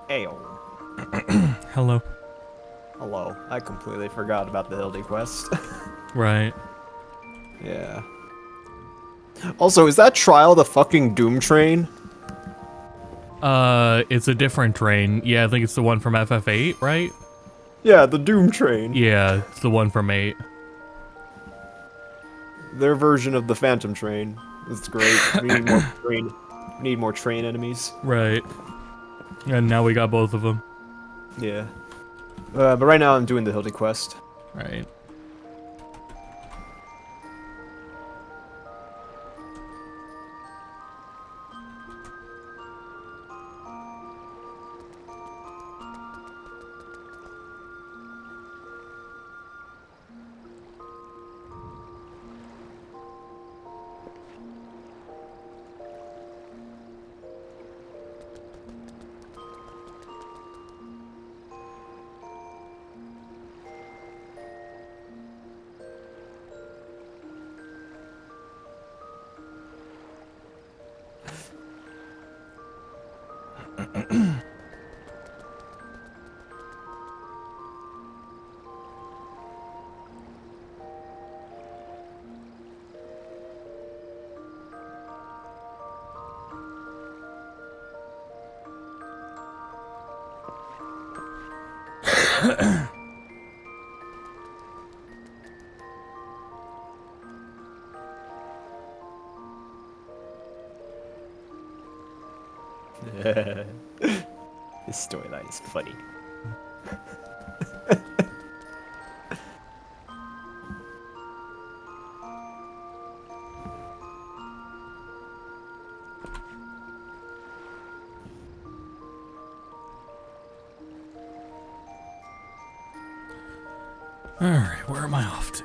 Ayo. Hello. Hello. I completely forgot about the Hildy quest. Right. Yeah. Also, is that Trial the fucking Doom Train? It's a different train. Yeah, I think it's the one from FF8, right? Yeah, the Doom Train. Yeah, it's the one from 8. Their version of the Phantom Train. It's great. We need more train. We need more train enemies. Right. And now we got both of them. Yeah. But right now I'm doing the Hildy quest. Right. This storyline is funny. Alright, where am I off to?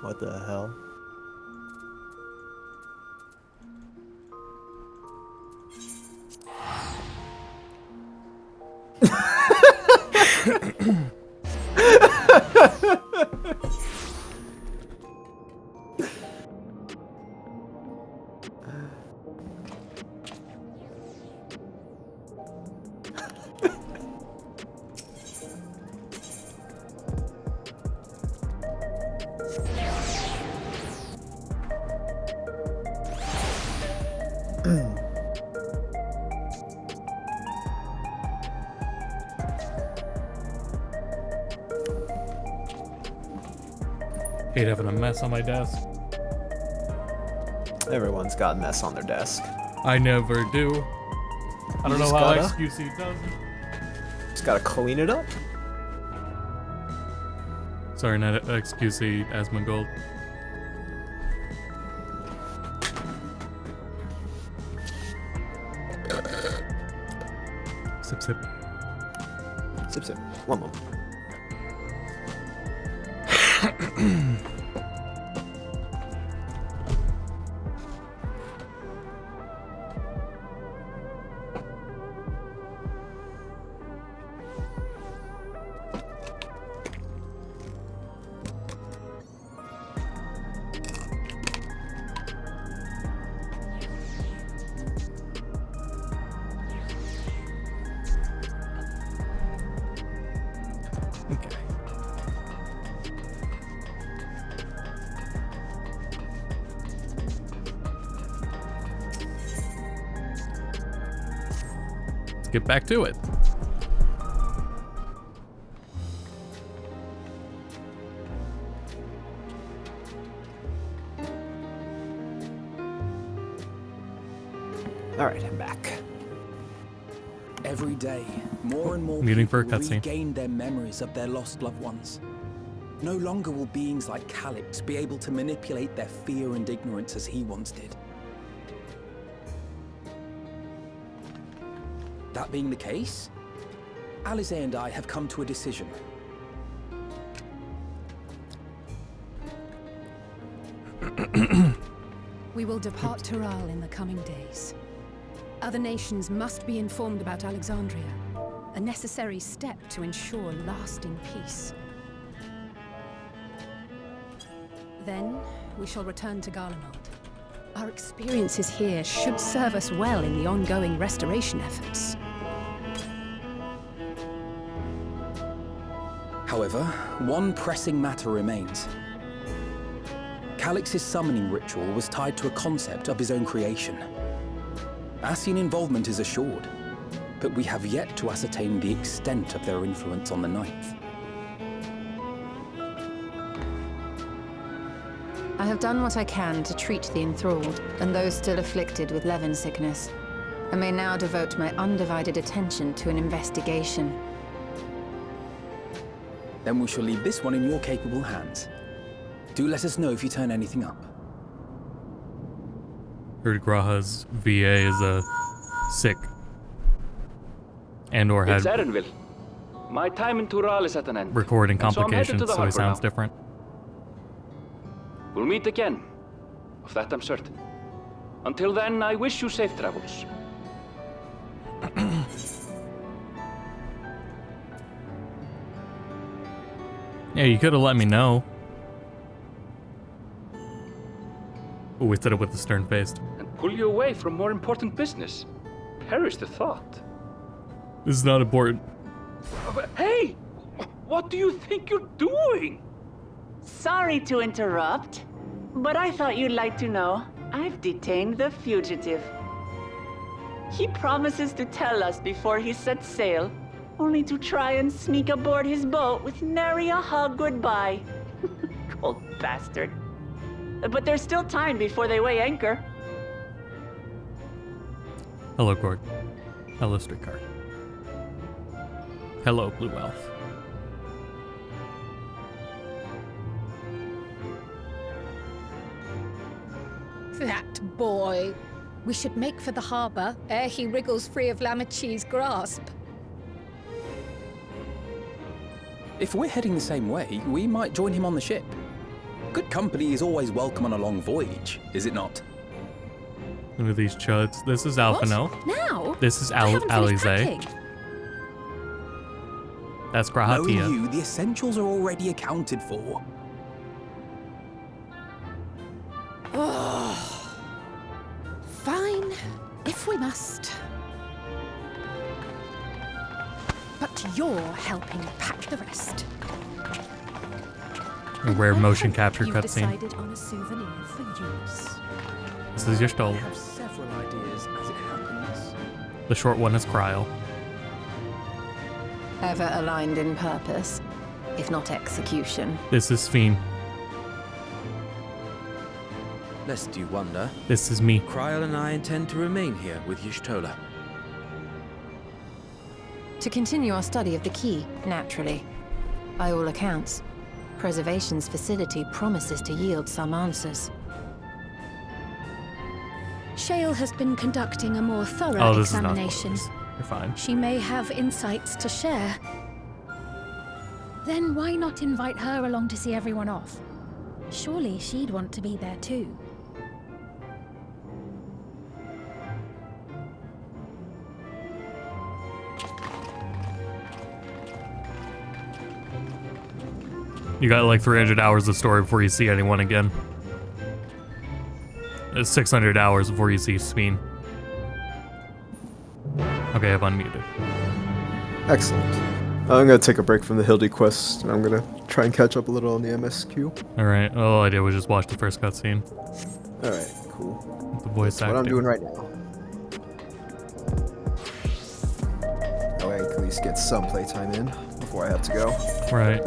What the hell? Hate having a mess on my desk. Everyone's got a mess on their desk. I never do. I don't know how XQC does it. Just gotta clean it up. Sorry, not XQC, Asmongold. Sip, sip. Sip, sip. One moment. Okay. Let's get back to it. Alright, I'm back. Every day, more and more Muting for a people cutscene. regain their memories of their lost loved ones. No longer will beings like Calyx be able to manipulate their fear and ignorance as he once did. That being the case, Alize and I have come to a decision. We will depart Tural in the coming days. Other nations must be informed about Alexandria, a necessary step to ensure lasting peace. Then, we shall return to Garlemald. Our experiences here should serve us well in the ongoing restoration efforts. However, one pressing matter remains. Calix's summoning ritual was tied to a concept of his own creation. Ascian involvement is assured, but we have yet to ascertain the extent of their influence on the Ninth. I have done what I can to treat the enthralled and those still afflicted with Levin sickness. I may now devote my undivided attention to an investigation. Then we shall leave this one in your capable hands. Do let us know if you turn anything up. Heard Graha's VA is sick. And or It's had Erenville. My time in Tural is at an end. recording And so I'm headed to complications, the so he harbor sounds now. different. We'll meet again. Of that I'm certain. Until then, I wish you safe travels. Yeah, you could have let me know. Ooh, we said it with a stern face. And pull you away from more important business. Perish the thought. This is not important. Hey! What do you think you're doing? Sorry to interrupt, but I thought you'd like to know I've detained the fugitive. He promises to tell us before he sets sail, only to try and sneak aboard his boat with nary a hug goodbye. Cold bastard. But there's still time before they weigh anchor. Hello, Gord. Hello, Streetcar. Hello, Blue Elf. That boy. We should make for the harbor ere he wriggles free of Lamachi's grasp. If we're heading the same way, we might join him on the ship. Good company is always welcome on a long voyage, is it not? Look at these chuds. This is Alphino. What? Now? This is I haven't finished Alize. packing. That's Knowing Grahatia. you, the essentials are already accounted for. Fine, if we must. But you're helping pack the rest. A rare motion capture You've cutscene. decided on a souvenir for use. This is your I stole. have several ideas as it happens. The short one is Cryle. Ever aligned in purpose, if not execution. This is Fiend. Lest you wonder, This is me. Kryl and I intend to remain here with Y'shtola. To continue our study of the key, naturally. By all accounts, Preservation's facility promises to yield some answers. Shale has been conducting a more thorough Oh, this examination. is not spoilers. You're fine. She may have insights to share. Then why not invite her along to see everyone off? Surely she'd want to be there too. You got like 300 hours of story before you see anyone again. It's 600 hours before you see Speen. Okay, I've unmuted. Excellent. I'm gonna take a break from the Hildy quest, and I'm gonna try and catch up a little on the MSQ. Alright, all I did was just watch the first cutscene. Alright, cool. With the voice That's what I'm acting. doing right now. That way I can at least get some playtime in before I have to go. Right.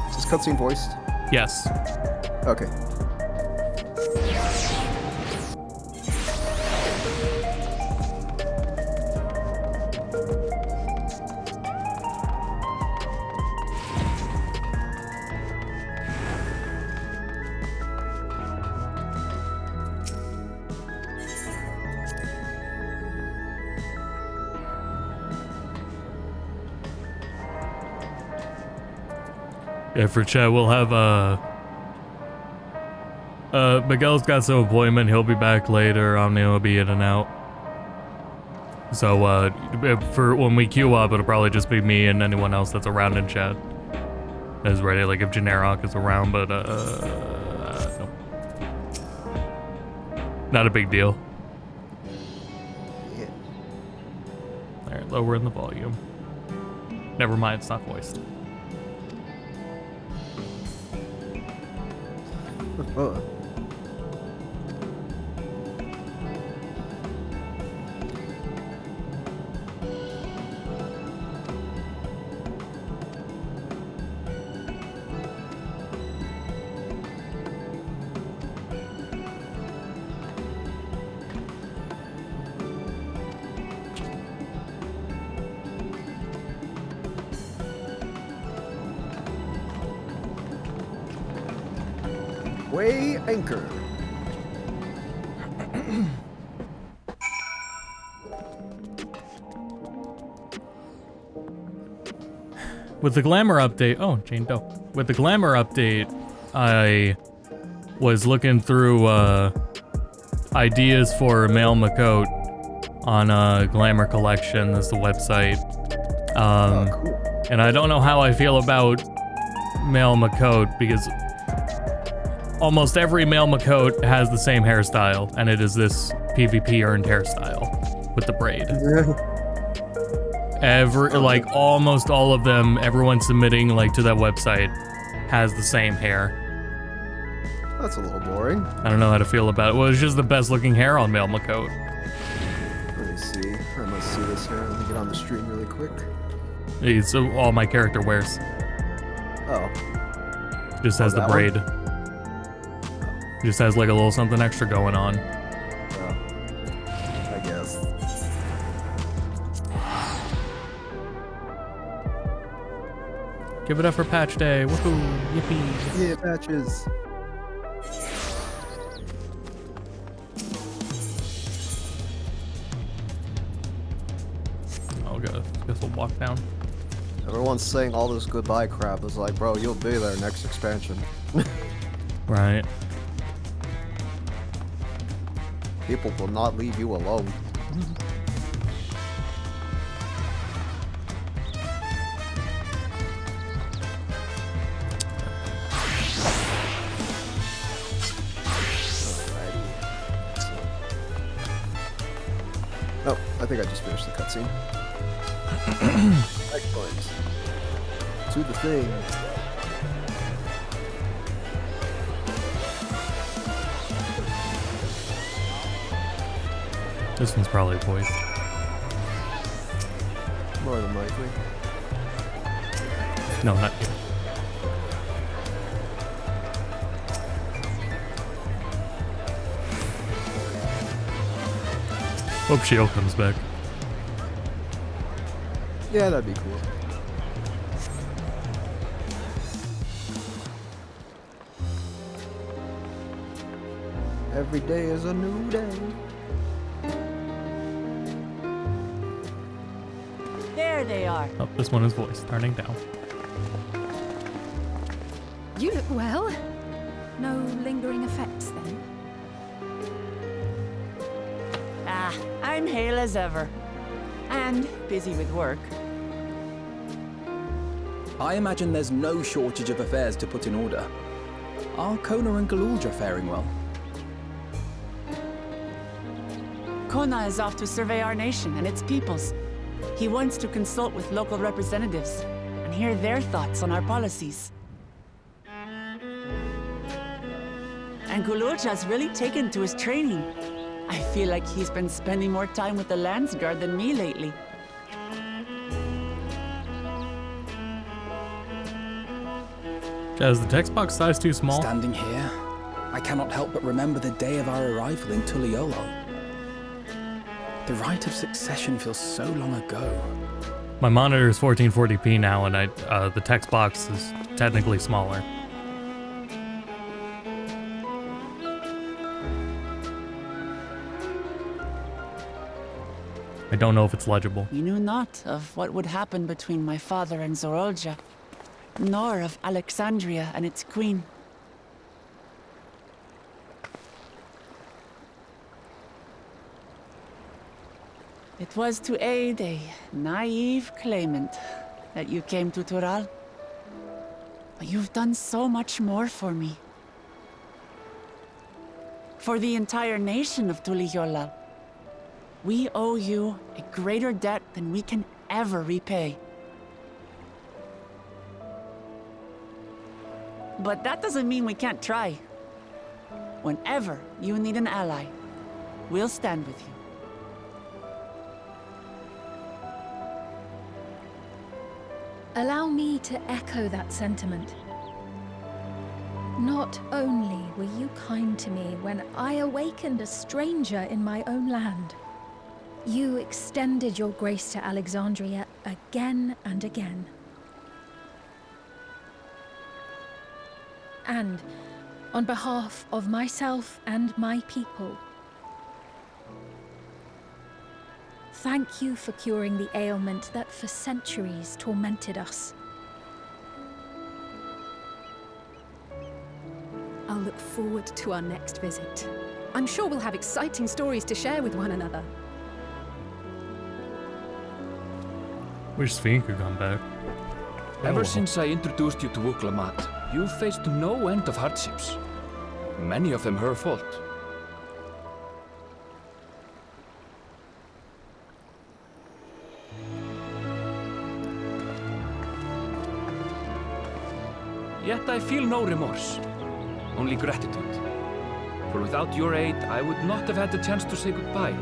Is this cutscene voiced? Yes. Okay. Yeah, for chat, we'll have, Miguel's got some appointment. He'll be back later. Omni will be in and out. So, for when we queue up, it'll probably just be me and anyone else that's around in chat. I was ready, like if Generok is around, but nope. Not a big deal. Yeah. Alright, lowering the volume. Never mind, it's not voiced. Oh. Weigh anchor. With the glamour update, oh, Jane Doe. With the glamour update, I was looking through ideas for Male Makot on Glamour Collection, is the website. Cool. And I don't know how I feel about Male Makot because almost every Male Makot has the same hairstyle, and it is this PvP earned hairstyle with the braid. Like almost all of them, everyone submitting like to that website has the same hair. That's a little boring. I don't know how to feel about it. Well, it's just the best looking hair on Male Makot. Let me see. I must see this here. Let me get on the stream really quick. It's all my character wears. Oh. Just has the that braid. one? Just has like a little something extra going on. Oh. I guess. Give it up for patch day. Woohoo. Yippee. Yeah, patches. Oh, good. Guess we'll walk down. Everyone's saying all this goodbye crap. It's like, bro, you'll be there next expansion. Right. People will not leave you alone. Oh, I think I just finished the cutscene. Excellent. To the thing. This one's probably voiced. More than likely. No, not you. Hope Shield comes back. Yeah, that'd be cool. Every day is a new day. There they are. Oh, this one is voiced. Turning down. You look well. No lingering effects then? Ah, I'm hale as ever. And busy with work. I imagine there's no shortage of affairs to put in order. Are Kona and Galuldra faring well? Kona is off to survey our nation and its peoples. He wants to consult with local representatives and hear their thoughts on our policies. And Galudra's really taken to his training. I feel like he's been spending more time with the Landsguard than me lately. Is the text box size too small? Standing here, I cannot help but remember the day of our arrival in Tuliolo. The rite of succession feels so long ago. My monitor is 1440p now, and the text box is technically smaller. I don't know if it's legible. We knew not of what would happen between my father and Zorolja, nor of Alexandria and its queen. It was to aid a naive claimant that you came to Tural. But you've done so much more for me. For the entire nation of Tuliyollal. We owe you a greater debt than we can ever repay. But that doesn't mean we can't try. Whenever you need an ally, we'll stand with you. Allow me to echo that sentiment. Not only were you kind to me when I awakened a stranger in my own land, you extended your grace to Alexandria again and again. And on behalf of myself and my people, thank you for curing the ailment that for centuries tormented us. I'll look forward to our next visit. I'm sure we'll have exciting stories to share with one another. Wish Sphene could come back. Ever Oh. since I introduced you to Wuklamat, you've faced no end of hardships. Many of them her fault. Yet I feel no remorse, only gratitude. For without your aid, I would not have had the chance to say goodbye.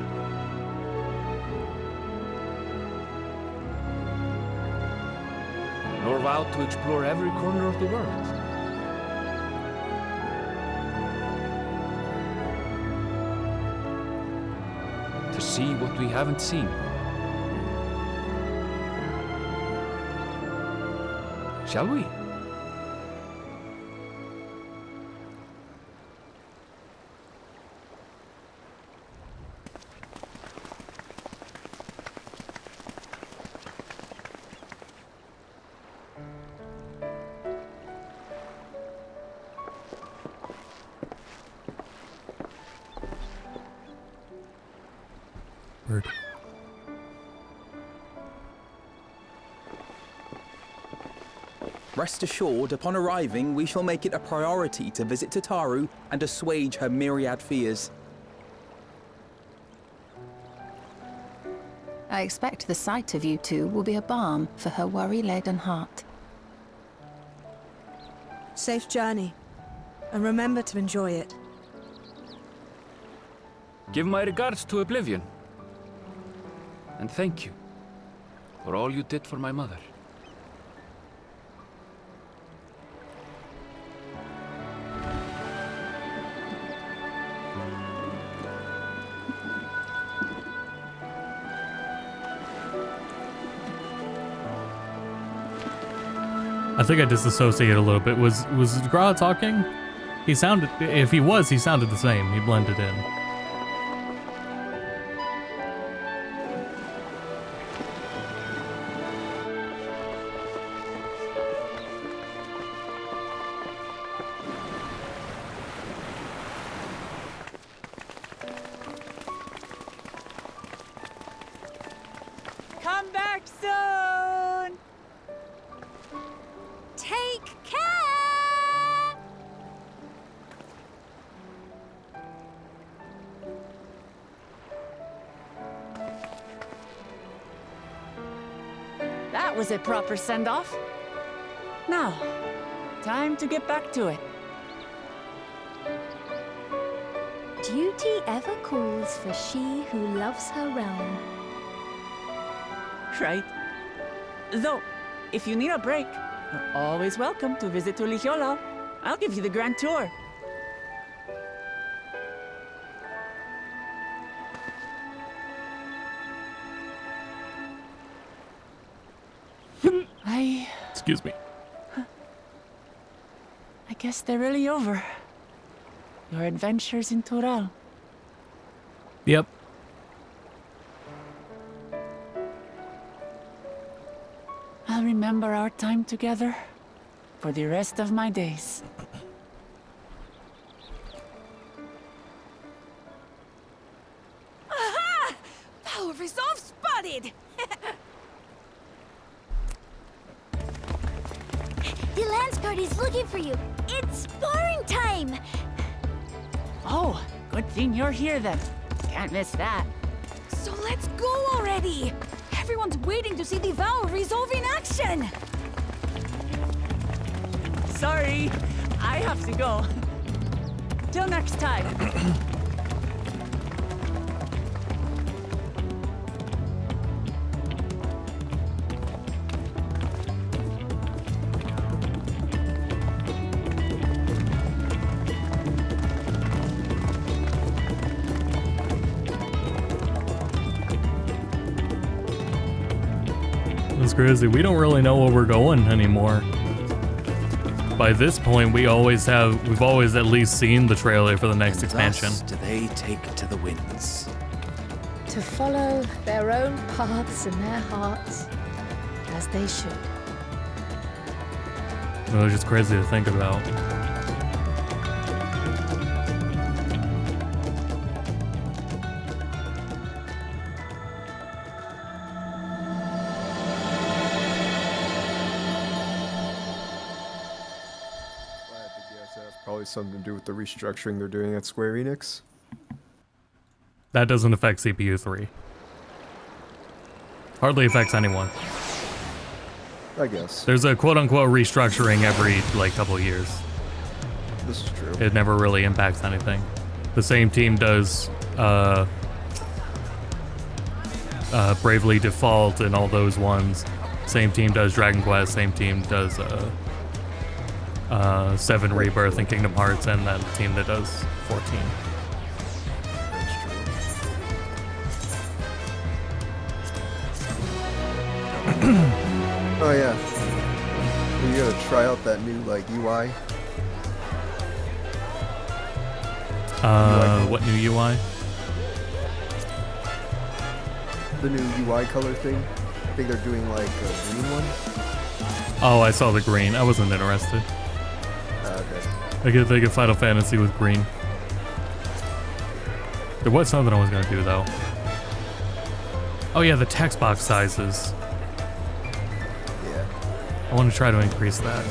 Nor vow to explore every corner of the world. To see what we haven't seen. Shall we? Word. Rest assured, upon arriving, we shall make it a priority to visit Tataru and assuage her myriad fears. I expect the sight of you two will be a balm for her worry-laden heart. Safe journey. And remember to enjoy it. Give my regards to Oblivion. And thank you for all you did for my mother. I think I disassociated a little bit. Was Gra talking? He sounded, if he was, he sounded the same. He blended in. Come back soon! Take care! That was a proper send-off. Now, time to get back to it. Duty ever calls for she who loves her realm. Right. Though, if you need a break, you're always welcome to visit Tuliyollal. I'll give you the grand tour. Excuse me. I guess they're really over. Your adventures in Tural. Yep. I'll remember our time together for the rest of my days. Aha! Power resolve spotted! The Landsguard Everybody's looking for you. It's sparring time! Oh, good thing you're here then. Can't miss that. So let's go already! Everyone's waiting to see the vow resolve in action! Sorry, I have to go. Till next time. It's crazy. We don't really know where we're going anymore. By this point, we've always at least seen the trailer for the next expansion. Thus do they take to the winds. To follow their own paths in their hearts, as they should. It was just crazy to think about. Probably something to do with the restructuring they're doing at Square Enix. That doesn't affect CPU 3. Hardly affects anyone. I guess. There's a quote-unquote restructuring every, like, couple years. This is true. It never really impacts anything. The same team does, Bravely Default and all those ones. Same team does Dragon Quest, same team does, 7 Rebirth and Kingdom Hearts, and that team that does 14. Oh yeah. You gotta try out that new like UI. What new UI? The new UI color thing. I think they're doing like a green one. Oh, I saw the green. I wasn't interested. Okay. I could think of Final Fantasy with green. There was something I was gonna do though. Oh yeah, the text box sizes. Yeah. I want to try to increase that.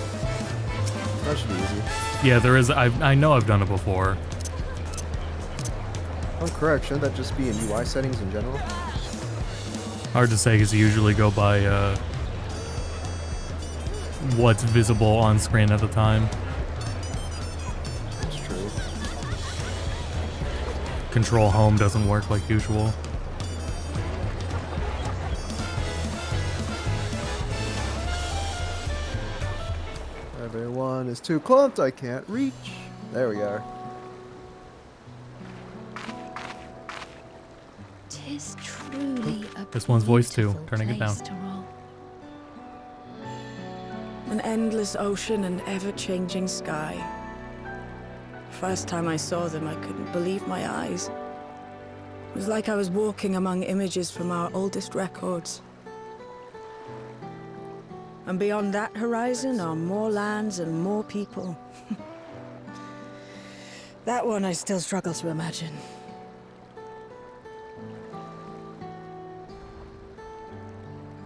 That should be easy. Yeah, there is. I know I've done it before. Oh, correct. Shouldn't that just be in UI settings in general? Hard to say because you usually go by what's visible on screen at the time. That's true. Control home doesn't work like usual. Everyone is too clumped. I can't reach. There we are. Tis truly a This one's voice too. beautiful Turning it down. place to roll. An endless ocean and ever-changing sky. First time I saw them, I couldn't believe my eyes. It was like I was walking among images from our oldest records. And beyond that horizon are more lands and more people. That one I still struggle to imagine.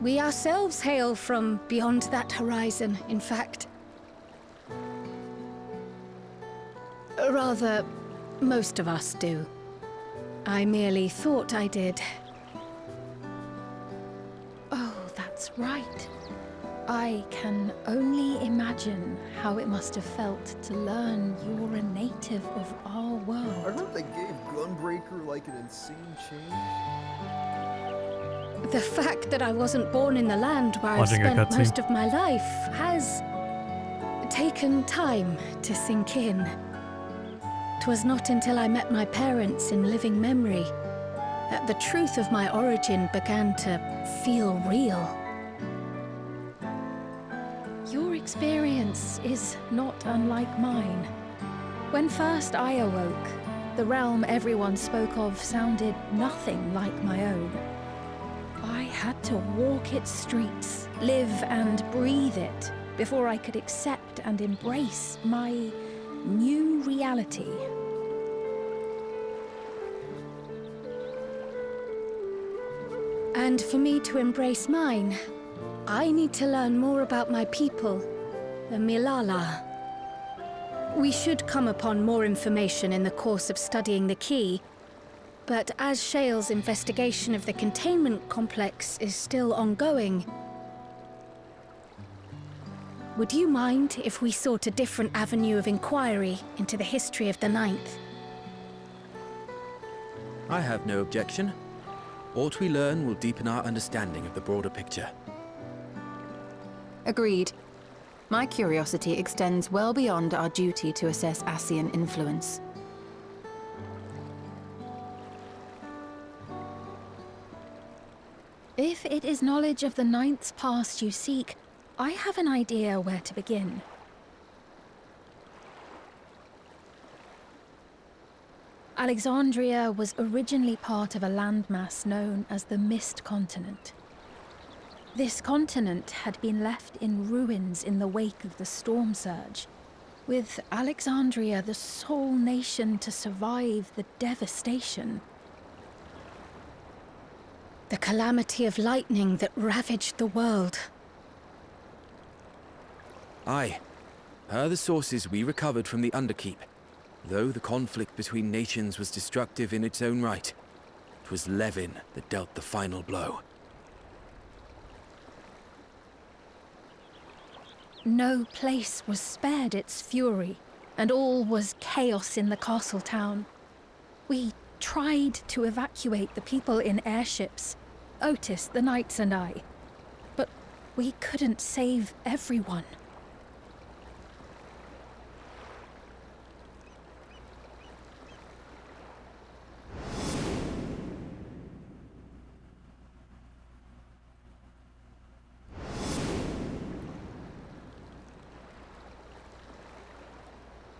We ourselves hail from beyond that horizon, in fact. Rather, most of us do. I merely thought I did. Oh, that's right. I can only imagine how it must have felt to learn you're a native of our I world. heard they gave Gunbreaker like an insane change. The fact that I wasn't born in the land where I've Watching a spent cutscene. most of my life has taken time to sink in. 'Twas not until I met my parents in living memory that the truth of my origin began to feel real. Your experience is not unlike mine. When first I awoke, the realm everyone spoke of sounded nothing like my own. I had to walk its streets, live and breathe it, before I could accept and embrace my new reality. And for me to embrace mine, I need to learn more about my people The Milala. We should come upon more information in the course of studying the key, but as Shale's investigation of the containment complex is still ongoing, would you mind if we sought a different avenue of inquiry into the history of the Ninth? I have no objection. What we learn will deepen our understanding of the broader picture. Agreed. My curiosity extends well beyond our duty to assess Ascian influence. If it is knowledge of the Ninth's past you seek, I have an idea where to begin. Alexandria was originally part of a landmass known as the Mist Continent. This continent had been left in ruins in the wake of the storm surge, with Alexandria the sole nation to survive the devastation. The calamity of lightning that ravaged the world. Aye. Per the sources we recovered from the Underkeep, though the conflict between nations was destructive in its own right, it was Levin that dealt the final blow. No place was spared its fury, and all was chaos in the castle town. We tried to evacuate the people in airships, Otis, the knights and I, but we couldn't save everyone.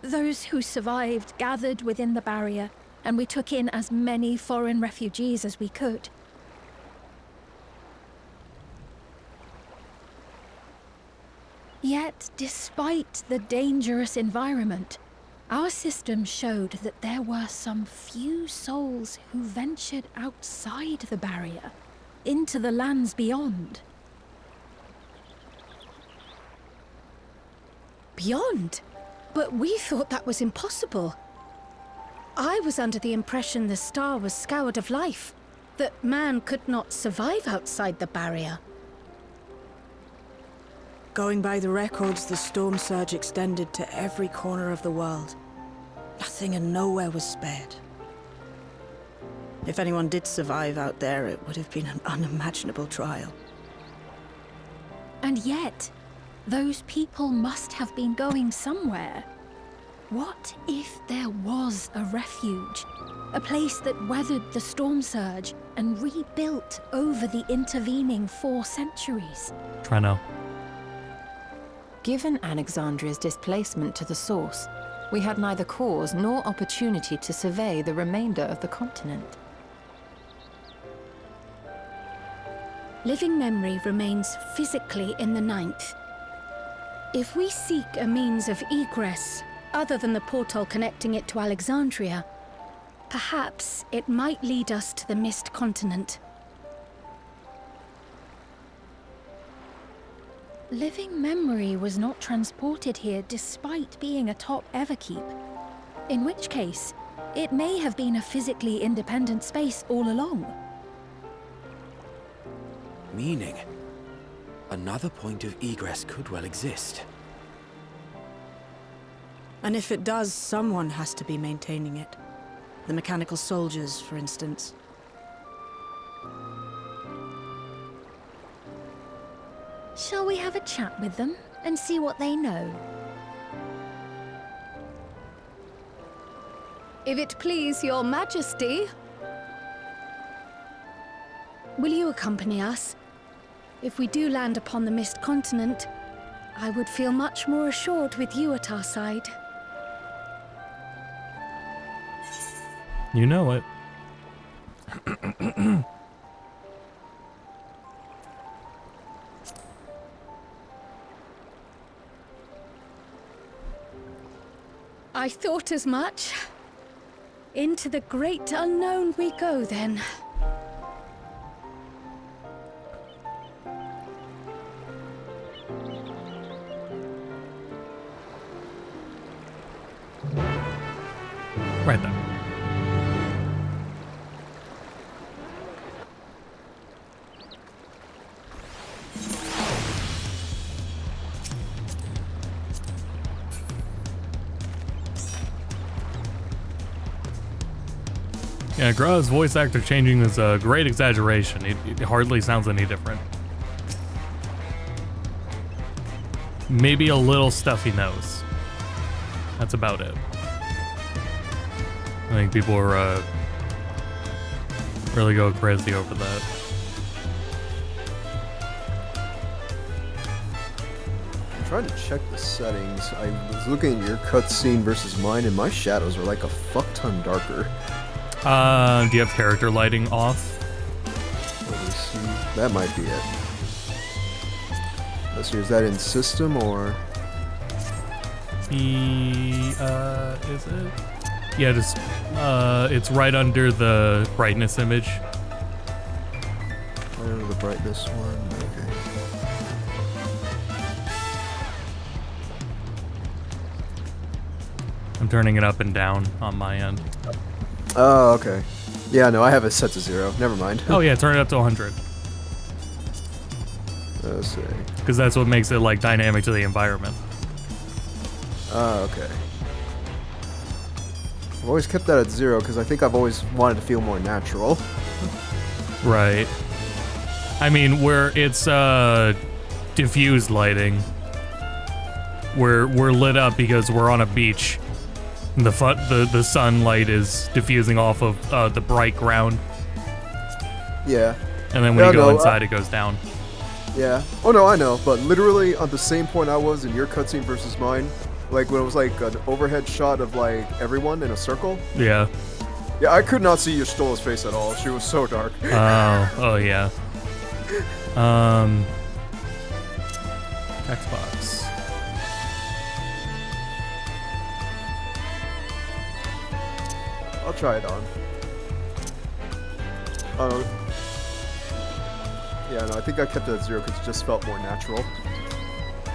Those who survived gathered within the barrier, and we took in as many foreign refugees as we could. Yet, despite the dangerous environment, our system showed that there were some few souls who ventured outside the barrier, into the lands beyond. Beyond? But we thought that was impossible. I was under the impression the star was scoured of life, that man could not survive outside the barrier. Going by the records, the storm surge extended to every corner of the world. Nothing and nowhere was spared. If anyone did survive out there, it would have been an unimaginable trial. And yet, those people must have been going somewhere. What if there was a refuge? A place that weathered the storm surge and rebuilt over the intervening 4 centuries? Treno. Given Alexandria's displacement to the source, we had neither cause nor opportunity to survey the remainder of the continent. Living memory remains physically in the Ninth. If we seek a means of egress other than the portal connecting it to Alexandria, perhaps it might lead us to the Mist Continent. Living memory was not transported here despite being a top Everkeep, in which case, it may have been a physically independent space all along. Meaning, another point of egress could well exist. And if it does, someone has to be maintaining it. The mechanical soldiers, for instance. Shall we have a chat with them and see what they know? If it please your majesty. Will you accompany us? If we do land upon the Mist Continent, I would feel much more assured with you at our side. You know it. I thought as much. Into the great unknown we go, then. Right there. Yeah, Gra's voice actor changing is a great exaggeration. It hardly sounds any different. Maybe a little stuffy nose. That's about it. I think people are really go crazy over that. I'm trying to check the settings. I was looking at your cutscene versus mine, and my shadows are like a fuck ton darker. Do you have character lighting off? Let me see. That might be it. Let's see, is that in system or? Is it? Yeah, just, it's right under the brightness image. Right under the brightness one, okay. I'm turning it up and down on my end. Oh, okay. Yeah, no, I have it set to 0. Never mind. Oh yeah, turn it up to 100. Let's see. Because that's what makes it like dynamic to the environment. Oh, okay. I've always kept that at 0 because I think I've always wanted to feel more natural. Right. I mean, where it's diffused lighting. We're lit up because we're on a beach. And the sunlight is diffusing off of the bright ground. Yeah. And then when you go inside, it goes down. Yeah. Oh no, I know. But literally on the same point I was in your cutscene versus mine, like when it was like an overhead shot of like everyone in a circle. Yeah. Yeah, I could not see your Stola's face at all. She was so dark. Oh yeah. Text box. I'll try it on. Yeah, no, I think I kept it at 0 because it just felt more natural.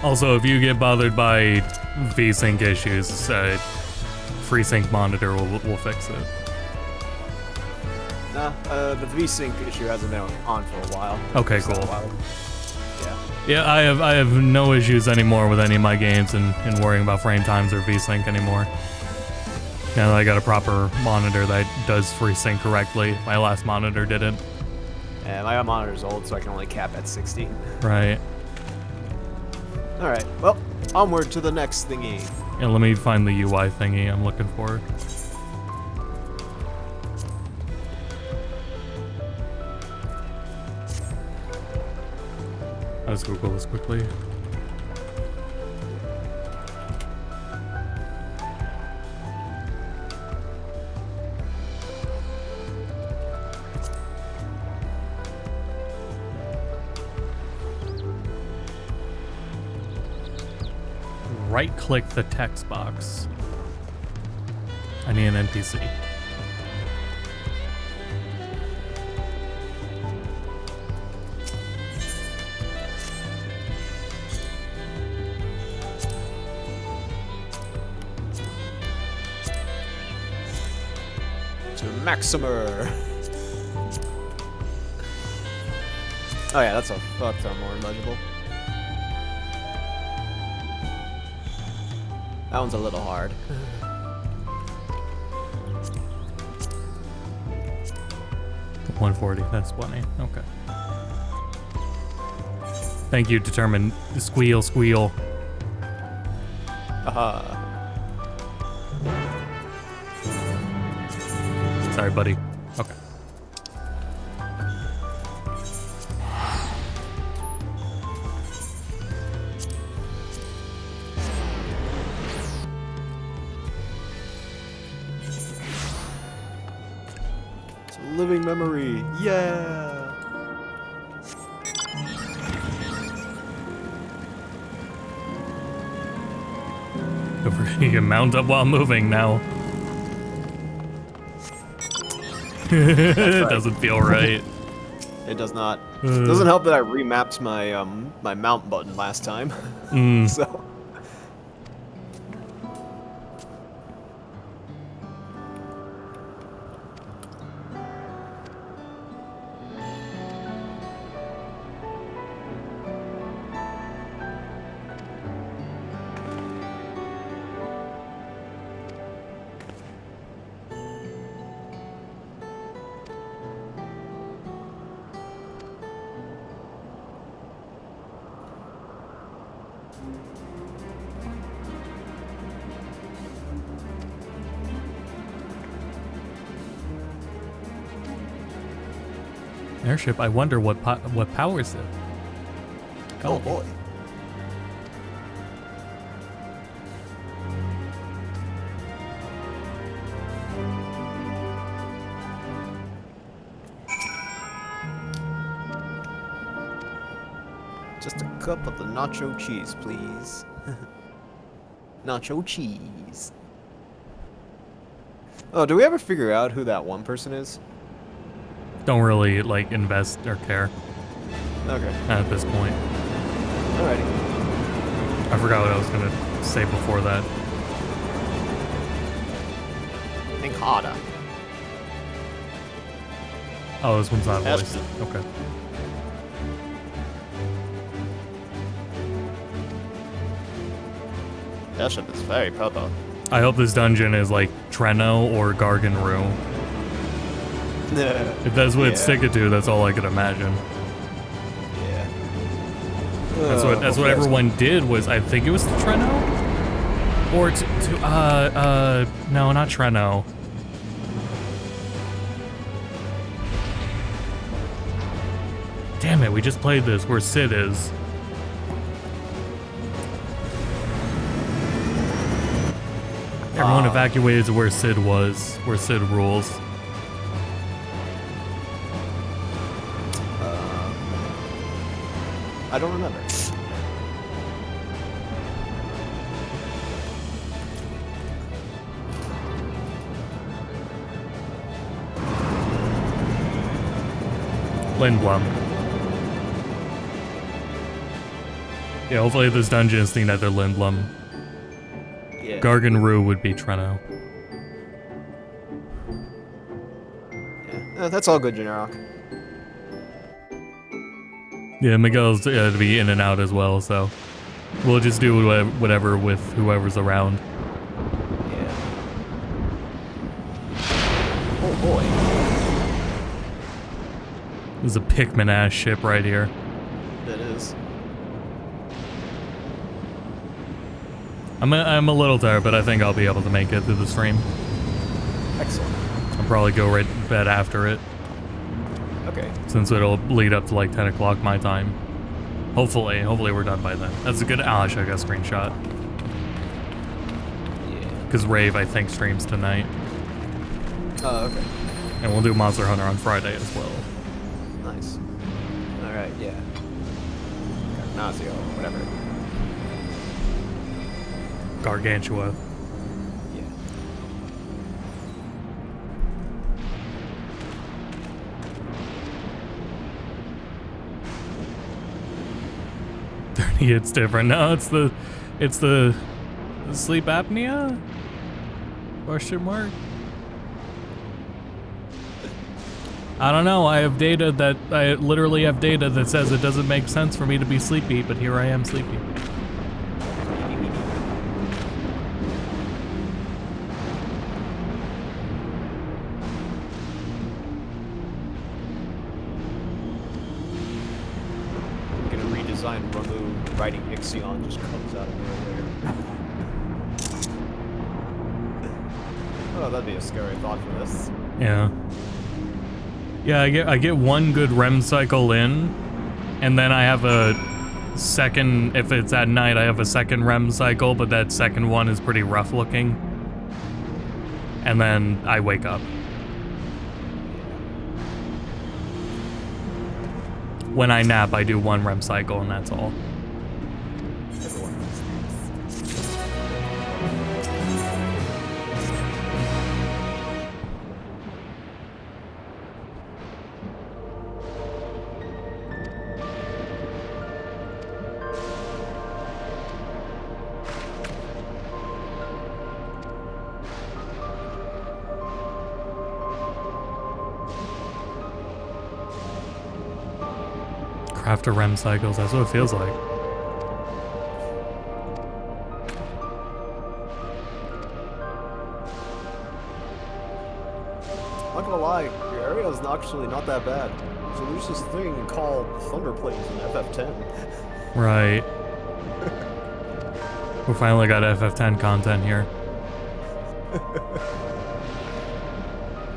Also, if you get bothered by VSync issues, FreeSync monitor will fix it. Nah, the VSync issue hasn't been on for a while. Okay, cool. Yeah. Yeah, I have no issues anymore with any of my games and worrying about frame times or VSync anymore. Now that I got a proper monitor that does FreeSync correctly. My last monitor didn't. Yeah, my monitor's old, so I can only cap at 60. Right. Alright, well, onward to the next thingy. Yeah, let me find the UI thingy I'm looking for. Let's Google this quickly. Right-click the text box. I need an NPC. To Maximer. Oh yeah, that's a fuck ton more legible. That one's a little hard. $140, that's funny. Okay. Thank you, determined. Squeal, squeal. Sorry, buddy. Okay. It's a living memory. Yeah. You can mount up while moving now. It doesn't feel right. It does not. It doesn't help that I remapped my my mount button last time. So Airship, I wonder what powers it. Oh boy. Just a cup of the nacho cheese, please. Nacho cheese. Oh, do we ever figure out who that one person is? Don't really, like, invest or care. Okay. At this point. Alrighty. I forgot what I was gonna say before that. Think harder. Oh, this one's not That's voiced. Okay. That ship is very purple. I hope this dungeon is like Treno or Garganru. If that's what it's sticking to, that's all I could imagine. Yeah. That's what everyone did was, I think it was the Treno? Or no, not Treno. Damn it, we just played this where Sid is. Everyone evacuated to where Sid was, where Sid rules. I don't remember. Lindblom. Yeah, hopefully this dungeon is the Nether Lindblom. Yeah. Garganru would be Treno. Yeah, that's all good, Generic. Yeah, Miguel's to be in and out as well, so we'll just do whatever with whoever's around. Yeah. Oh boy. There's a Pikmin ass ship right here. It is. I'm a little tired, but I think I'll be able to make it through the stream. Excellent. I'll probably go right to bed after it. Okay. Since it'll lead up to like 10 o'clock my time. Hopefully we're done by then. That's a good, I got a screenshot. Yeah. Because Rave, I think, streams tonight. Oh, okay. And we'll do Monster Hunter on Friday as well. Nice. Alright, yeah. Ignacio, whatever. Gargantua. Yeah. It's different. No, it's the sleep apnea? Question mark? I don't know. I literally have data that says it doesn't make sense for me to be sleepy, but here I am sleepy. Writing Ixion just comes out of nowhere. Oh, that'd be a scary thought for this. Yeah. Yeah, I get one good REM cycle in, and then I have a second, if it's at night, I have a second REM cycle, but that second one is pretty rough looking. And then I wake up. When I nap, I do one REM cycle, and that's all. After REM cycles, that's what it feels like. Not gonna lie, your area is actually not that bad. So there's this thing called Thunder Plains in FF10. Right. We finally got FF10 content here.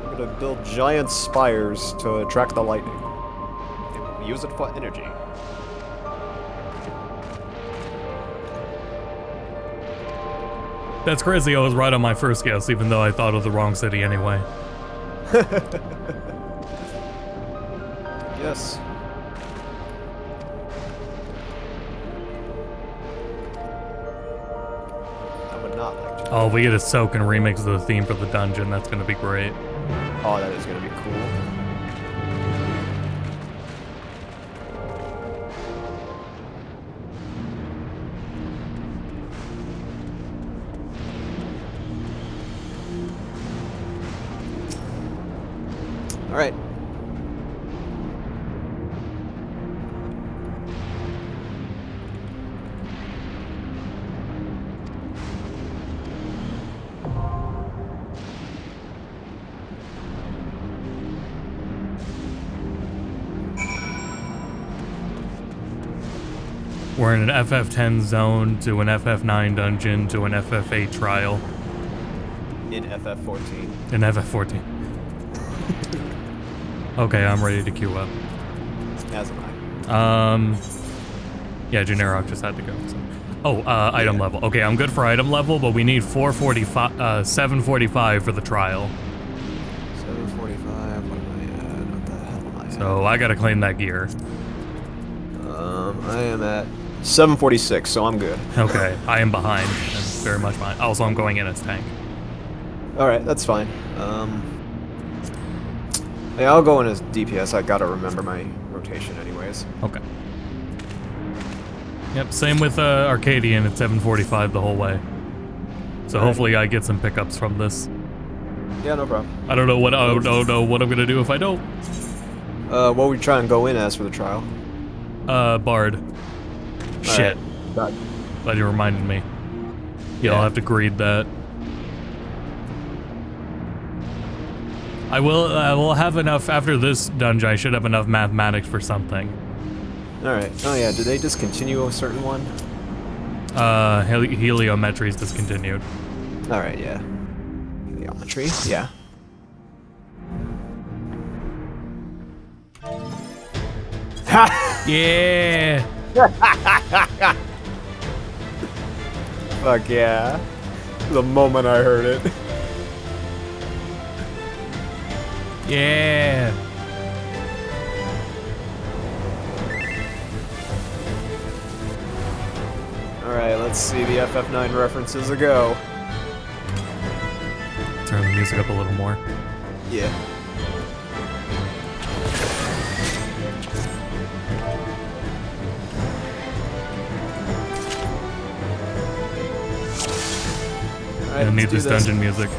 I'm gonna build giant spires to attract the lightning. And use it for energy. That's crazy, I was right on my first guess, even though I thought of the wrong city anyway. Yes. I would not like to. Oh, if we get a soak and remix of the theme for the dungeon, that's gonna be great. Oh, that is gonna be cool. All right. We're in an FF10 zone to an FF9 dungeon to an FF8 trial. In FF14. In FF14. Okay, I'm ready to queue up. As am I. Yeah, Generic just had to go. So. Oh, item level. Okay, I'm good for item level, but we need 745 for the trial. 745. What am I at? What the hell am I at? So I gotta claim that gear. I am at 746, so I'm good. Okay, I am behind. I'm very much behind. Also, I'm going in as tank. All right, that's fine. Yeah, I'll go in as DPS. I gotta remember my rotation, anyways. Okay. Yep, same with Arcadian at 745 the whole way. So hopefully I get some pickups from this. Yeah, no problem. I don't know what I'm gonna do if I don't. What would you try and go in as for the trial? Bard. Shit. Right. Glad you reminded me. Yeah, I'll have to greed that. I will have enough after this dungeon. I should have enough mathematics for something. Alright. Oh yeah, did they discontinue a certain one? Heliometry is discontinued. Alright, yeah. Heliometry, yeah. Yeah! Fuck yeah. The moment I heard it. Yeah! Alright, let's see the FF9 references a go. Turn the music up a little more. Yeah. I need this dungeon music.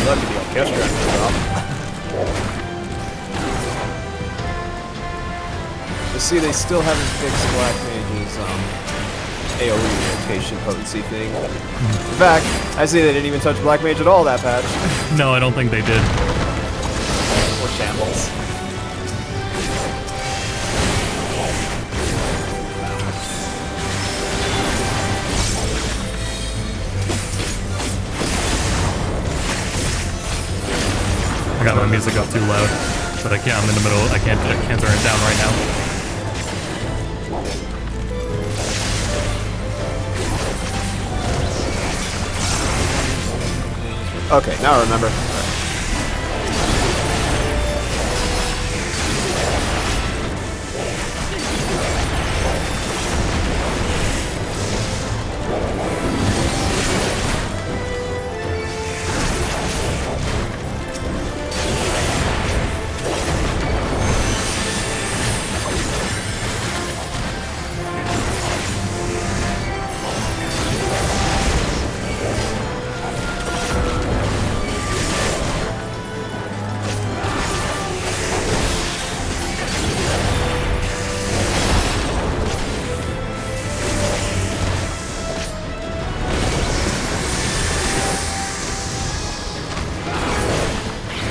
Lucky the orchestra. You see, they still haven't fixed Black Mage's AoE rotation potency thing. In fact, I see they didn't even touch Black Mage at all that patch. No, I don't think they did. Or shambles. I got my music up too loud, but I can't. I'm in the middle. I can't turn it down right now. Okay, now I remember.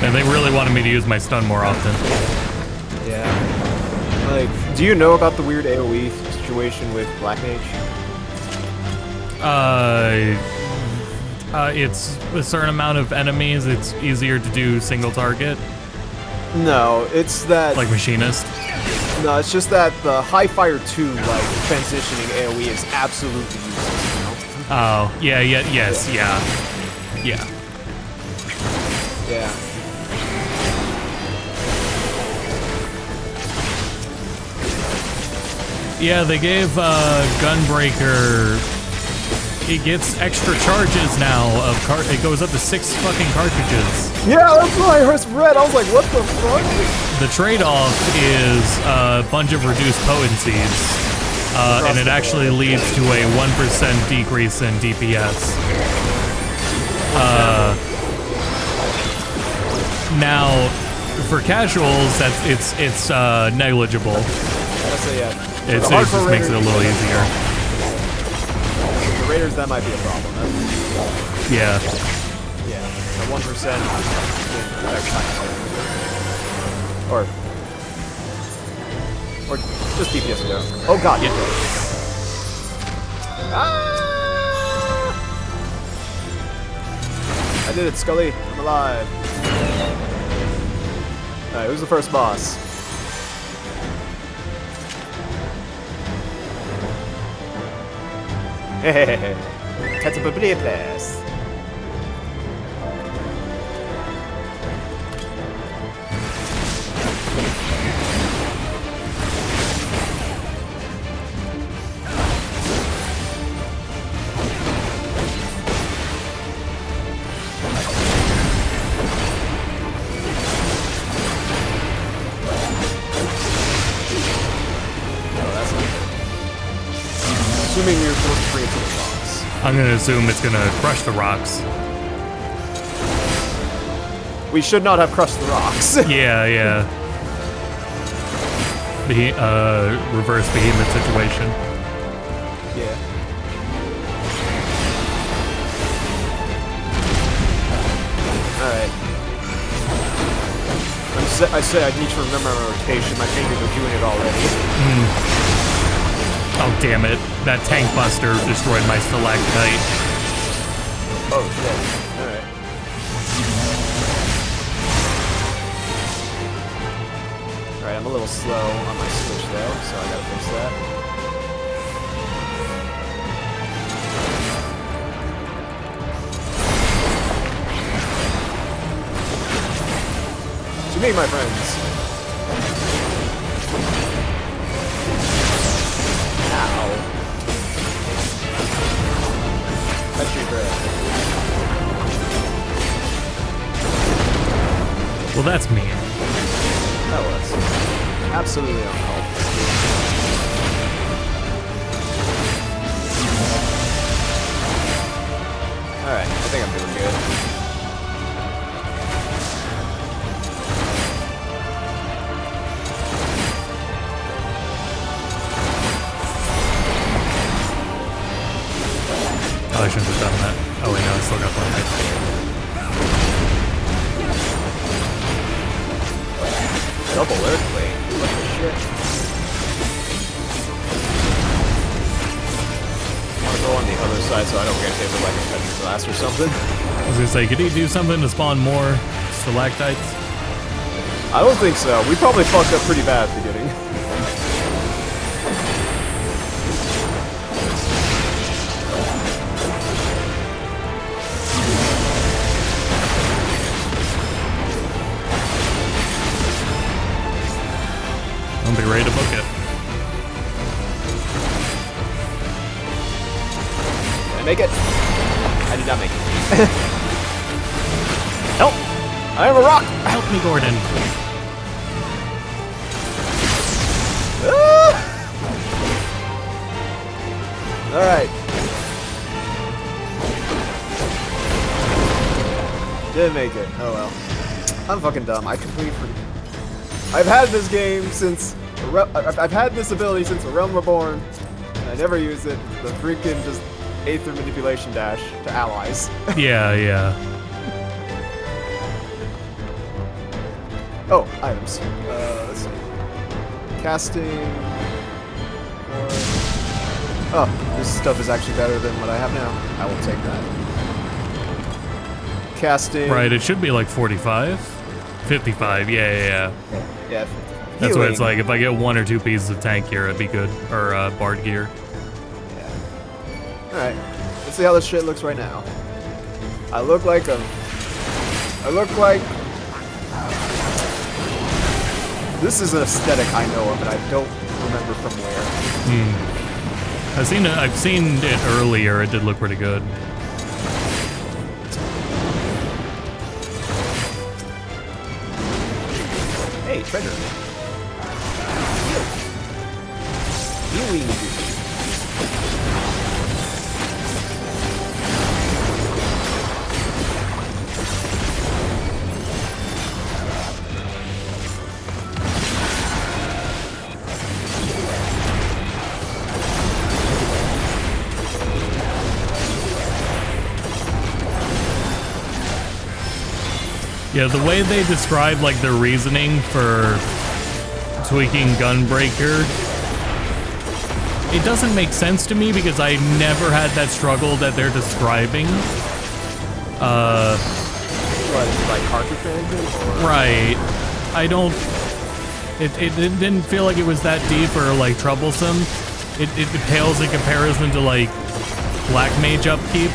And they really wanted me to use my stun more often. Yeah. Like, do you know about the weird AoE situation with Black Mage? It's a certain amount of enemies. It's easier to do single target. No, it's that... Like Machinist? No, it's just that the High Fire 2, like, transitioning AoE is absolutely useless, you know? Oh, yeah, yes, yeah. Yeah. Yeah, they gave Gunbreaker. It gets extra charges now of it goes up to 6 fucking cartridges. Yeah, that's what I first read. I was like, what the fuck? The trade-off is a bunch of reduced potencies, and it actually leads to a 1% decrease in DPS. Now, for casuals, it's negligible. It just makes it a little easier. The Raiders, that might be a problem. Yeah. Yeah, the 1%. Or just DPS in general. Oh god, yeah. I did it, Scully. I'm alive. Alright, who's the first boss? Hehehe. Catapultless. Assuming you're supposed to bring it to the boss. I'm gonna assume it's gonna crush the rocks. We should not have crushed the rocks. Yeah. Reverse behemoth situation. Yeah. Alright. I say I need to remember my rotation. My fingers are doing it already. Oh, damn it. That tank buster destroyed my stalactite. Oh, shit. Alright. Alright, I'm a little slow on my switch, though, so I gotta fix that. To me, my friends. Well, that's mean. That was absolutely uncalled for. Alright, I think I'm doing good. Oh, I shouldn't have done that. Oh wait, no, I still got one. Double earthquake. What the shit? I want to go on the other side so I don't get hit with like a country glass or something. I was gonna say, could he do something to spawn more stalactites? I don't think so. We probably fucked up pretty bad at the beginning. I'll be ready to book it. Did I make it? I did not make it. Help! I am a rock! Help me, Gordon. Alright. Didn't make it. Oh well. I'm fucking dumb. I completely forgot. I've had this game since... I've had this ability since A Realm Reborn, and I never used it. The freaking just Aether Manipulation Dash to allies. Yeah. Oh, items. Let's see. Casting. Oh, this stuff is actually better than what I have now. I will take that. Casting. Right, it should be like 45? 55, yeah. Yeah, 55. That's what it's Healing. like. If I get 1 or 2 pieces of tank gear, it'd be good. Or bard gear. Yeah. Alright, let's see how this shit looks right now. I look like... This is an aesthetic I know of, and I don't remember from where. I've seen it earlier. It did look pretty good. Hey, treasure. Healing. Yeah, the way they describe like their reasoning for tweaking Gunbreaker, it doesn't make sense to me because I never had that struggle that they're describing. What, like cartridge management? Or? Right. I don't... It didn't feel like it was that deep or like troublesome. It pales in comparison to like Black Mage upkeep.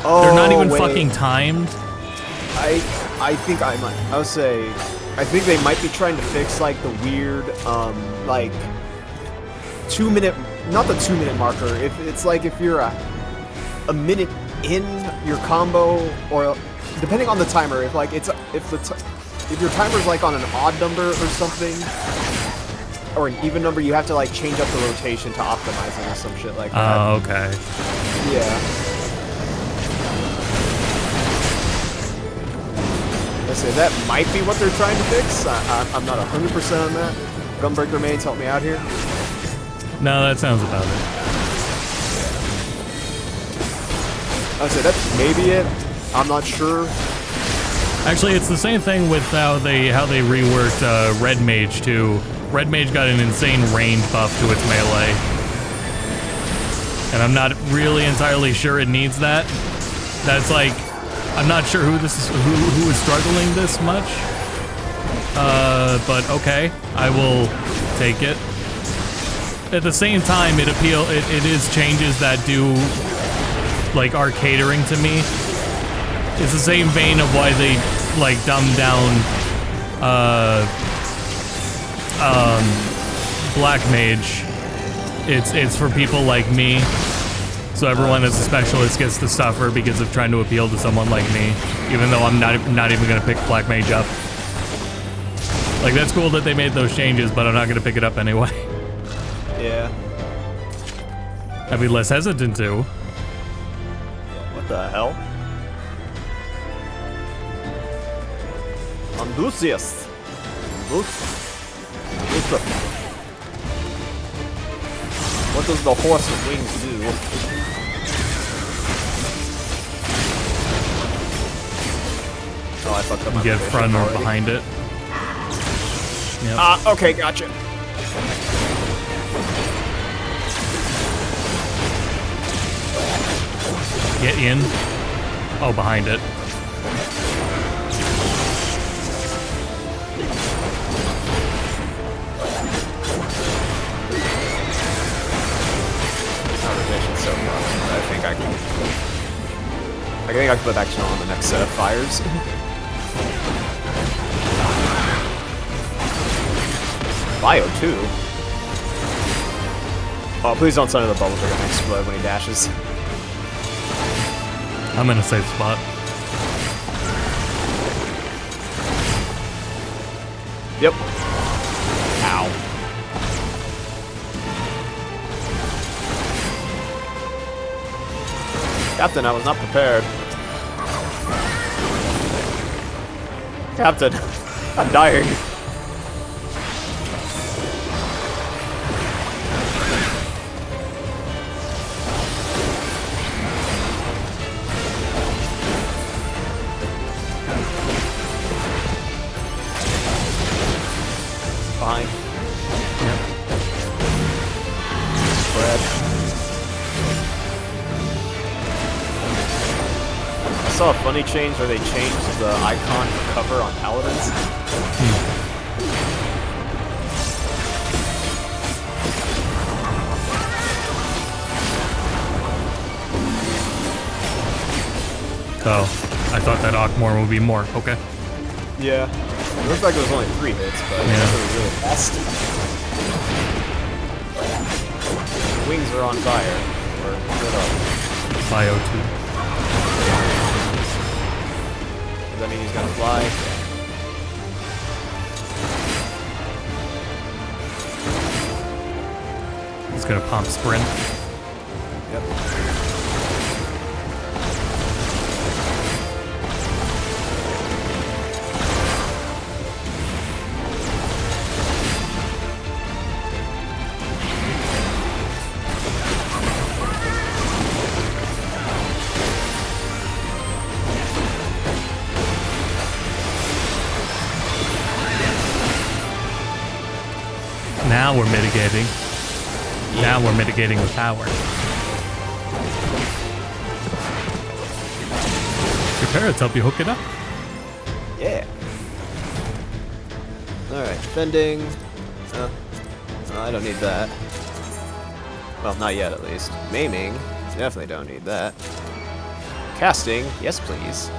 They're not even fucking timed. I think I might. I would say, I think they might be trying to fix like the weird, like 2 minute, not the 2 minute marker. If it's like if you're a minute in your combo, or depending on the timer, if like it's if your timer's like on an odd number or something, or an even number, you have to like change up the rotation to optimize it or some shit like that. Oh, okay. Yeah. Let's say that might be what they're trying to fix. I'm not 100% on that. Gunbreaker mates, help me out here. No, that sounds about it. I'd say that's maybe it. I'm not sure. Actually, it's the same thing with how they reworked Red Mage too. Red Mage got an insane range buff to its melee, and I'm not really entirely sure it needs that. That's like, I'm not sure who is struggling this much. But okay, I will take it. At the same time, it is changes that do like are catering to me. It's the same vein of why they like dumbed down Black Mage. It's for people like me. So everyone as a specialist gets to suffer because of trying to appeal to someone like me, even though I'm not even gonna pick Black Mage up. Like, that's cool that they made those changes, but I'm not gonna pick it up anyway. Yeah. I'd be less hesitant to. What the hell? Ambusius. What does the horse with wings do? Oh, I fucked up my Get front or already. behind it. Yep. Okay, gotcha. Get in. Oh, behind it. Rotation's so far. I think I can put action on the next set of fires. Bio 2? Oh, please don't send the bubbles are gonna explode when he dashes. I'm in a safe spot. Yep. Ow. Captain, I was not prepared. Captain, I'm dying. saw a funny change where they changed the icon for cover on paladins. Oh, I thought that Ockmore would be more. Okay. Yeah. It looks like it was only 3 hits, but Yeah. it was really fast. Wings are on fire. Or lit up. Bio 2. Does that mean he's gonna fly? He's gonna pump sprint. Yep. Now we're mitigating. Now we're mitigating with power. Your parrots help you hook it up. Yeah. Alright, defending. I don't need that. Well, not yet at least. Maiming. Definitely don't need that. Casting. Yes, please.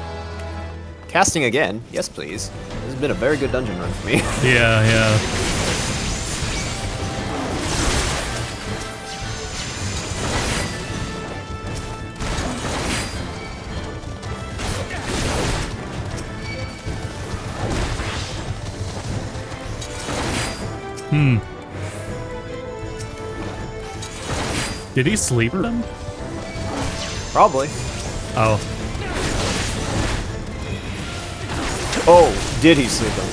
Casting again. Yes, please. This has been a very good dungeon run for me. Yeah, yeah. Did he sleep them? Probably. Oh. Oh, did he sleep them?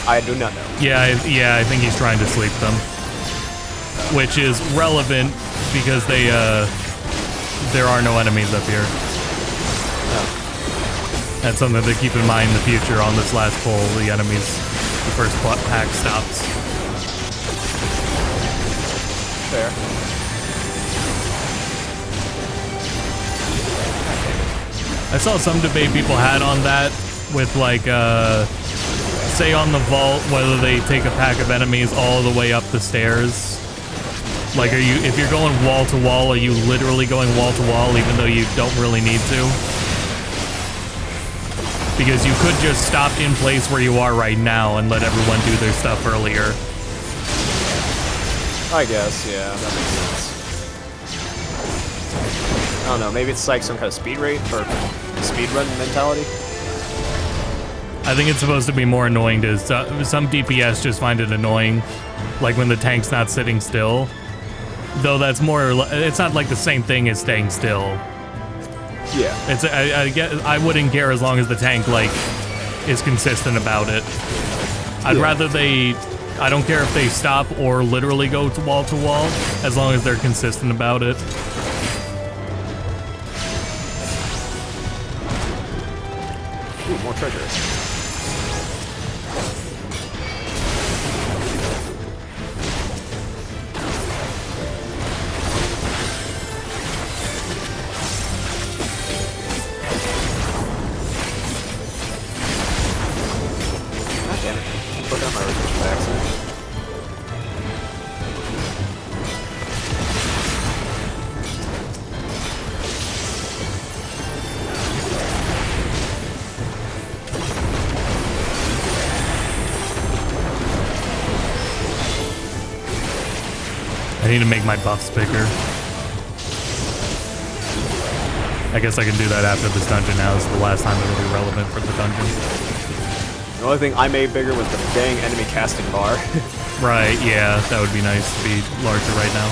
I do not know. Yeah, I think he's trying to sleep them. Which is relevant because they, there are no enemies up here. Oh. That's something to keep in mind in the future on this last pull, the enemies, the first pack stops. Fair. I saw some debate people had on that with like, say on the vault, whether they take a pack of enemies all the way up the stairs. Like, if you're going wall to wall, are you literally going wall to wall even though you don't really need to? Because you could just stop in place where you are right now and let everyone do their stuff earlier. I guess, yeah, that makes sense. I don't know, maybe it's like some kind of speed rate or speed run mentality. I think it's supposed to be more annoying to some DPS just find it annoying, like when the tank's not sitting still. Though that's more, it's not like the same thing as staying still. Yeah. It's I wouldn't care as long as the tank like is consistent about it. I'd rather I don't care if they stop or literally go to wall, as long as they're consistent about it. Ooh, more treasure. God damn it. Put down my resistance by accident. I need to make my buffs bigger. I guess I can do that after this dungeon now. This is the last time it'll be relevant for the dungeon. The only thing I made bigger was the dang enemy casting bar. Right, yeah, that would be nice to be larger right now.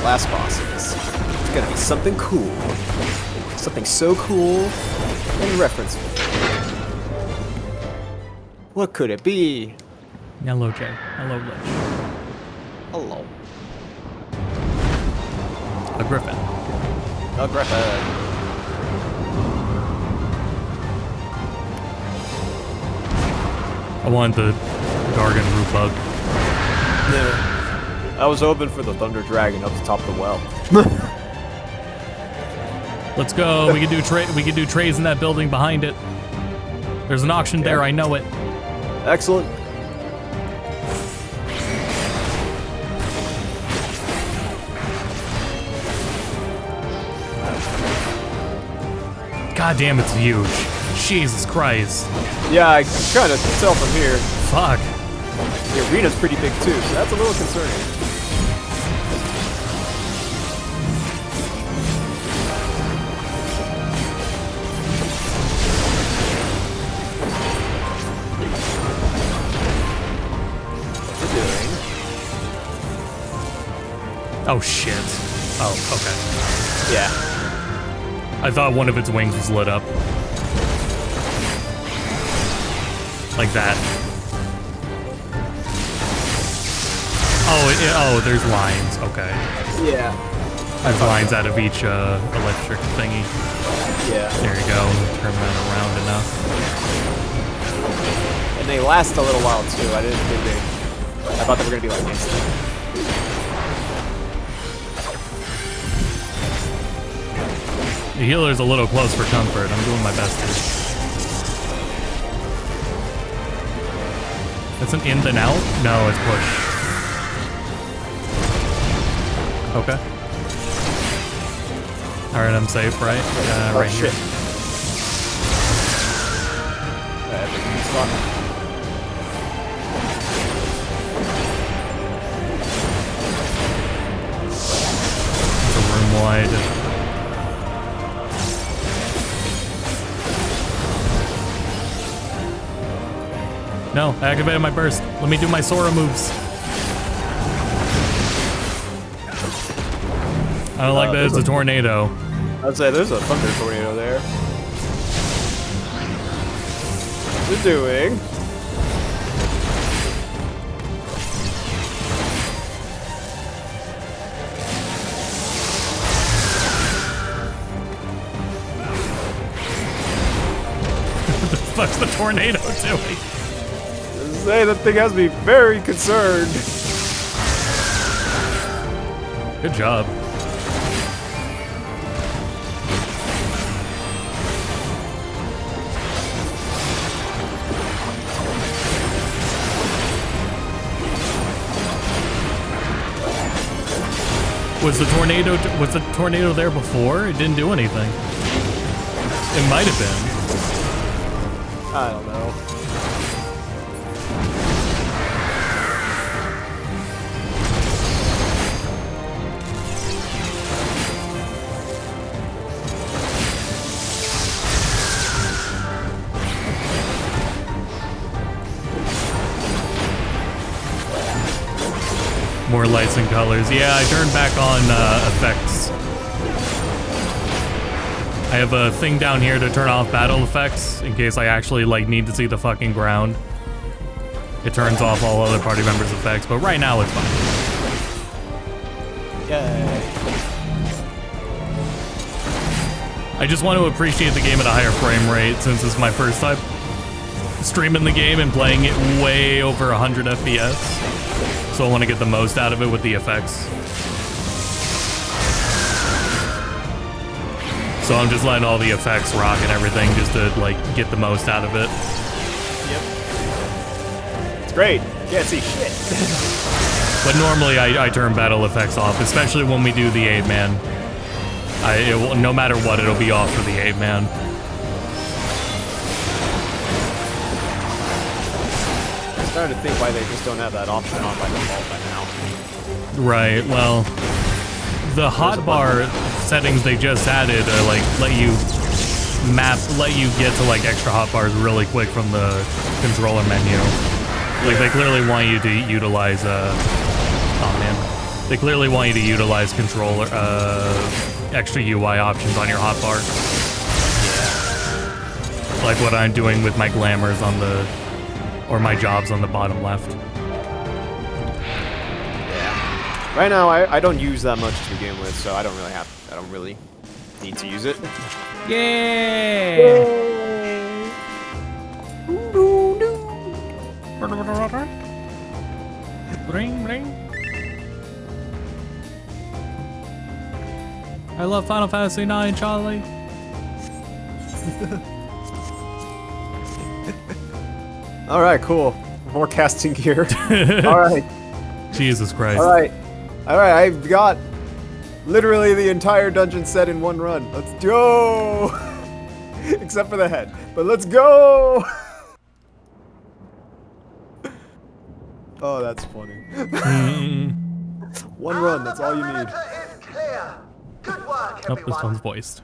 Last boss is. It's gonna be something cool. Something so cool and referenceable. What could it be? Hello, Jay. Hello, Lich. Hello. A griffin. A griffin. I want the Gargan root bug. Yeah. I was hoping for the Thunder Dragon up the top of the well. Let's go. We can do trays in that building behind it. There's an auction there. I know it. Excellent. God damn, it's huge. Jesus Christ. Yeah, I kind of tell from here. Fuck. The arena's pretty big too, so that's a little concerning. What's it doing? Oh shit. Oh, okay. Yeah. I thought one of its wings was lit up. Like that. Oh, there's lines. Okay. Yeah. There's lines out of each electric thingy. Yeah. There you go. Turn that around enough. And they last a little while too. I didn't think they... I thought they were gonna be like instant. The healer's a little close for comfort. I'm doing my best here. That's an in then out? No, it's push. Okay. Alright, I'm safe, right? Right here. Shit. It's a room wide. No, I activated my burst. Let me do my Sora moves. I don't like that it's a tornado. I'd say there's a thunder tornado there. What's it doing? What the fuck's the tornado doing? Say that thing has me very concerned. Good job. Was the tornado there before? It didn't do anything. It might have been. I don't know. More lights and colors. Yeah, I turned back on effects. I have a thing down here to turn off battle effects in case I actually need to see the fucking ground. It turns off all other party members' effects, but right now it's fine. Yay. I just want to appreciate the game at a higher frame rate since it's my first time streaming the game and playing it way over 100 FPS. So I want to get the most out of it with the effects. So I'm just letting all the effects rock and everything just to get the most out of it. Yep. It's great. Can't see shit. But normally I turn battle effects off, especially when we do the 8-man. No matter what, it'll be off for the 8-man. I'm starting to think why they just don't have that option on by default by now. Right, well, the hotbar settings they just added let you get to extra hotbars really quick from the controller menu. They clearly want you to utilize they clearly want you to utilize controller extra UI options on your hotbar. Yeah. Like what I'm doing with my glamours on the or my jobs on the bottom left. Right now, I don't use that much to begin with, so I don't really need to use it. Yeah! Bring, bring. I love Final Fantasy IX, Charlie. Alright, cool. More casting gear. Alright. Jesus Christ. Alright. Alright, I've got literally the entire dungeon set in one run. Let's go! Except for the head. But let's go! Oh, that's funny. One run, that's all you need. Good work, Oh, this one's voiced.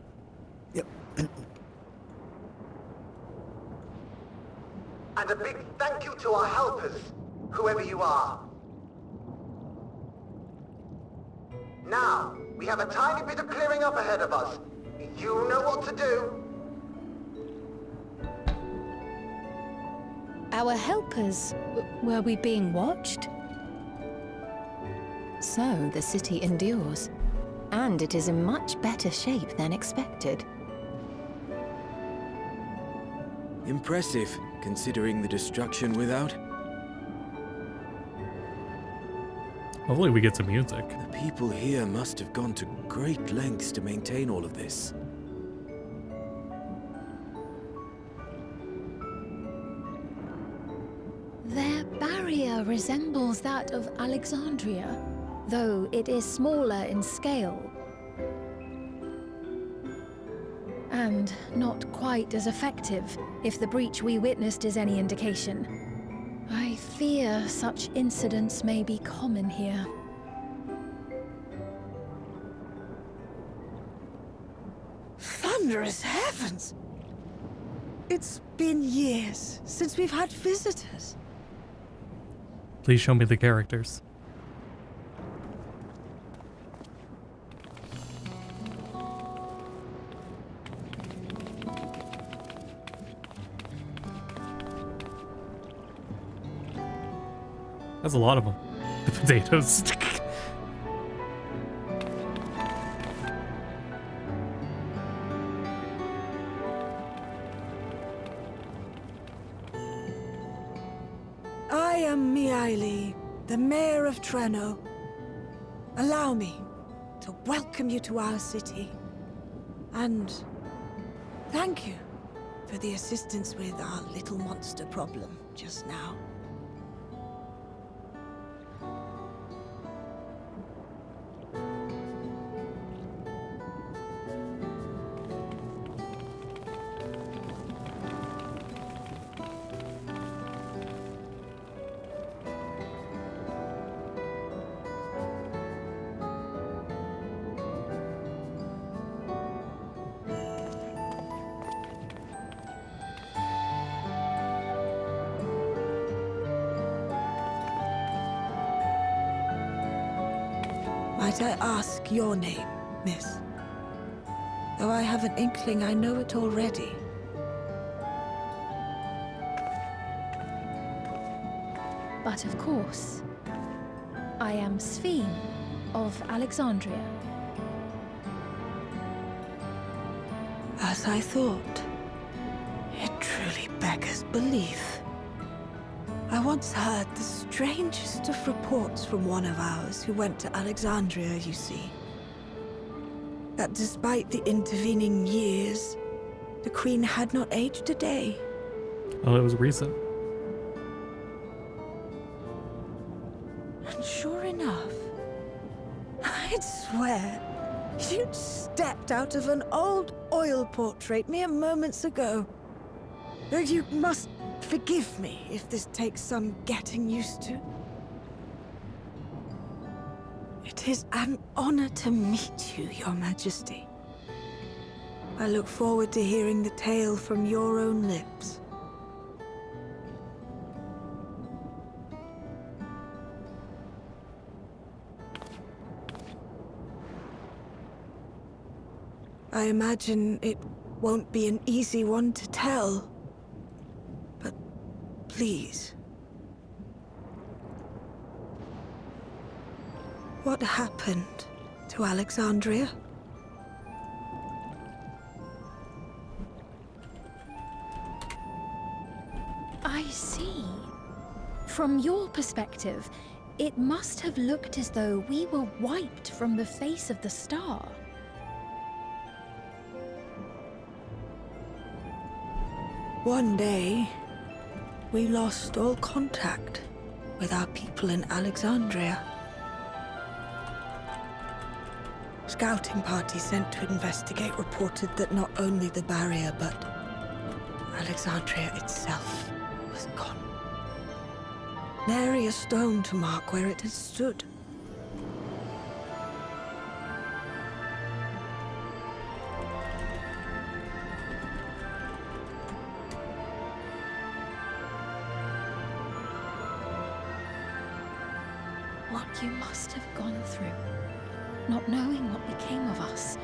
Yep. And a big thank you to our helpers, whoever you are. Now, we have a tiny bit of clearing up ahead of us. You know what to do. Our helpers, were we being watched? So the city endures. And it is in much better shape than expected. Impressive, considering the destruction without. Hopefully we get some music. The people here must have gone to great lengths to maintain all of this. Their barrier resembles that of Alexandria, though it is smaller in scale. And not quite as effective, if the breach we witnessed is any indication. I fear such incidents may be common here. Thunderous heavens! It's been years since we've had visitors. Please show me the characters. That's a lot of them. The potatoes. I am Miaili, the Mayor of Treno. Allow me to welcome you to our city. And thank you for the assistance with our little monster problem just now. Might I ask your name, miss? Though I have an inkling I know it already. But of course, I am Sphene of Alexandria. As I thought. It truly beggars belief. I once heard the strangest of reports from one of ours who went to Alexandria, you see. That despite the intervening years, the Queen had not aged a day. Oh, it was recent. And sure enough, I'd swear you'd stepped out of an old oil portrait mere moments ago. Though you must forgive me if this takes some getting used to. It is an honor to meet you, Your Majesty. I look forward to hearing the tale from your own lips. I imagine it won't be an easy one to tell. But please. what happened to Alexandria? I see. From your perspective, it must have looked as though we were wiped from the face of the star. One day, we lost all contact with our people in Alexandria. Scouting parties sent to investigate reported that not only the barrier, but Alexandria itself was gone. Nary a stone to mark where it had stood. What you must have gone through, not knowing what became of us.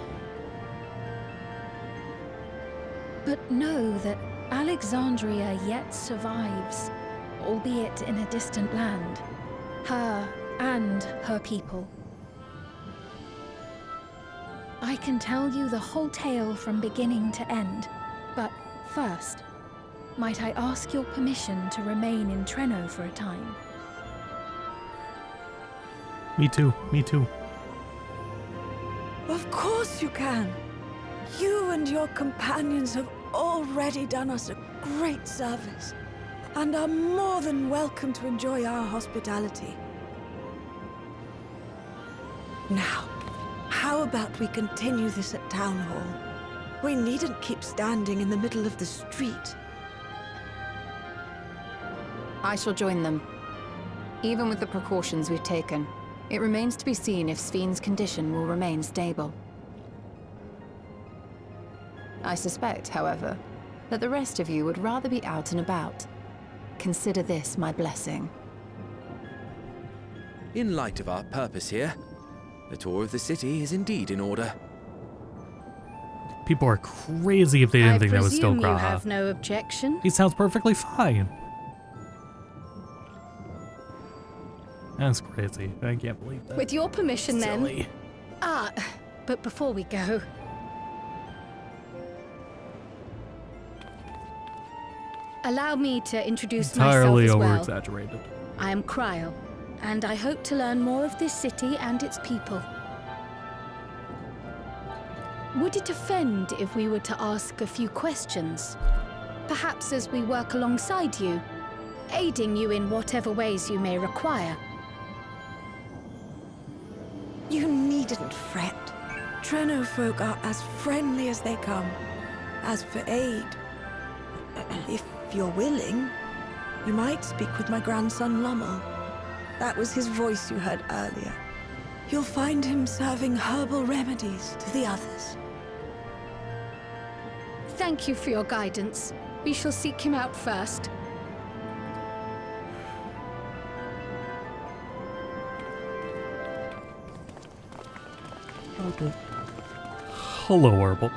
But know that Alexandria yet survives, albeit in a distant land. Her and her people. I can tell you the whole tale from beginning to end, but first, might I ask your permission to remain in Treno for a time? Me too, me too. Of course you can. You and your companions have already done us a great service, and are more than welcome to enjoy our hospitality. Now, how about we continue this at Town Hall? We needn't keep standing in the middle of the street. I shall join them. Even with the precautions we've taken, it remains to be seen if Sven's condition will remain stable. I suspect, however, that the rest of you would rather be out and about. Consider this my blessing. In light of our purpose here, the tour of the city is indeed in order. People are crazy if they didn't think that was still I presume you Graha. have no objection. He sounds perfectly fine. That's crazy. I can't believe that. With your permission, Silly. then. But before we go, allow me to introduce Entirely myself as well. over-exaggerated. I am Cryle, and I hope to learn more of this city and its people. Would it offend if we were to ask a few questions? Perhaps as we work alongside you, aiding you in whatever ways you may require. You needn't fret. Treno folk are as friendly as they come. As for aid, if you're willing, you might speak with my grandson Lommel. That was his voice you heard earlier. You'll find him serving herbal remedies to the others. Thank you for your guidance. We shall seek him out first. Hello, Herbal.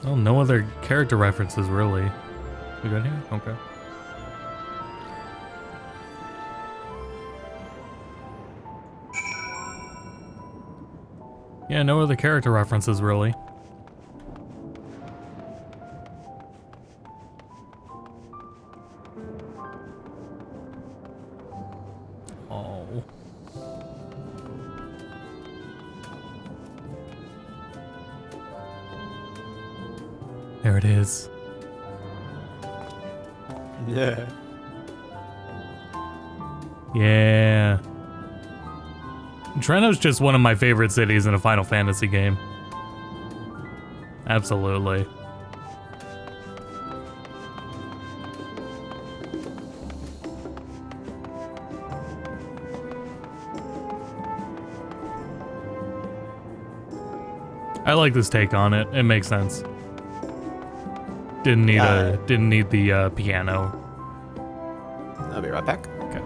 Oh, no other character references, really. We good here? Okay. Yeah, no other character references, really. Oh. There it is. Yeah. Yeah. Treno's just one of my favorite cities in a Final Fantasy game. Absolutely. I like this take on it. It makes sense. Didn't need the piano. I'll be right back. Okay.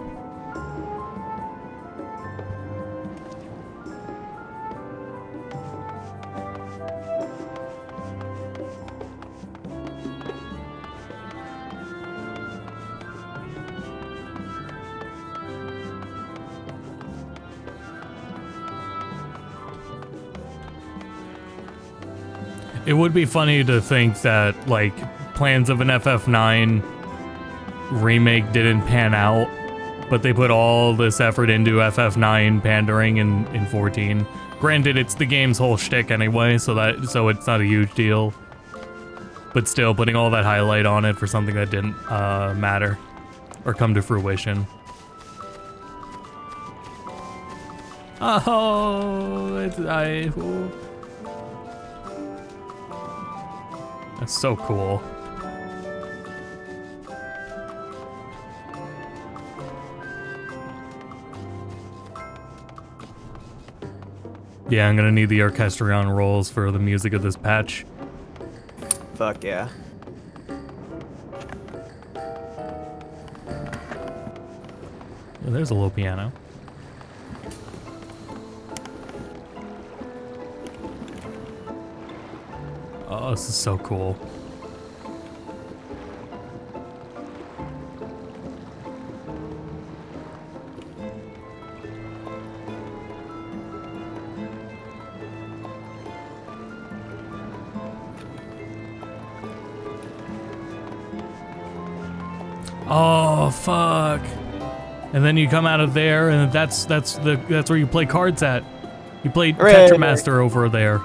It would be funny to think that, like, plans of an FF9 remake didn't pan out, but they put all this effort into FF9 pandering in 14. Granted, it's the game's whole shtick anyway, so it's not a huge deal. But still, putting all that highlight on it for something that didn't matter or come to fruition. Oh, that's so cool. Yeah, I'm gonna need the orchestrion rolls for the music of this patch. Fuck yeah. Yeah, there's a little piano. Oh, this is so cool. Oh fuck! And then you come out of there, and that's where you play cards at. You play Tetramaster over there.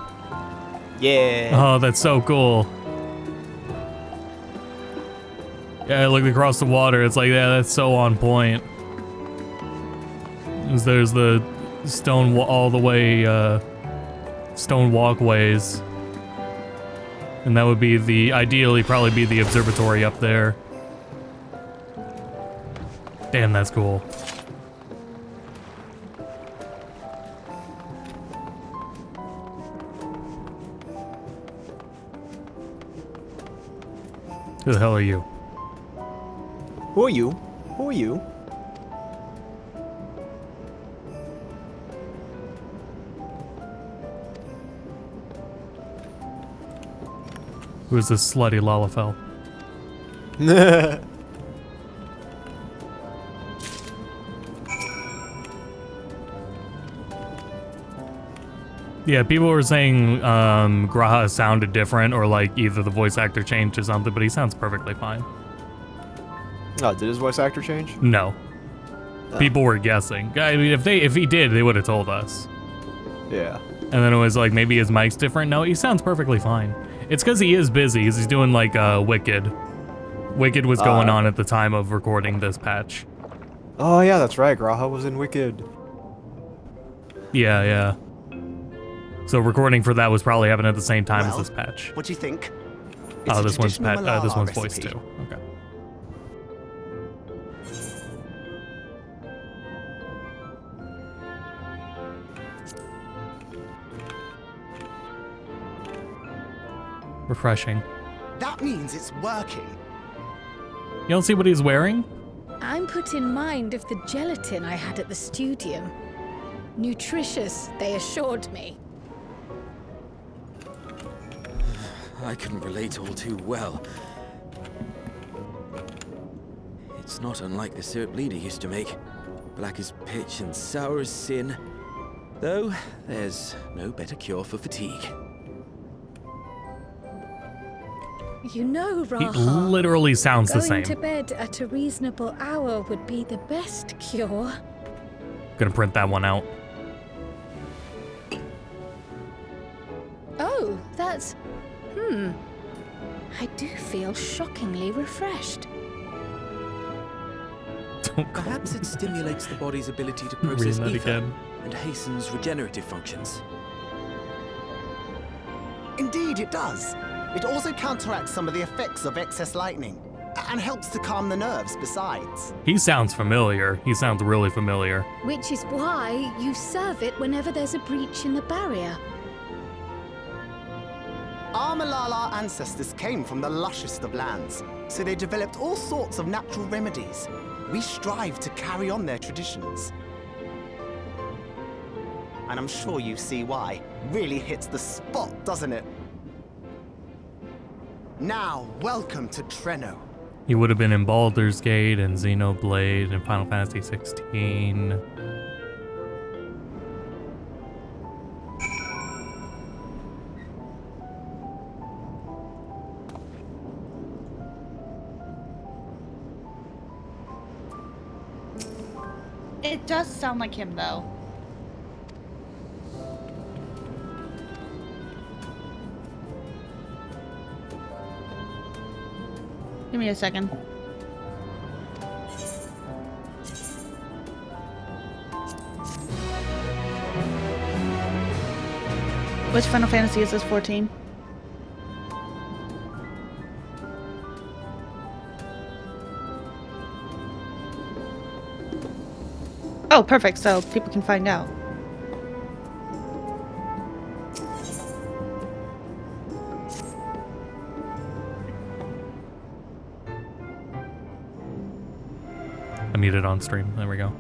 Yeah. Oh, that's so cool. Yeah, I looked across the water. It's like, yeah, that's so on point. There's the stone all the way stone walkways, and that would be ideally probably be the observatory up there. Damn, that's cool. Who the hell are you? Who are you? Who are you? Who is this slutty Lalafell? Yeah, people were saying Graha sounded different, or like either the voice actor changed or something, but he sounds perfectly fine. Oh, did his voice actor change? No. Oh. People were guessing. I mean, if he did, they would have told us. Yeah. And then it was like, maybe his mic's different. No, he sounds perfectly fine. It's because he is busy, because he's doing like Wicked. Wicked was going on at the time of recording this patch. Oh yeah, that's right. Graha was in Wicked. Yeah, yeah. So recording for that was probably happening at the same time as this patch. What do you think? Oh, this one's this one's voice too. Okay. Refreshing. That means it's working. You don't see what he's wearing? I'm put in mind of the gelatin I had at the studium. Nutritious, they assured me. I can relate all too well. It's not unlike the syrup Lena used to make. Black as pitch and sour as sin. Though, there's no better cure for fatigue. You know, Raha, he literally sounds the same. Going to bed at a reasonable hour would be the best cure. Gonna print that one out. Oh, that's... I do feel shockingly refreshed. Perhaps it stimulates the body's ability to process ether again. And hastens regenerative functions. Indeed, it does. It also counteracts some of the effects of excess lightning, and helps to calm the nerves besides. He sounds familiar. He sounds really familiar. Which is why you serve it whenever there's a breach in the barrier. Our Malala ancestors came from the lushest of lands, so they developed all sorts of natural remedies. We strive to carry on their traditions. And I'm sure you see why. Really hits the spot, doesn't it? Now, welcome to Treno. He would have been in Baldur's Gate and Xenoblade and Final Fantasy 16. It does sound like him, though. Give me a second. Which Final Fantasy is this? 14? Oh, perfect. So people can find out. I need it on stream. There we go.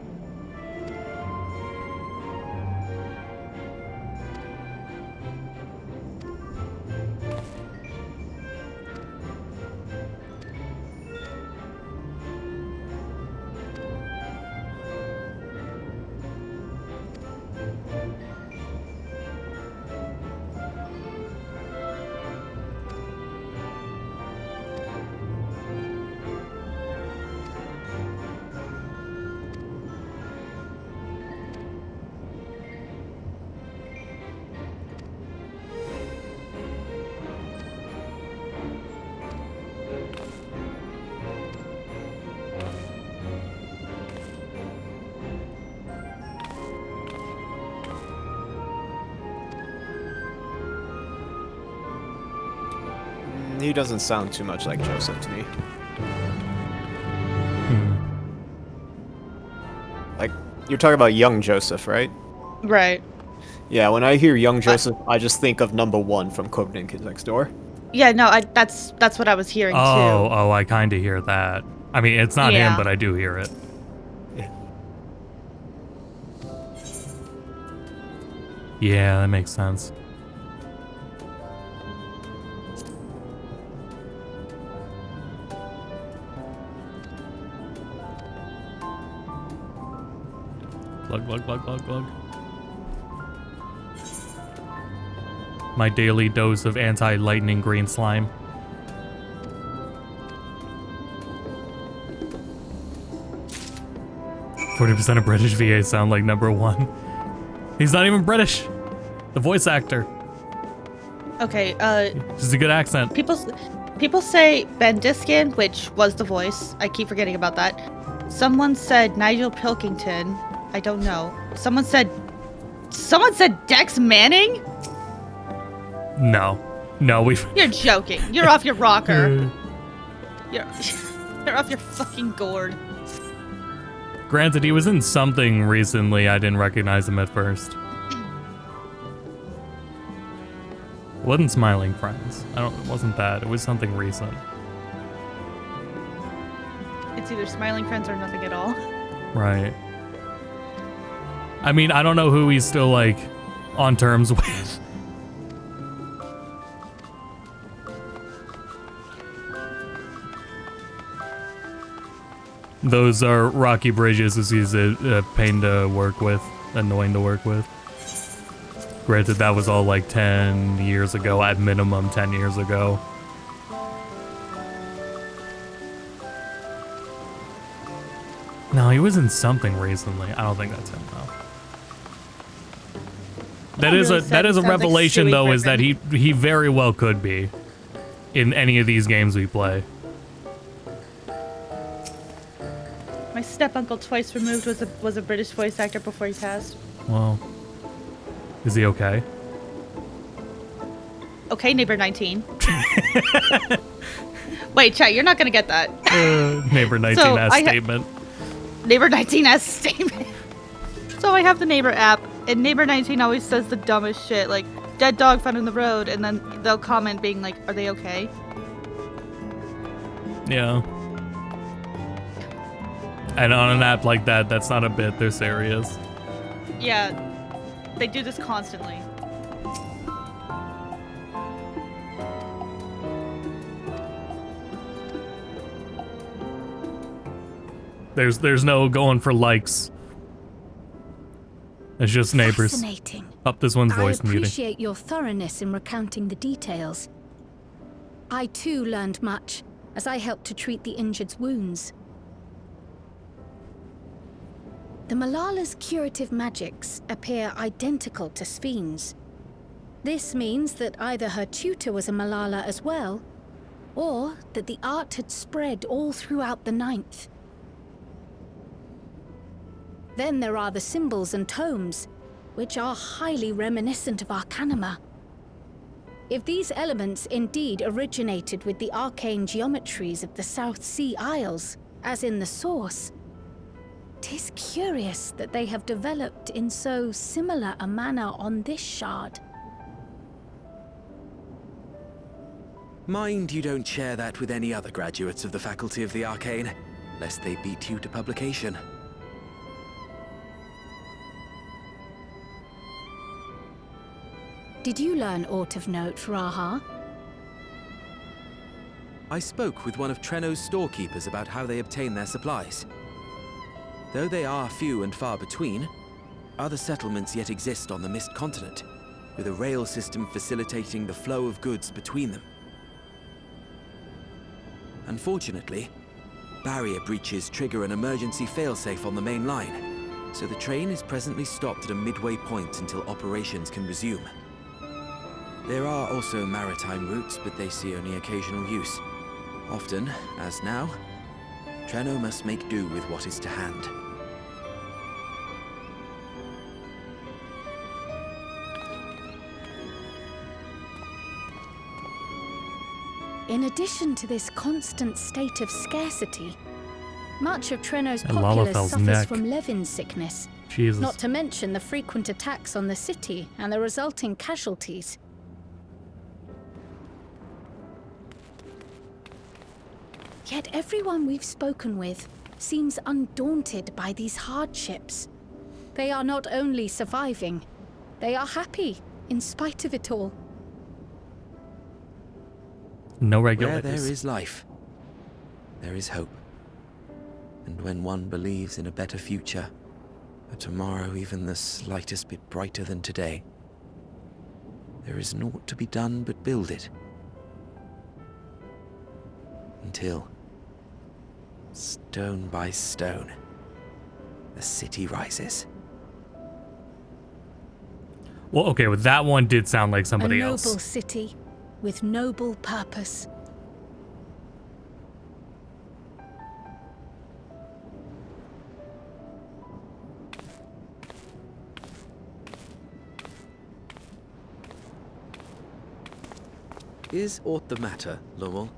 He doesn't sound too much like Joseph to me. Like, you're talking about young Joseph, right? Right. Yeah, when I hear young Joseph, I just think of number 1 from Codename Kids Next Door. Yeah, no, that's what I was hearing too. Oh, I kind of hear that. I mean, it's not him, but I do hear it. Yeah, that makes sense. Glug, glug, glug, glug, glug. My daily dose of anti-lightning green slime. %40 of British VA sound like number 1. He's not even British. The voice actor. Okay, Just a good accent. People say Ben Diskin, which was the voice. I keep forgetting about that. Someone said Nigel Pilkington. I don't know. Someone said Dex Manning? No, we've... You're joking. You're off your rocker. You're off your fucking gourd. Granted, he was in something recently. I didn't recognize him at first. It wasn't Smiling Friends. It wasn't that. It was something recent. It's either Smiling Friends or nothing at all. Right. I mean, I don't know who he's still, like, on terms with. Those are rocky bridges, as he's a pain to work with, annoying to work with. Granted, that was all like 10 years ago, at minimum 10 years ago. No, he was in something recently. I don't think that's him, though. That is a revelation, though, is that he very well could be in any of these games we play. My step-uncle twice removed was a British voice actor before he passed. Well, is he okay? Okay, Neighbor 19. Wait, chat, you're not gonna get that. Neighbor 19 ass statement. Neighbor 19 ass statement. So I have the Neighbor app, and Neighbor 19 always says the dumbest shit, like, dead dog found in the road, and then they'll comment being like, are they okay? Yeah. And on an app like that, that's not a bit, they're serious. Yeah, they do this constantly. There's no going for likes. It's just neighbors. Fascinating. Up this one's voice I muting. appreciate your thoroughness in recounting the details. I too learned much as I helped to treat the injured's wounds. The Malala's curative magics appear identical to Spheen's. This means that either her tutor was a Malala as well, or that the art had spread all throughout the Ninth. Then there are the symbols and tomes, which are highly reminiscent of Arcanima. If these elements indeed originated with the arcane geometries of the South Sea Isles, as in the source, 'tis curious that they have developed in so similar a manner on this shard. Mind you don't share that with any other graduates of the Faculty of the Arcane, lest they beat you to publication. Did you learn aught of note, Raha? I spoke with one of Treno's storekeepers about how they obtain their supplies. Though they are few and far between, other settlements yet exist on the Mist Continent, with a rail system facilitating the flow of goods between them. Unfortunately, barrier breaches trigger an emergency failsafe on the main line, so the train is presently stopped at a midway point until operations can resume. There are also maritime routes, but they see only occasional use. Often, as now, Treno must make do with what is to hand. In addition to this constant state of scarcity, much of Treno's populace suffers from Levin sickness. Jesus. Not to mention the frequent attacks on the city and the resulting casualties. Yet everyone we've spoken with seems undaunted by these hardships. They are not only surviving, they are happy in spite of it all. No Where regulators. there is life, there is hope. And when one believes in a better future, a tomorrow even the slightest bit brighter than today, there is naught to be done but build it. Until, stone by stone, the city rises. Well, okay, well, that one did sound like A somebody noble else. city with noble purpose. Is aught the matter, Lowell?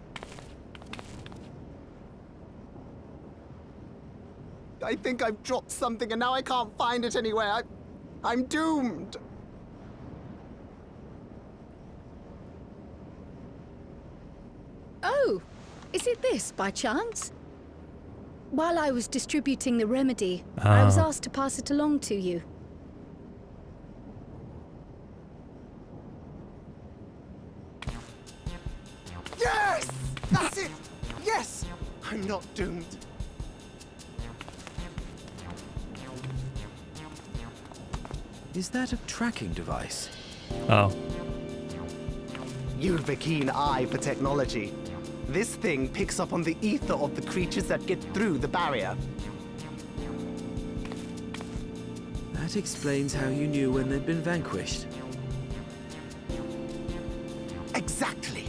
I think I've dropped something and now I can't find it anywhere. I'm doomed. Oh, is it this by chance? While I was distributing the remedy, I was asked to pass it along to you. Yes! That's it! Yes! I'm not doomed. Is that a tracking device? Oh. You've a keen eye for technology. This thing picks up on the ether of the creatures that get through the barrier. That explains how you knew when they'd been vanquished. Exactly.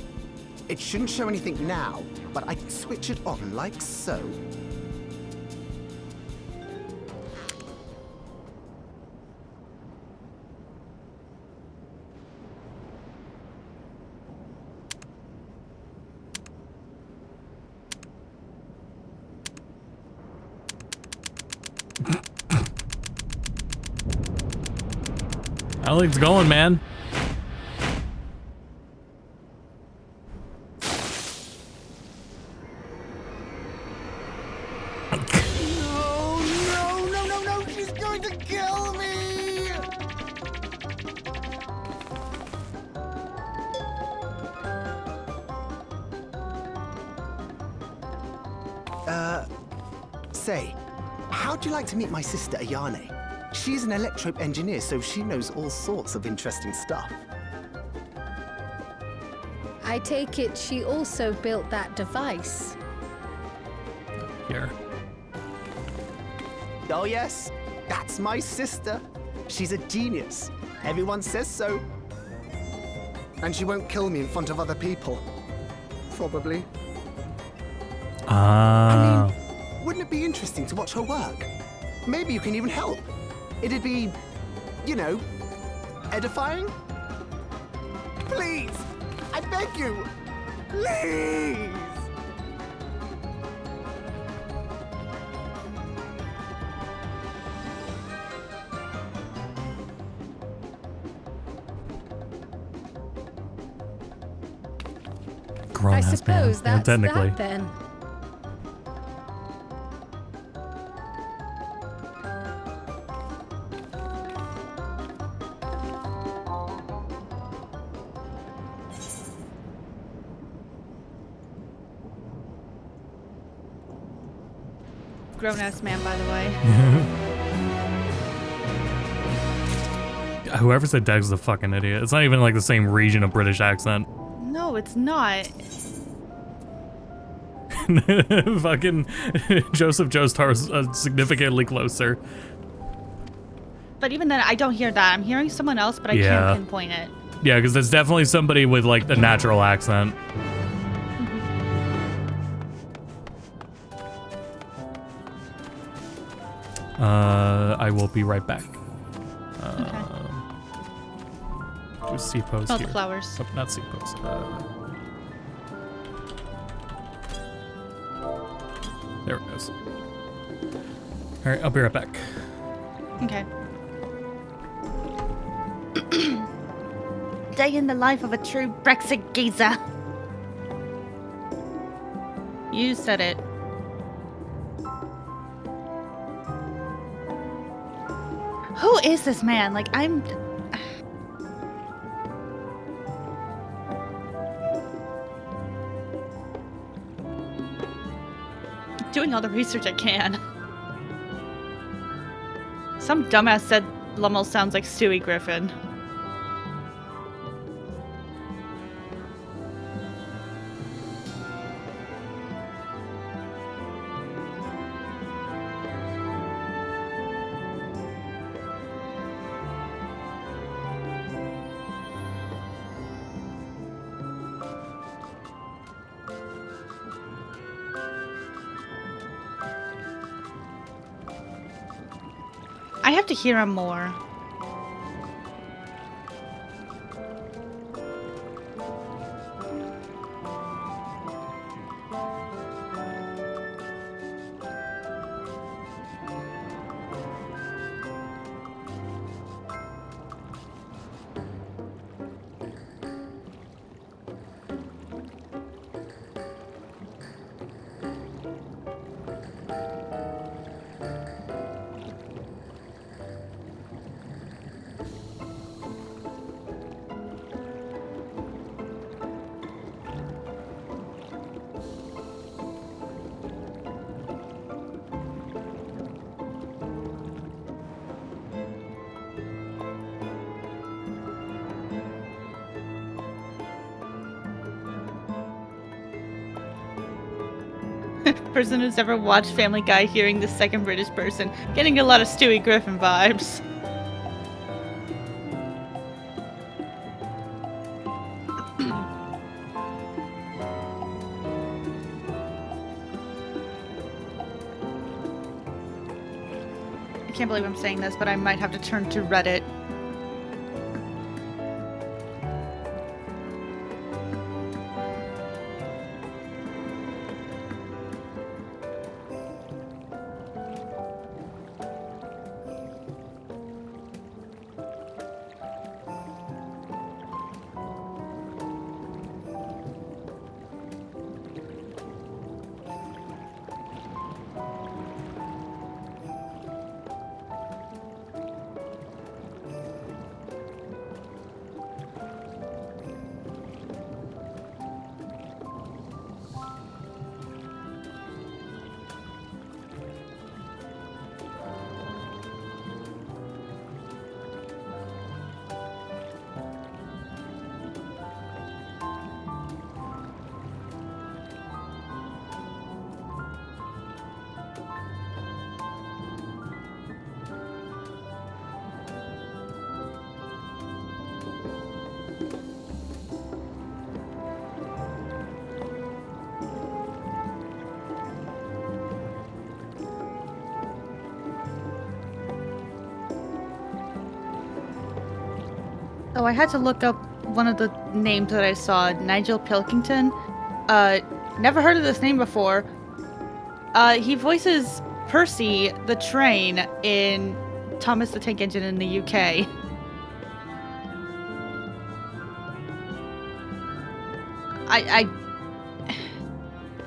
It shouldn't show anything now, but I can switch it on like so. How it's going, man? No, she's going to kill me! Say, how'd you like to meet my sister Ayane? She's an electrope engineer, so she knows all sorts of interesting stuff. I take it she also built that device. Here. Oh yes, That's my sister. She's a genius. Everyone says so. And she won't kill me in front of other people. Probably. Ah. I mean, wouldn't it be interesting to watch her work? Maybe you can even help. It'd be, you know, edifying? Please! I beg you! Please! Grown I ass man. suppose Yeah, that's technically. that then. Grown ass man, by the way. Whoever said Dex is a fucking idiot. It's not even like the same region of British accent. No, it's not. Fucking Joseph Joestar was significantly closer. But even then, I don't hear that. I'm hearing someone else, but I Yeah. can't pinpoint it. Yeah, because there's definitely somebody with like a natural accent. I will be right back. Do C pose Oh, here. the flowers. Oh, not C pose. There it goes. All right, I'll be right back. Okay. Day in the life of a true Brexit geezer. You said it. Who is this man? Like, I'm... doing all the research I can. Some dumbass said Lummel sounds like Stewie Griffin. I have to hear him more. Person who's ever watched Family Guy hearing the second British person, getting a lot of Stewie Griffin vibes. I can't believe I'm saying this, but I might have to turn to Reddit. Oh, I had to look up one of the names that I saw, Nigel Pilkington. Never heard of this name before. He voices Percy the train in Thomas the Tank Engine in the UK. I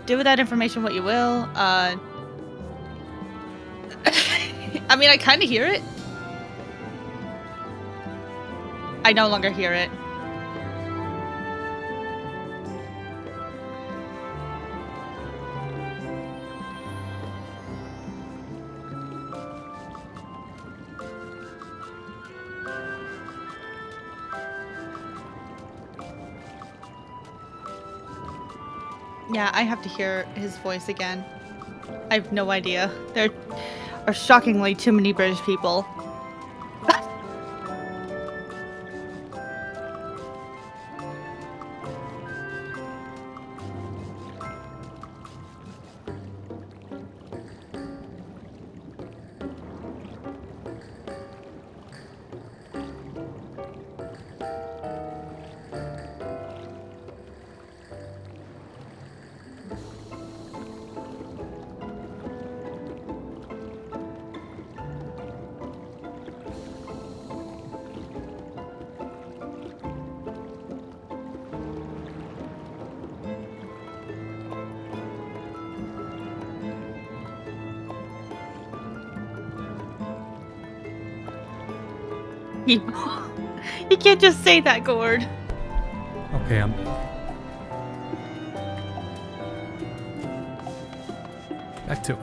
do with that information what you will. I mean, I kind of hear it. I no longer hear it. Yeah, I have to hear his voice again. I have no idea. There are shockingly too many British people. You can't just say that, Gord. Okay, I'm... Back to it.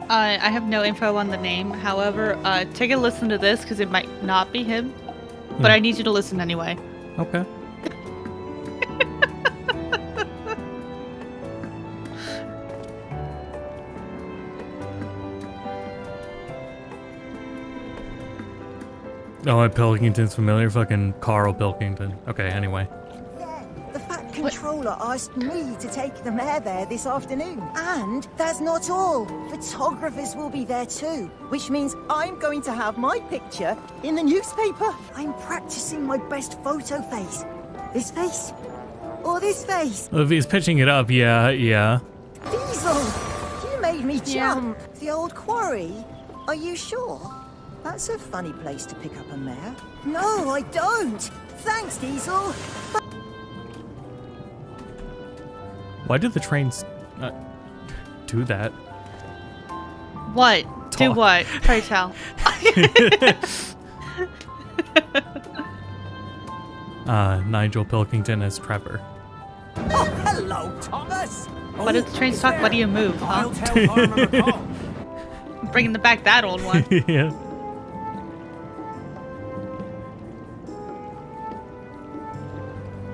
I have no info on the name. However, take a listen to this because it might not be him. But I need you to listen anyway. Okay. Oh, Pilkington's familiar? Fucking Carl Pilkington. Okay, anyway. The Fat Controller asked me to take the mayor there this afternoon. And that's not all. Photographers will be there too, which means I'm going to have my picture in the newspaper. I'm practicing my best photo face. This face? Or this face? Well, if he's pitching it up, yeah. Diesel! You made me jump. The old quarry? Are you sure? That's a funny place to pick up a mare. No, I don't! Thanks, Diesel! Why did the trains do that? What? Talk. Do what? Pray tell. Nigel Pilkington as Trevor. Oh, hello, Thomas! What did the trains talk? What do you move, huh? I'll tell Farmer McCall. Bringing back that old one. Yeah.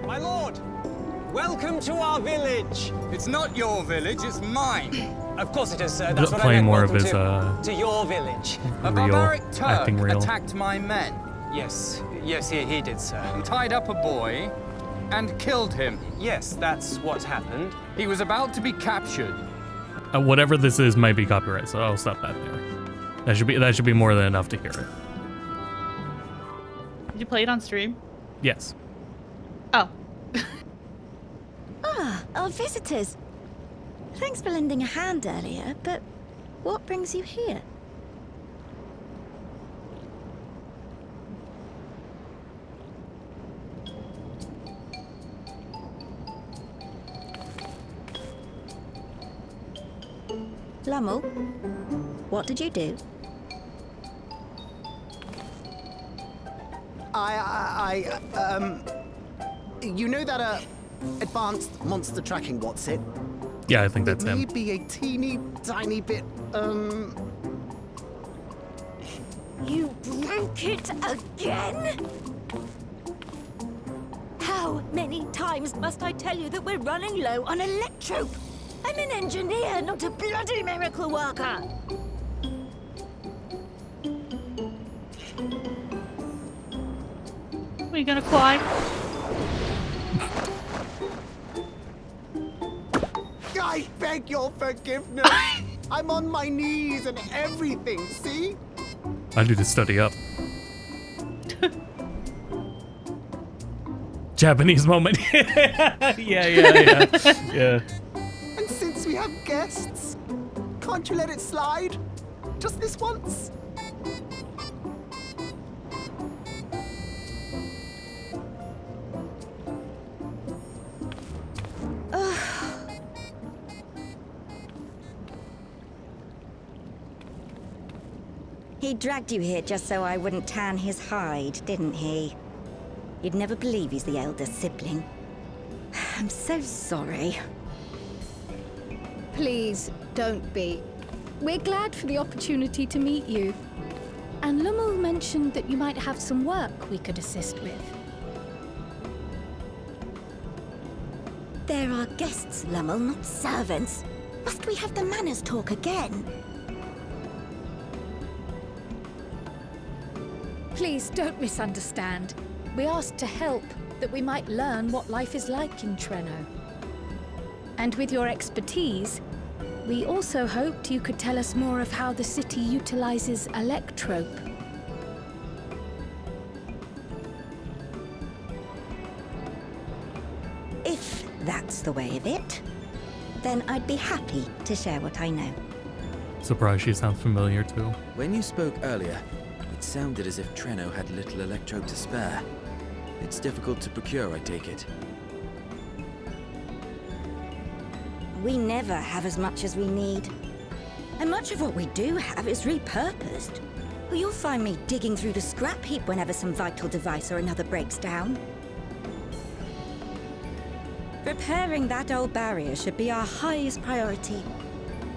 My lord, welcome to our village. It's not your village, it's mine. Of course it is, sir. That's what I Playing meant. more of Welcome his to your village. A real, barbaric Turk acting real. attacked my men. Yes, he did, sir. He tied up a boy and killed him. Yes, that's what happened. He was about to be captured. Whatever this is might be copyright, so I'll stop that there. That should be more than enough to hear it. Did you play it on stream? Yes. Oh. Our visitors. Thanks for lending a hand earlier, but what brings you here? Lummel, what did you do? You know that, advanced monster tracking, what's it? Yeah, I think that's him. Maybe a teeny tiny bit, You broke it again? How many times must I tell you that we're running low on electrope? I'm an engineer, not a bloody miracle worker. Are you gonna cry? I beg your forgiveness. I'm on my knees and everything, see? I need to study up. Japanese moment. Yeah. And since we have guests, can't you let it slide? Just this once? He dragged you here just so I wouldn't tan his hide, didn't he? You'd never believe he's the elder sibling. I'm so sorry. Please, don't be. We're glad for the opportunity to meet you. And Lummel mentioned that you might have some work we could assist with. There are guests, Lummel, not servants. Must we have the manners talk again? Please, don't misunderstand. We asked to help, that we might learn what life is like in Treno. And with your expertise, we also hoped you could tell us more of how the city utilizes Electrope. If that's the way of it, then I'd be happy to share what I know. Surprised she sounds familiar too. When you spoke earlier, it sounded as if Treno had little Electrope to spare. It's difficult to procure, I take it. We never have as much as we need. And much of what we do have is repurposed. Well, you'll find me digging through the scrap heap whenever some vital device or another breaks down. Repairing that old barrier should be our highest priority.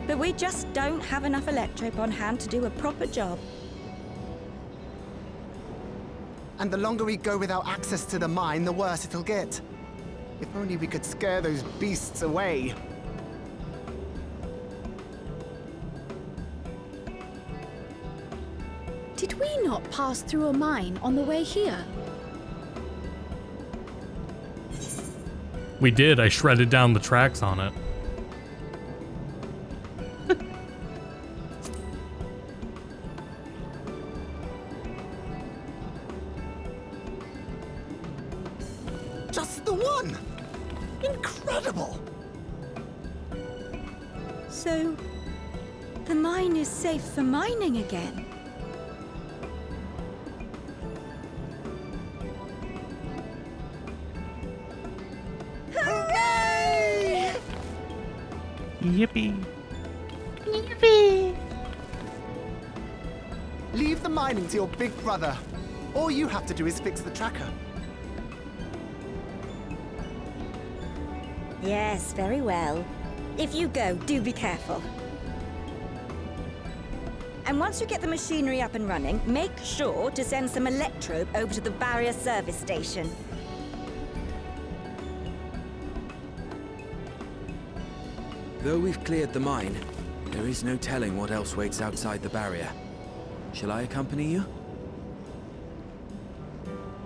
But we just don't have enough Electrope on hand to do a proper job. And the longer we go without access to the mine, the worse it'll get. If only we could scare those beasts away. Did we not pass through a mine on the way here? We did. I shredded down the tracks on it. Just the one! Incredible! So, the mine is safe for mining again? Hooray! Yippee. Yippee! Leave the mining to your big brother. All you have to do is fix the tracker. Yes, very well. If you go, do be careful. And once you get the machinery up and running, make sure to send some Electrope over to the barrier service station. Though we've cleared the mine, there is no telling what else waits outside the barrier. Shall I accompany you?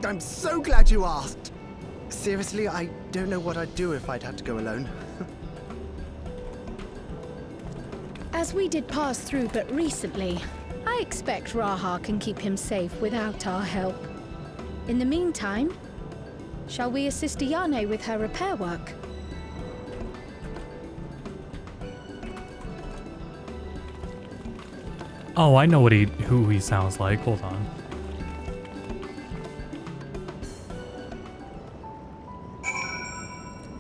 I'm so glad you asked. Seriously, I don't know what I'd do if I'd had to go alone. As we did pass through but recently, I expect Raha can keep him safe without our help. In the meantime, shall we assist Ayane with her repair work? Oh, I know who he sounds like. Hold on.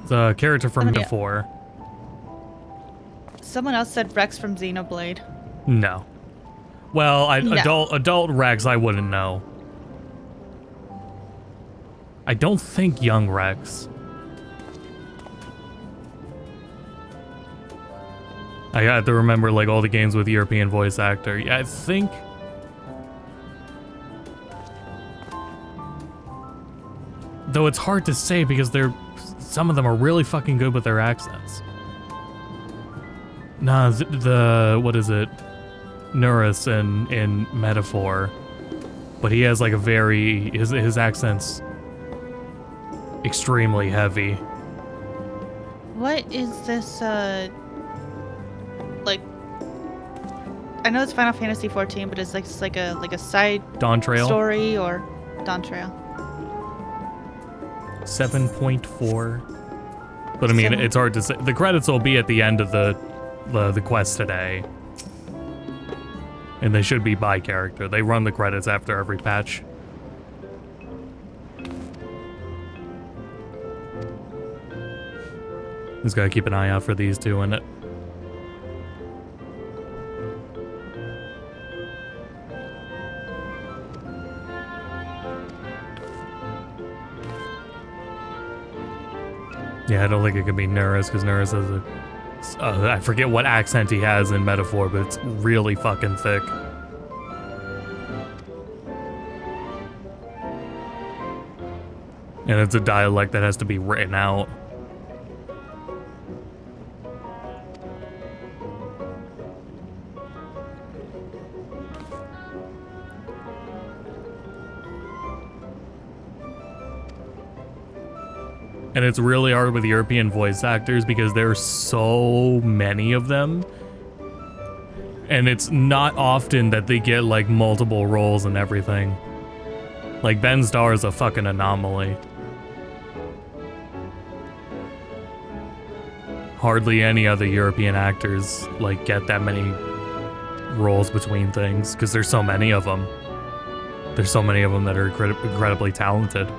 The character from before. Someone else said Rex from Xenoblade. No. Well, No. adult Rex, I wouldn't know. I don't think young Rex. I have to remember like all the games with European voice actor. Yeah, I think. Though it's hard to say because some of them are really fucking good with their accents. Nah, what is it? Nurus in Metaphor. But he has like a very, his accent's extremely heavy. What is this, like, I know it's Final Fantasy 14, but it's like a side Dawn Trail story or Dawn Trail. 7.4. But I mean, it's hard to say. The credits will be at the end of the quest today. And they should be by character. They run the credits after every patch. Just gotta keep an eye out for these two in it. Yeah, I don't think it could be Nurus, because Nurus has a... I forget what accent he has in Metaphor, but it's really fucking thick. And it's a dialect that has to be written out. And it's really hard with European voice actors because there's so many of them. And it's not often that they get like multiple roles and everything. Like Ben Starr is a fucking anomaly. Hardly any other European actors like get that many roles between things because there's so many of them. There's so many of them that are incredibly talented.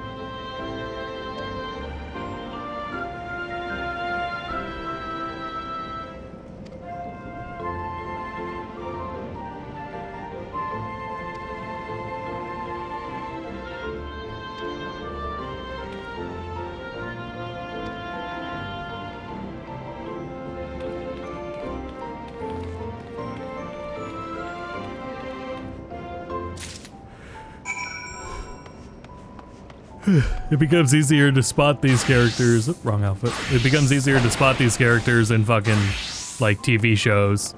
It becomes easier to spot these characters. Oh, wrong outfit. It becomes easier to spot these characters in fucking, like, TV shows.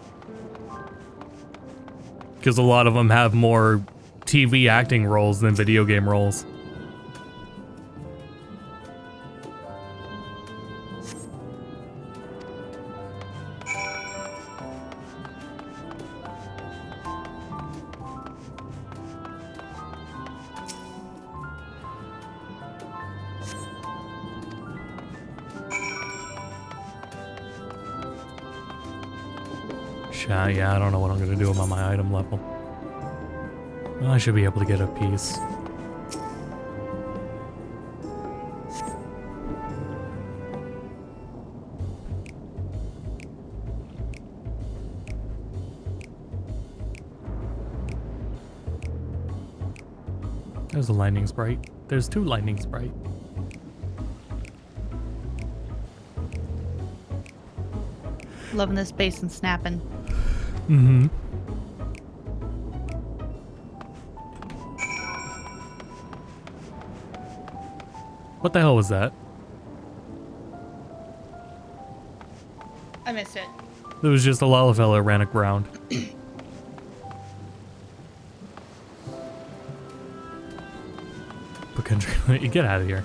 Because a lot of them have more TV acting roles than video game roles. Yeah, I don't know what I'm gonna do about my item level. Well, I should be able to get a piece. There's a lightning sprite. There's two lightning sprite. Loving this bass and snapping. Mm-hmm. What the hell was that? I missed it. It was just a Lalafell that ran aground. But country, get out of here.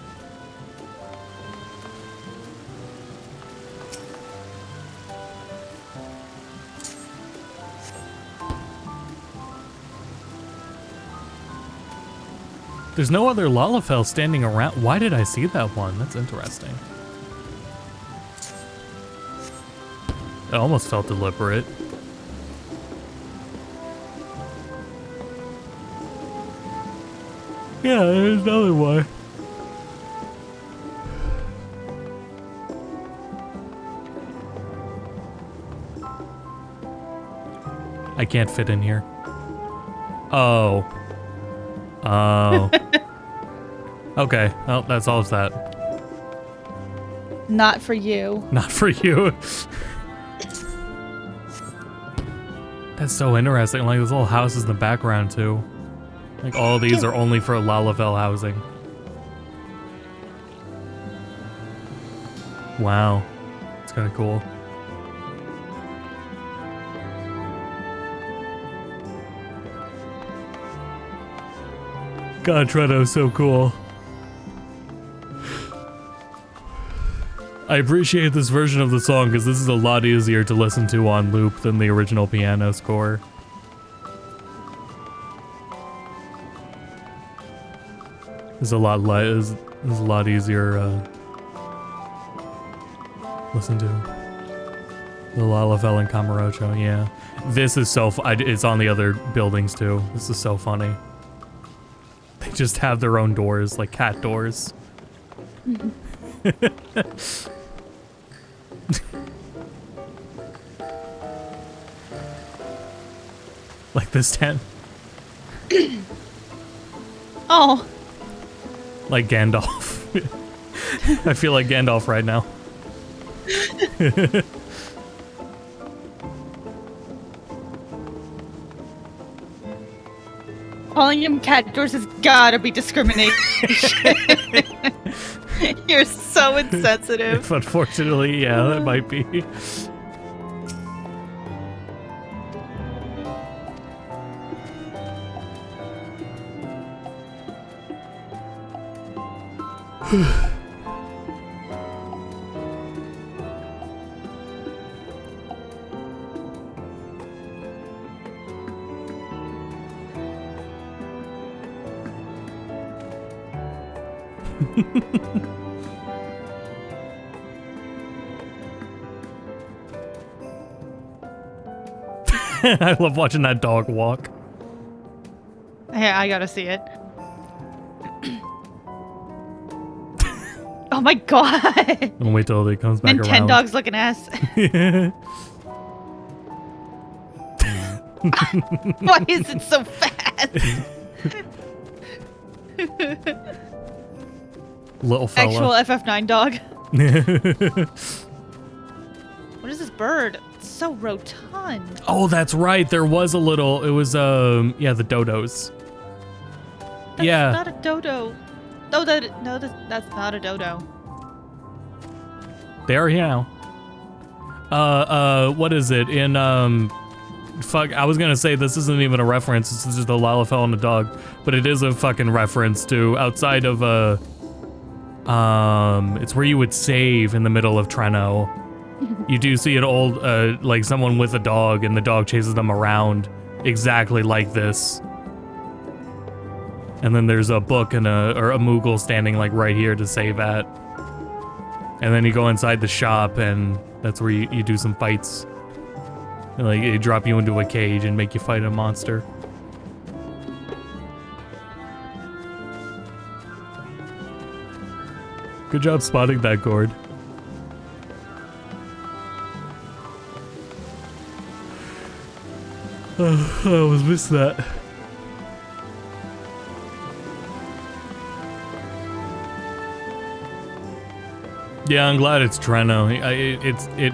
There's no other Lalafell standing around. Why did I see that one? That's interesting. It almost felt deliberate. Yeah, there's another one. I can't fit in here. Oh. Oh. Okay, well, that solves that. Not for you. Not for you. That's so interesting. Like, there's little houses in the background, too. Like, all these are only for Lalafell housing. Wow. It's kind of cool. God, Tredo's so cool. I appreciate this version of the song because this is a lot easier to listen to on loop than the original piano score. There's a lot less It's a lot easier listen to. The Lalafell and Camarocho, yeah. This is so it's on the other buildings too. This is so funny. They just have their own doors, like cat doors. Like this tent. Oh. Like Gandalf. I feel like Gandalf right now. Calling him cat doors has gotta be discrimination. You're so insensitive. If unfortunately, yeah, that might be. I love watching that dog walk. Hey, I gotta see it. Oh my god! I'll wait till it comes back around. Nintendo's looking ass. Why is it so fast? Little fella. Actual FF9 dog. What is this bird? It's so rotund. Oh, that's right. There was a little. It was yeah, the dodos. That's yeah. not a dodo. No, that's not a dodo. They are here now. What is it in fuck? I was gonna say this isn't even a reference. This is just a Lalafell and a dog, but it is a fucking reference to outside of it's where you would save in the middle of Treno. You do see an old like someone with a dog, and the dog chases them around exactly like this. And then there's a book and a Moogle standing like right here to save at. And then you go inside the shop, and that's where you do some fights. And, like, they drop you into a cage and make you fight a monster. Good job spotting that, Gord. Oh, I almost missed that. Yeah, I'm glad it's Treno. It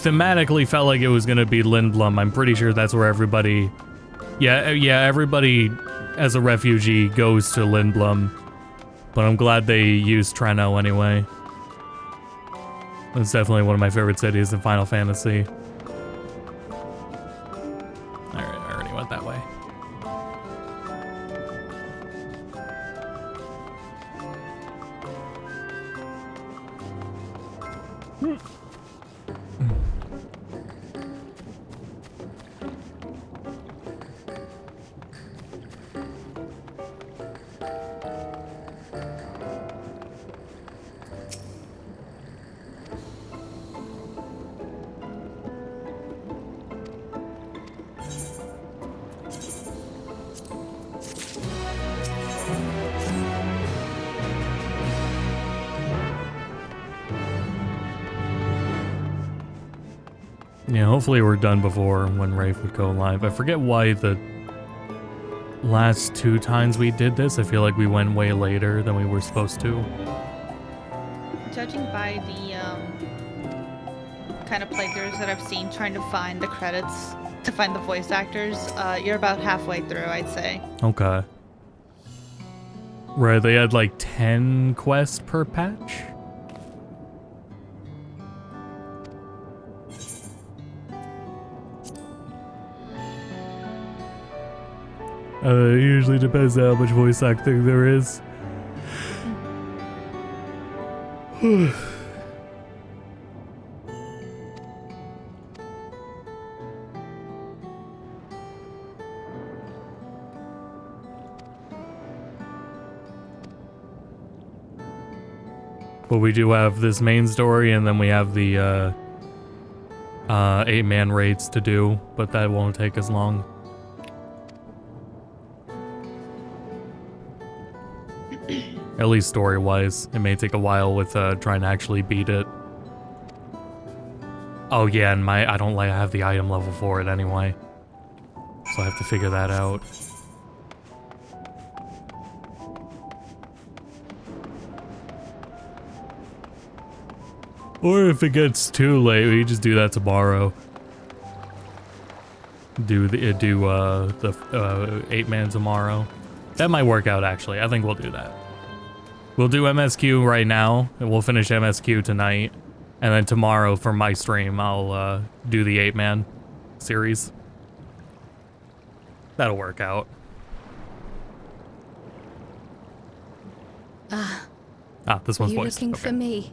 thematically felt like it was gonna be Lindblum. I'm pretty sure that's where everybody, yeah, everybody as a refugee goes to Lindblum. But I'm glad they used Treno anyway. It's definitely one of my favorite cities in Final Fantasy. Alright, I already went that way. Yeah, hopefully we're done before when Rafe would go live. I forget why the last 2 times we did this, I feel like we went way later than we were supposed to. Judging by the kind of playthroughs that I've seen trying to find the credits to find the voice actors, you're about halfway through, I'd say. Okay. Right, they had like 10 quests per patch? It usually depends on how much voice acting there is. But we do have this main story, and then we have the 8-man raids to do, but that won't take as long. At least story-wise. It may take a while with trying to actually beat it. Oh yeah, and I don't have the item level for it anyway. So I have to figure that out. Or if it gets too late, we just do that tomorrow. Do the 8-man tomorrow. That might work out actually. I think we'll do that. We'll do MSQ right now, and we'll finish MSQ tonight. And then tomorrow for my stream, I'll do the 8-man series. That'll work out. This one's Are you voiced. looking Okay. for me?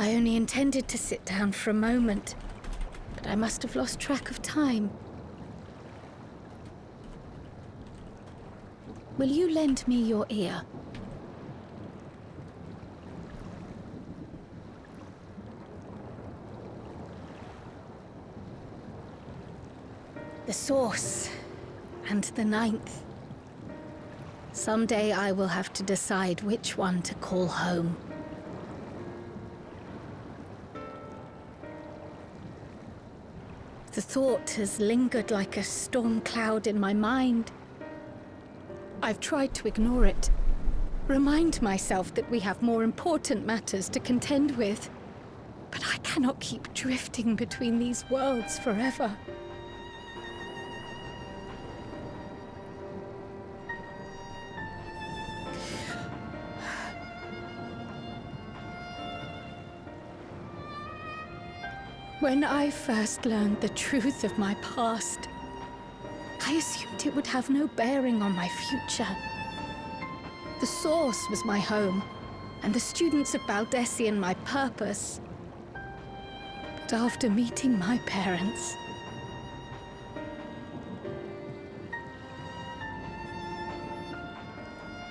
I only intended to sit down for a moment, but I must have lost track of time. Will you lend me your ear? The Source and the 9th. Someday I will have to decide which one to call home. The thought has lingered like a storm cloud in my mind. I've tried to ignore it, remind myself that we have more important matters to contend with, but I cannot keep drifting between these worlds forever. When I first learned the truth of my past, I assumed it would have no bearing on my future. The Source was my home, and the students of Baldessian my purpose. But after meeting my parents,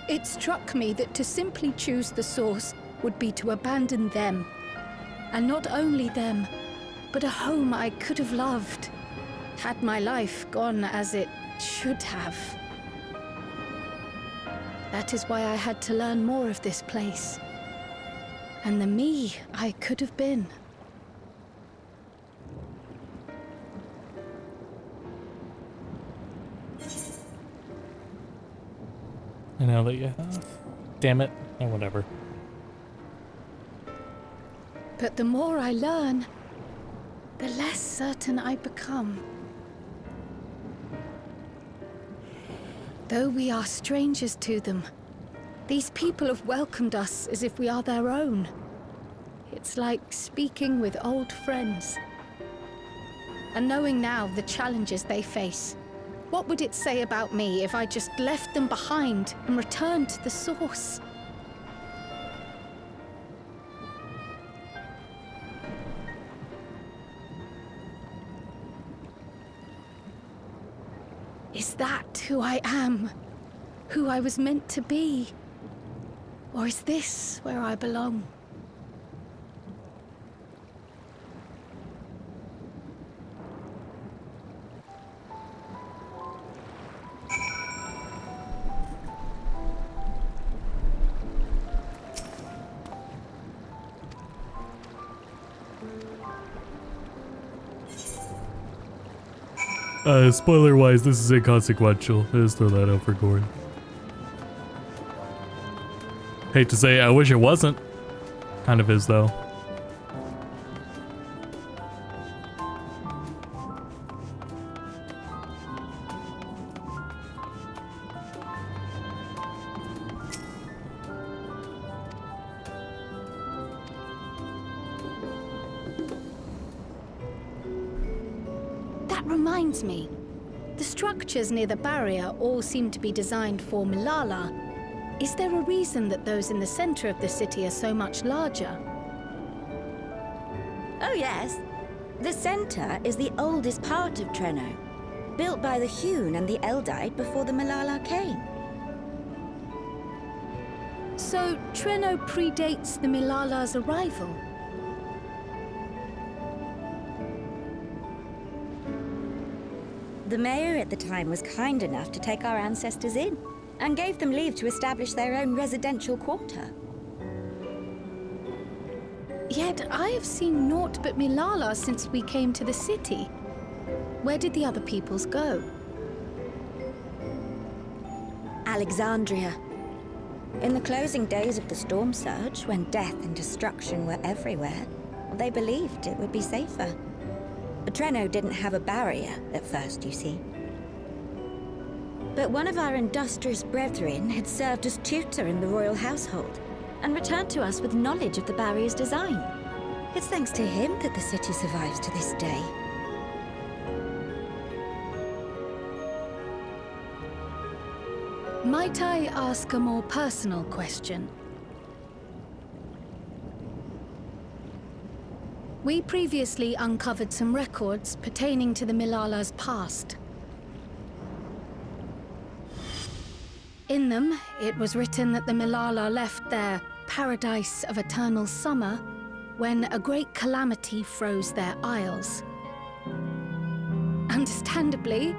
it struck me that to simply choose the Source would be to abandon them. And not only them, but a home I could have loved, had my life gone as it should have. That is why I had to learn more of this place, and the me I could have been. And now that you have... Damn it. Oh, whatever. But the more I learn, the less certain I become. Though we are strangers to them, these people have welcomed us as if we are their own. It's like speaking with old friends. And knowing now the challenges they face, what would it say about me if I just left them behind and returned to the Source? Is that who I am? Who I was meant to be? Or is this where I belong? Spoiler-wise, this is inconsequential. Just throw that out for Gordon. Hate to say, I wish it wasn't. Kind of is, though. Reminds me, the structures near the barrier all seem to be designed for Malala. Is there a reason that those in the center of the city are so much larger? Oh yes. The center is the oldest part of Treno, built by the Hewn and the Eldite before the Malala came. So, Treno predates the Milala's arrival? The mayor at the time was kind enough to take our ancestors in, and gave them leave to establish their own residential quarter. Yet I have seen naught but Milala since we came to the city. Where did the other peoples go? Alexandria. In the closing days of the storm surge, when death and destruction were everywhere, they believed it would be safer. But Treno didn't have a barrier at first, you see. But one of our industrious brethren had served as tutor in the royal household, and returned to us with knowledge of the barrier's design. It's thanks to him that the city survives to this day. Might I ask a more personal question? We previously uncovered some records pertaining to the Milala's past. In them, it was written that the Milala left their paradise of eternal summer when a great calamity froze their isles. Understandably,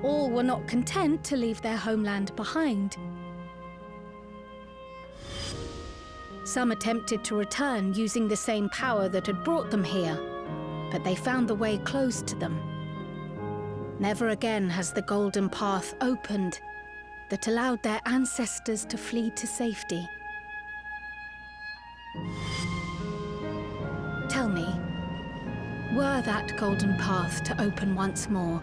all were not content to leave their homeland behind. Some attempted to return using the same power that had brought them here, but they found the way closed to them. Never again has the golden path opened that allowed their ancestors to flee to safety. Tell me, were that golden path to open once more,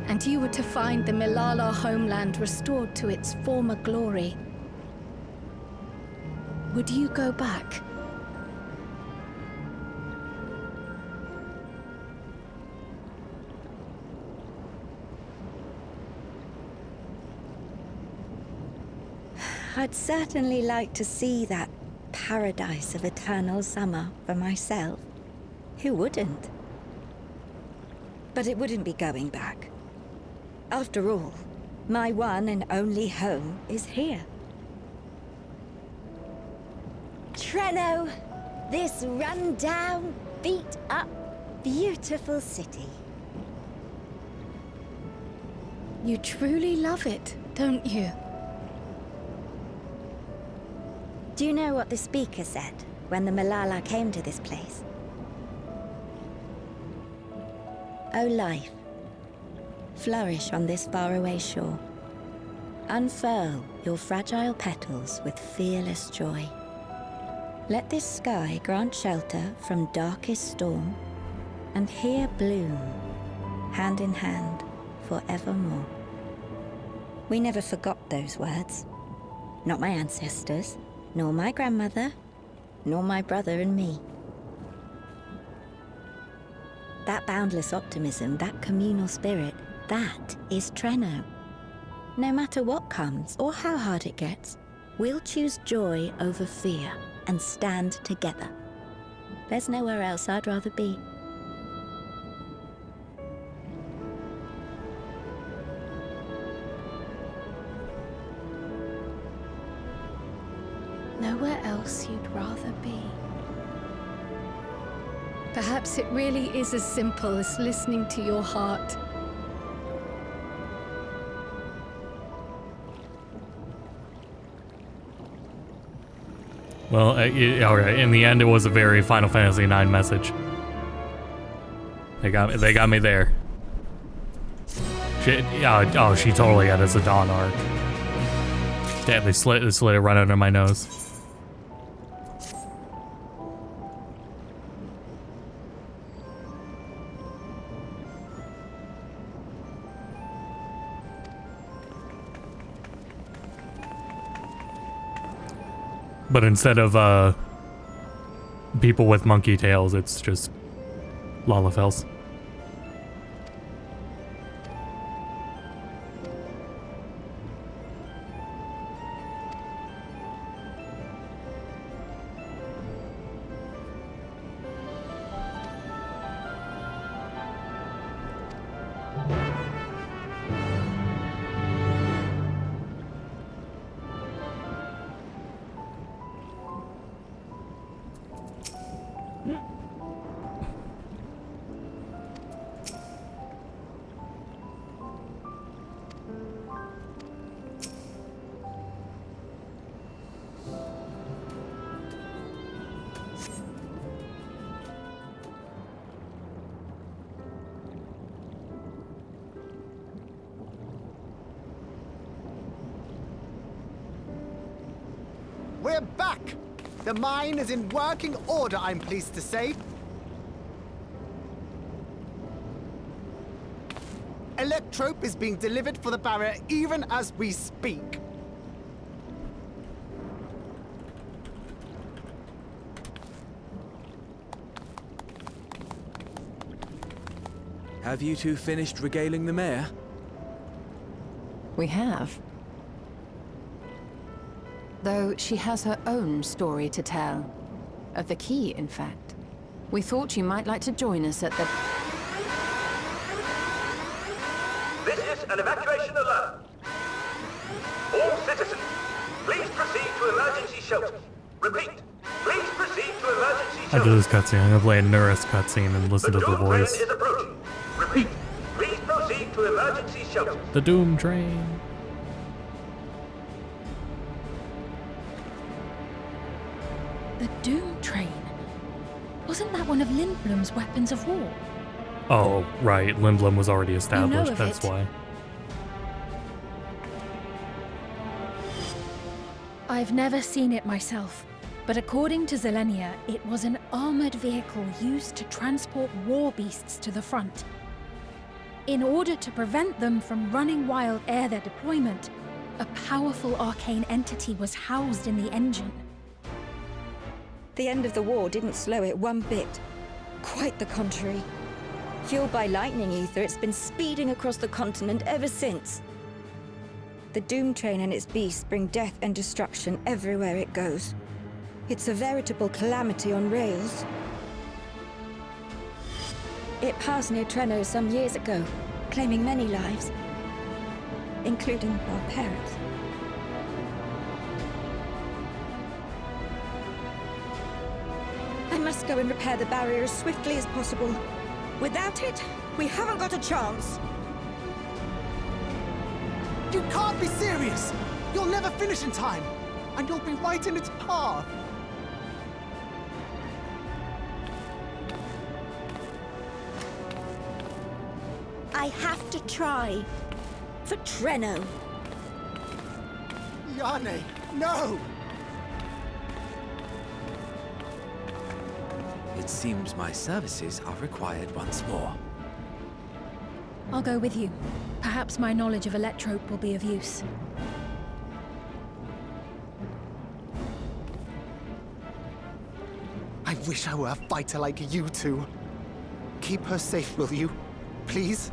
and you were to find the Milala homeland restored to its former glory, would you go back? I'd certainly like to see that paradise of eternal summer for myself. Who wouldn't? But it wouldn't be going back. After all, my one and only home is here. Treno, this run-down, beat-up, beautiful city. You truly love it, don't you? Do you know what the speaker said when the Malala came to this place? O life, flourish on this faraway shore. Unfurl your fragile petals with fearless joy. Let this sky grant shelter from darkest storm, and here bloom, hand in hand, forevermore. We never forgot those words. Not my ancestors, nor my grandmother, nor my brother and me. That boundless optimism, that communal spirit, that is Treno. No matter what comes or how hard it gets, we'll choose joy over fear and stand together. There's nowhere else I'd rather be. Nowhere else you'd rather be. Perhaps it really is as simple as listening to your heart. Well, alright, in the end it was a very Final Fantasy IX message. They got me there. She totally had us a Dawn arc. Damn, they slid it right under my nose. But instead of people with monkey tails, it's just Lalafels. We're back! The mine is in working order, I'm pleased to say. Electrope is being delivered for the barrier even as we speak. Have you two finished regaling the mayor? We have. Though she has her own story to tell. Of the key, in fact. We thought you might like to join us at the... This is an evacuation alert. All citizens, please proceed to emergency shelters. Repeat, please proceed to emergency shelters. After this cutscene, I'm gonna play a Nurse cutscene and listen to the Doom voice. train is approaching. Repeat, please proceed to emergency shelters. The Doom Train. The Doom Train? Wasn't that one of Lindblom's weapons of war? Oh, right. Lindblom was already established, of that's it. why. I've never seen it myself, but according to Zelenia, it was an armored vehicle used to transport war beasts to the front. In order to prevent them from running wild ere their deployment, a powerful arcane entity was housed in the engine. The end of the war didn't slow it one bit. Quite the contrary. Fueled by lightning ether, it's been speeding across the continent ever since. The Doom Train and its beasts bring death and destruction everywhere it goes. It's a veritable calamity on rails. It passed near Trenno some years ago, claiming many lives, including our parents. I must go and repair the barrier as swiftly as possible. Without it, we haven't got a chance. You can't be serious! You'll never finish in time, and you'll be right in its path. I have to try. For Trenno. Yane, no! It seems my services are required once more. I'll go with you. Perhaps my knowledge of Electrope will be of use. I wish I were a fighter like you two. Keep her safe, will you? Please?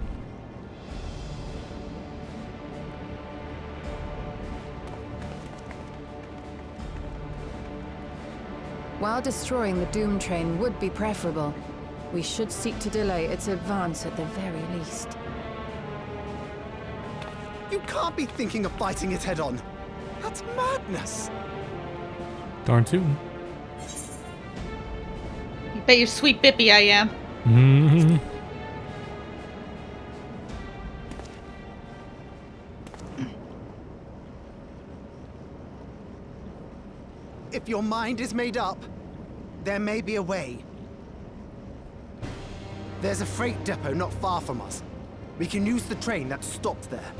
While destroying the Doom Train would be preferable, we should seek to delay its advance at the very least. You can't be thinking of fighting it head-on. That's madness. Darn tootin'. You bet your sweet bippy I am. Mm-hmm. If your mind is made up, there may be a way. There's a freight depot not far from us. We can use the train that's stopped there.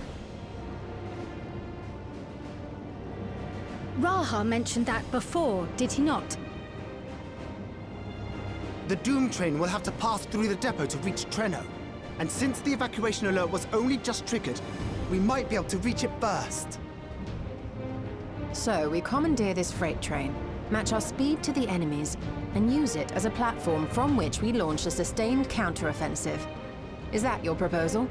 Raha mentioned that before, did he not? The Doom Train will have to pass through the depot to reach Trenno. And since the evacuation alert was only just triggered, we might be able to reach it first. So we commandeer this freight train, match our speed to the enemies, and use it as a platform from which we launch a sustained counteroffensive. Is that your proposal?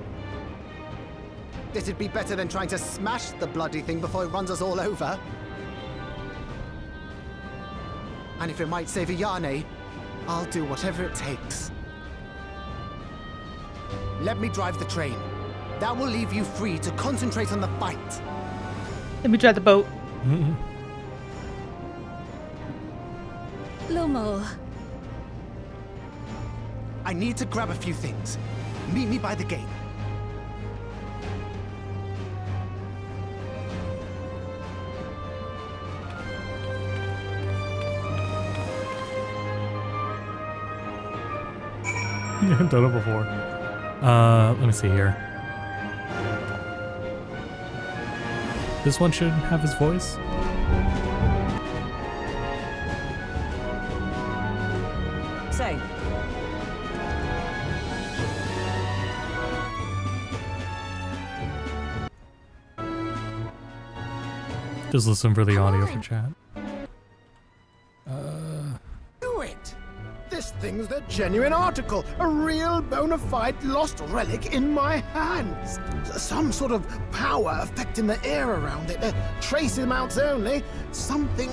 It'd be better than trying to smash the bloody thing before it runs us all over. And if it might save Yane, I'll do whatever it takes. Let me drive the train. That will leave you free to concentrate on the fight. Let me drive the boat. Lomo. I need to grab a few things. Meet me by the gate. I've done it before. Let me see here. This one should have his voice. say? Just listen for the audio for chat. Do it! This thing's the genuine article, a real bona fide lost relic in my hands. Some sort of power affecting the air around it, trace amounts only, something,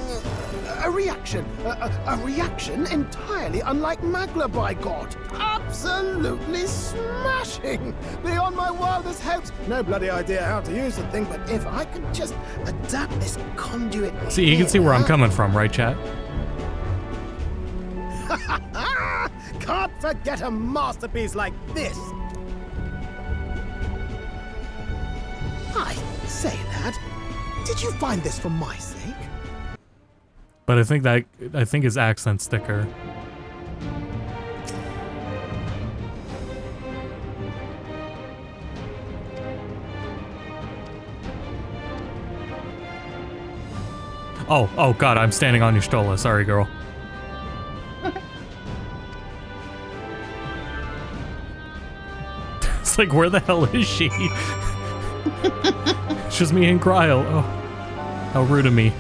a reaction. A reaction entirely unlike Magla, by God. Absolutely smashing! Beyond my wildest hopes. No bloody idea how to use the thing, but if I could just adapt this conduit. See, you can see where I'm coming from, right, chat? Can't forget a masterpiece like this. I say that. Did you find this for my sake? But I think his accent's thicker. Oh god, I'm standing on your stola. Sorry, girl. It's like, where the hell is she? It's just me and Cryle. Oh, how rude of me.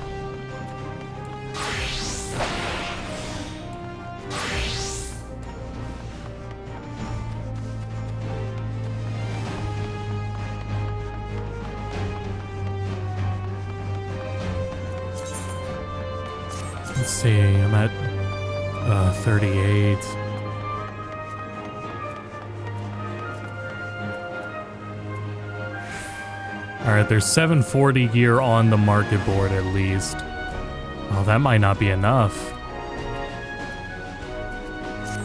Let's see, I'm at 38. Alright, there's 740 gear on the market board at least. Oh, that might not be enough.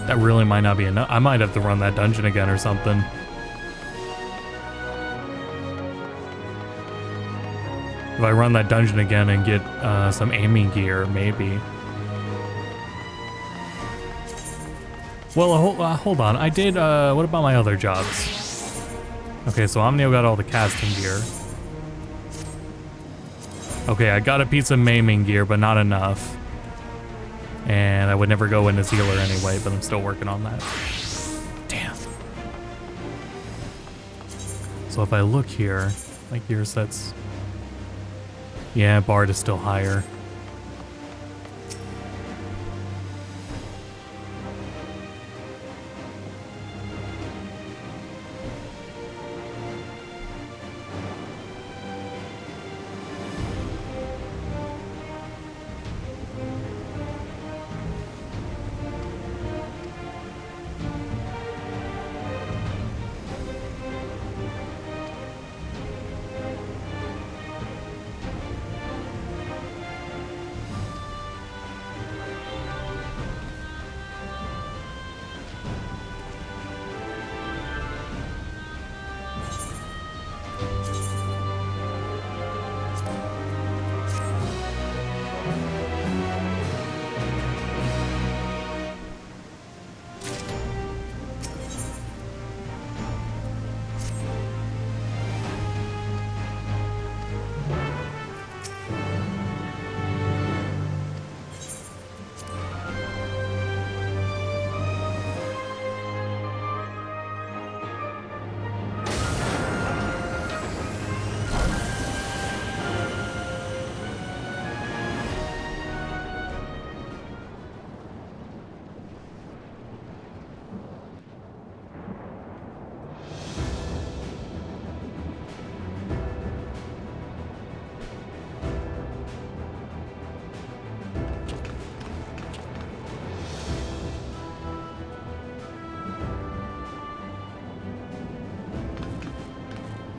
That really might not be enough. I might have to run that dungeon again or something. If I run that dungeon again and get some aiming gear, maybe. Well, hold on. I did, what about my other jobs? Okay, so Omnio got all the casting gear. Okay, I got a piece of maiming gear, but not enough. And I would never go in as healer anyway, but I'm still working on that. Damn. So if I look here, my gear sets... Yeah, Bard is still higher.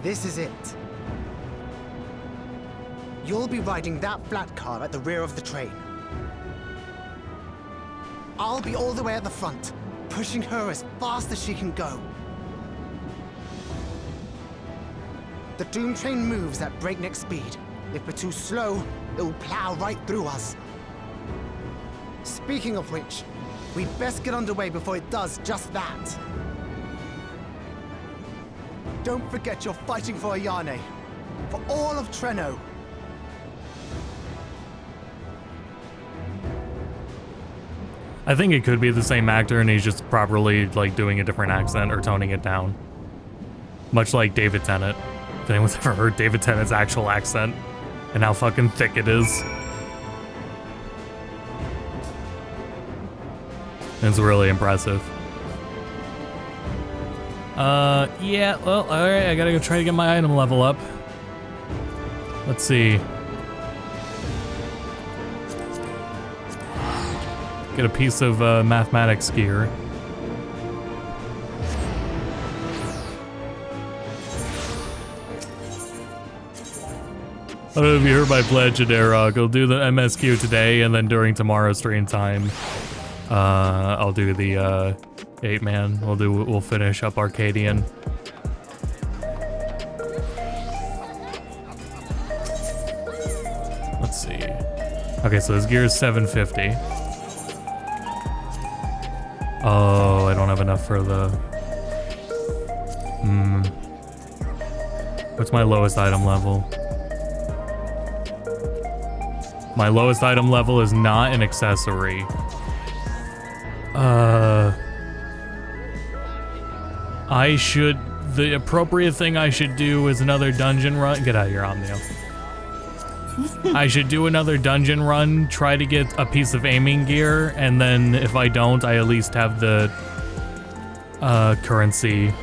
This is it. You'll be riding that flat car at the rear of the train. I'll be all the way at the front, pushing her as fast as she can go. The Doom train moves at breakneck speed. If we're too slow, it will plow right through us. Speaking of which, we'd best get underway before it does just that. Don't forget you're fighting for Ayane. For all of Treno. I think it could be the same actor and he's just properly like doing a different accent or toning it down. Much like David Tennant. If anyone's ever heard David Tennant's actual accent and how fucking thick it is. It's really impressive. Yeah, well, alright, I gotta go try to get my item level up. Let's see. Get a piece of mathematics gear. I don't know if you heard my pledge, Adarok. I'll do the MSQ today, and then during tomorrow's stream time, I'll do the 8-man. We'll finish up Arcadian. Let's see. Okay, so this gear is 750. Oh, I don't have enough for the... What's my lowest item level? My lowest item level is not an accessory. The appropriate thing I should do is another dungeon run. Get out of here, Omnio. I should do another dungeon run, try to get a piece of aiming gear, and then if I don't, I at least have the currency.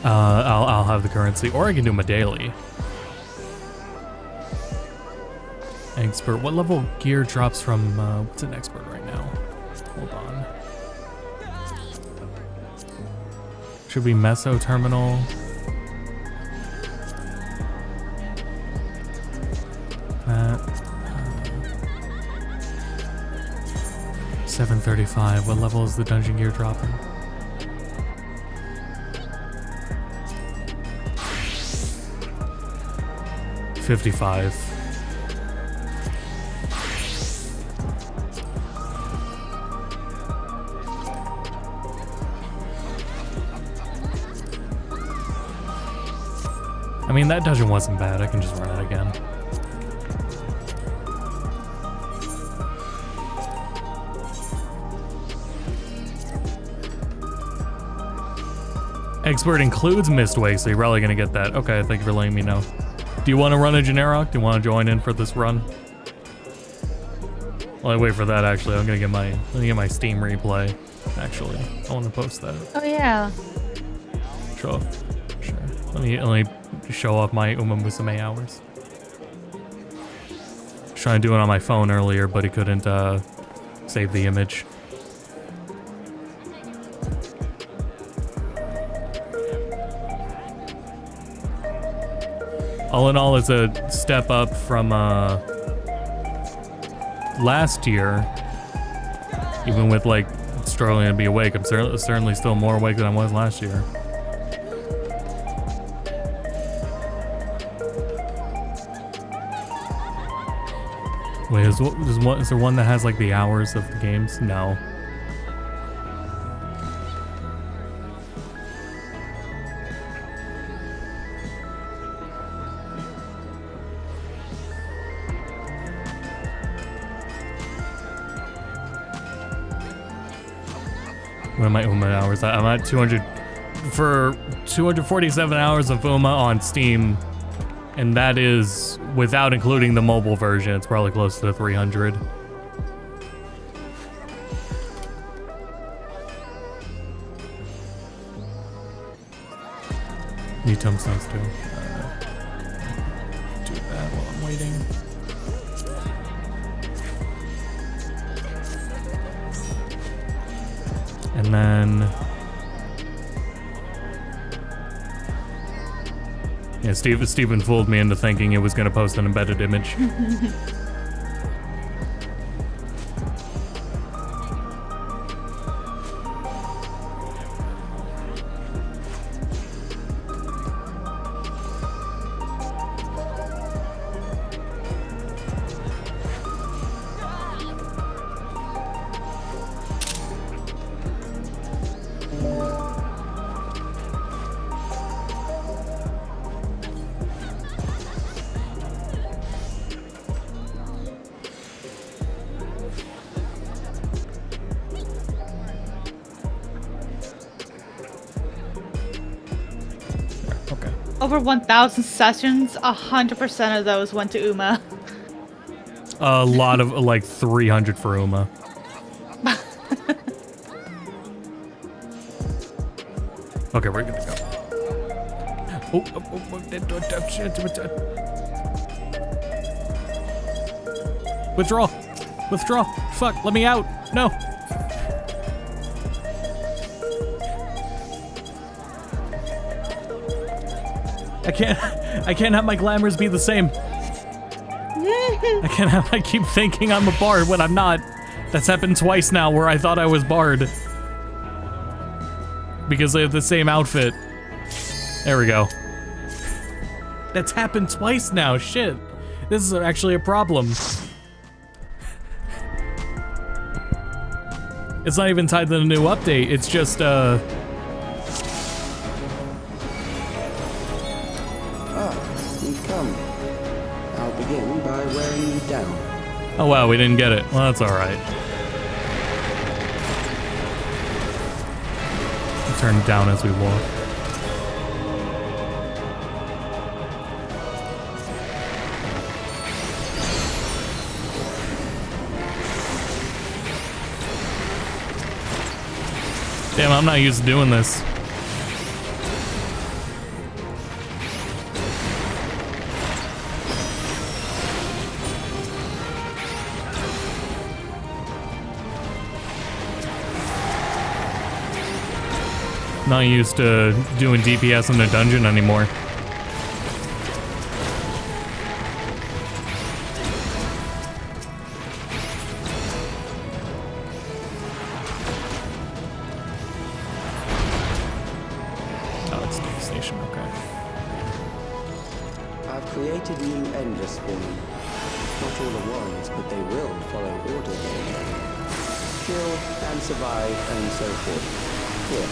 I'll have the currency, or I can do them a daily. Expert. What level gear drops from, what's an expert right now? Hold on. Should be Meso Terminal. That. 735. What level is the dungeon gear dropping? $55. I mean, that dungeon wasn't bad. I can just run it again. Expert includes Mistwake, so you're probably gonna get that. Okay, thank you for letting me know. Do you want to run a Generic? Do you want to join in for this run? While I wait for that, actually, I'm gonna get my Steam replay. Actually, I want to post that. Oh yeah. Sure. Let me show off my Uma Musume hours. I was trying to do it on my phone earlier, but it couldn't save the image. All in all, it's a step up from last year. Even with like struggling to be awake, I'm certainly still more awake than I was last year. Wait, is there one that has like the hours of the games? No. What are my Uma hours? I'm at 200 for 247 hours of Uma on Steam. And that is without including the mobile version. It's probably close to 300. Need tombstones too. Do that while I'm waiting. And then... yeah, Steven fooled me into thinking it was going to post an embedded image. over 1,000 sessions, 100% of those went to Uma. A lot of, like, 300 for Uma. Okay, we're gonna go. Withdraw! Withdraw! Fuck, let me out! No! I can't have my glamours be the same. I can't have, I keep thinking I'm a bard when I'm not. That's happened twice now where I thought I was bard. Because they have the same outfit. There we go. That's happened twice now, shit. This is actually a problem. It's not even tied to the new update, it's just, You've come. I'll begin by wearing you down. oh wow, we didn't get it. Well, that's alright. Turn down as we walk. Damn, I'm not used to doing this. Not used to doing DPS in a dungeon anymore. Oh, it's the station, okay. I've created new endless for you. Not all at once, but they will follow order. Kill and survive and so forth. Here,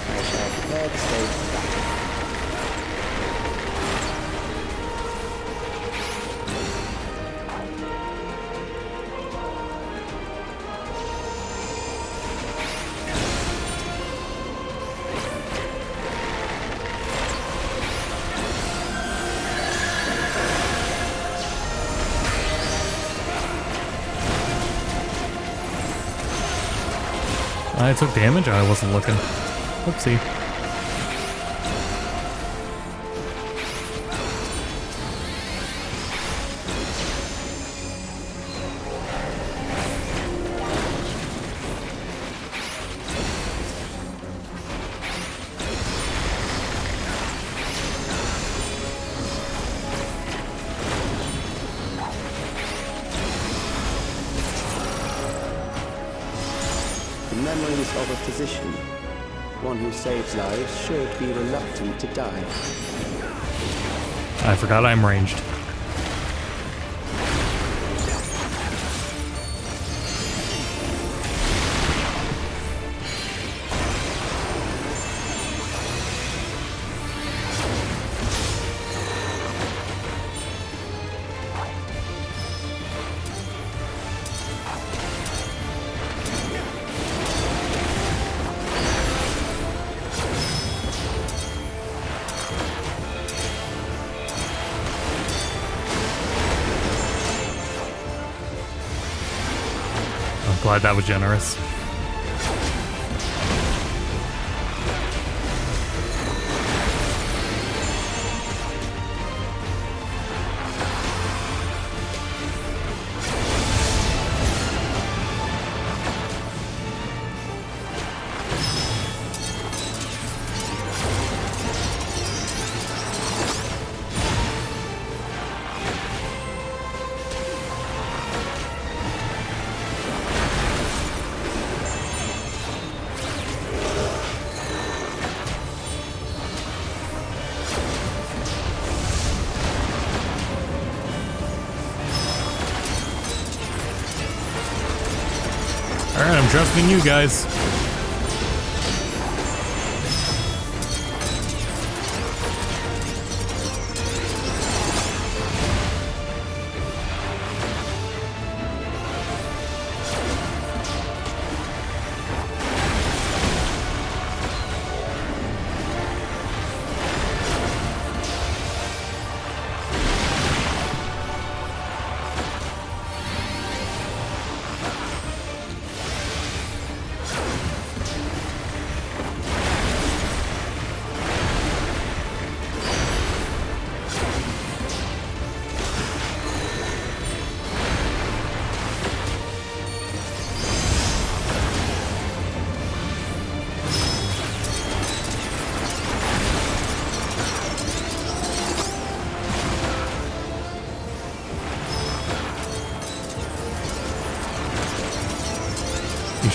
I shall prepare the stage for battle. I took damage? I wasn't looking. Whoopsie. Memories of a physician. One who saves lives should be reluctant to die. I forgot I'm ranged. Glad that was generous. Alright, I'm trusting you guys.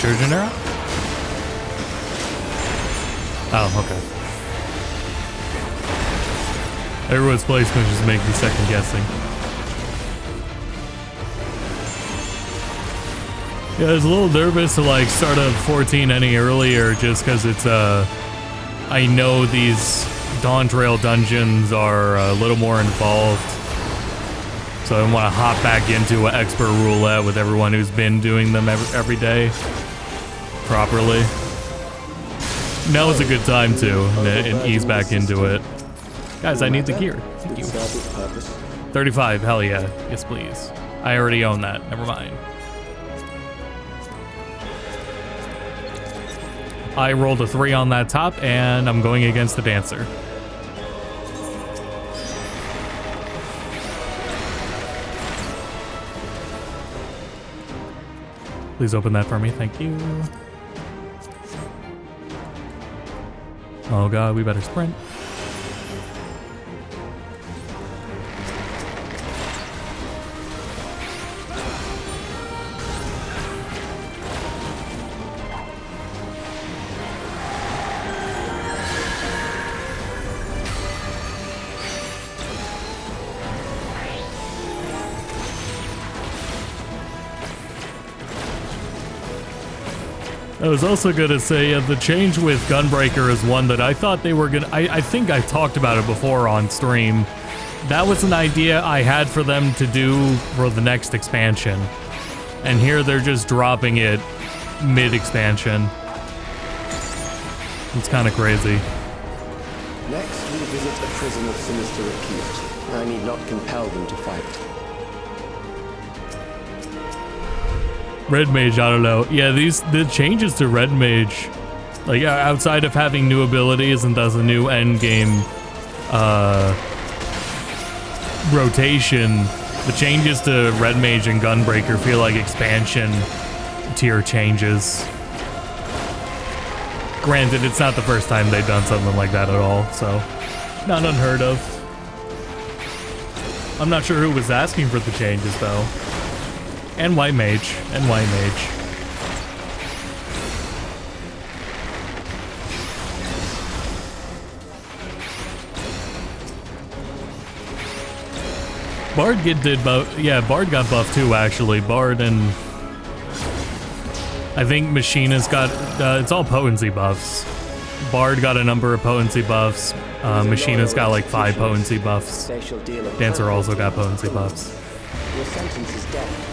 Trojan era? Oh, okay. Everyone's placement just make me second guessing. Yeah, I was a little nervous to like start up 14 any earlier just because it's I know these Dawn Trail dungeons are a little more involved. So I want to hop back into an expert roulette with everyone who's been doing them every day properly. Now is a good time to and ease back into it. Guys, I need the gear. Thank you. 35, hell yeah. Yes, please. I already own that. Never mind. I rolled a 3 on that top, and I'm going against the dancer. Please open that for me. Thank you. Oh god, we better sprint. I was also gonna say the change with Gunbreaker is one that I thought they were gonna. I think I talked about it before on stream. That was an idea I had for them to do for the next expansion, and here they're just dropping it mid-expansion. It's kind of crazy. Next, we visit a prison of sinister repute. I need not compel them to fight. Red Mage, I don't know. Yeah, the changes to Red Mage, like outside of having new abilities and thus a new end game rotation, the changes to Red Mage and Gunbreaker feel like expansion tier changes. Granted, it's not the first time they've done something like that at all, so not unheard of. I'm not sure who was asking for the changes though. And White Mage. And White Mage. Bard did both. Yeah, Bard got buffed too, actually. Bard and I think Machina's got. It's all potency buffs. Bard got a number of potency buffs. Machina's got like 5 potency buffs. Dancer also got potency buffs. Your sentence is death.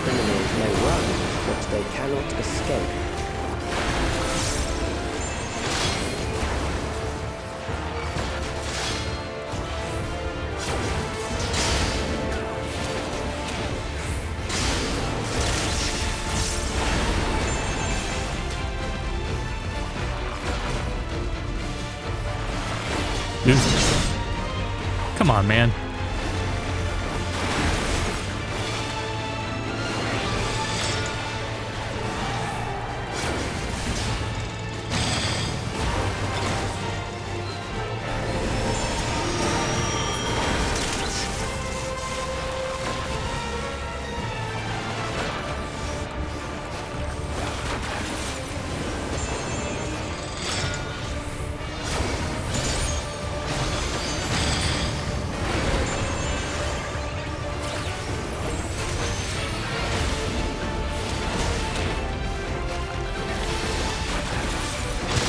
Criminals may run, but they cannot escape. Come on, man.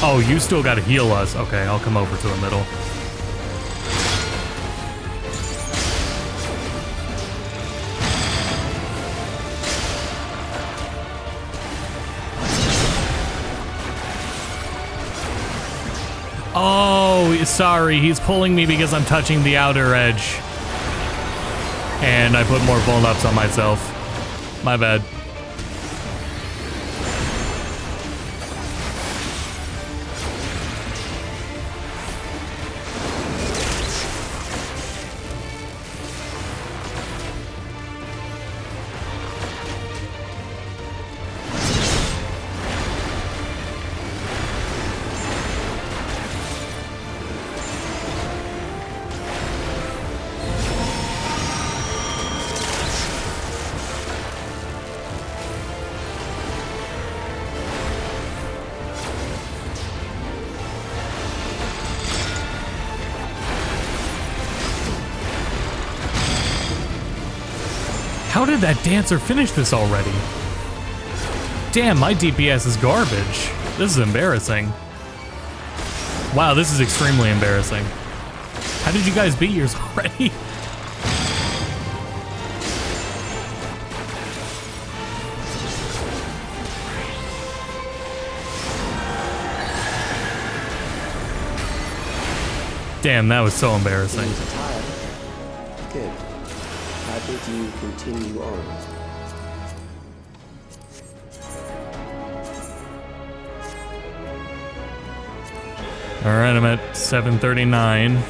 Oh, you still gotta heal us. Okay, I'll come over to the middle. Oh, sorry. He's pulling me because I'm touching the outer edge. And I put more vuln-ups on myself. My bad. How did that dancer finish this already? Damn, my DPS is garbage. This is embarrassing. Wow, this is extremely embarrassing. How did you guys beat yours already? Damn, that was so embarrassing. Good. I bid you continue on. Alright, I'm at 739.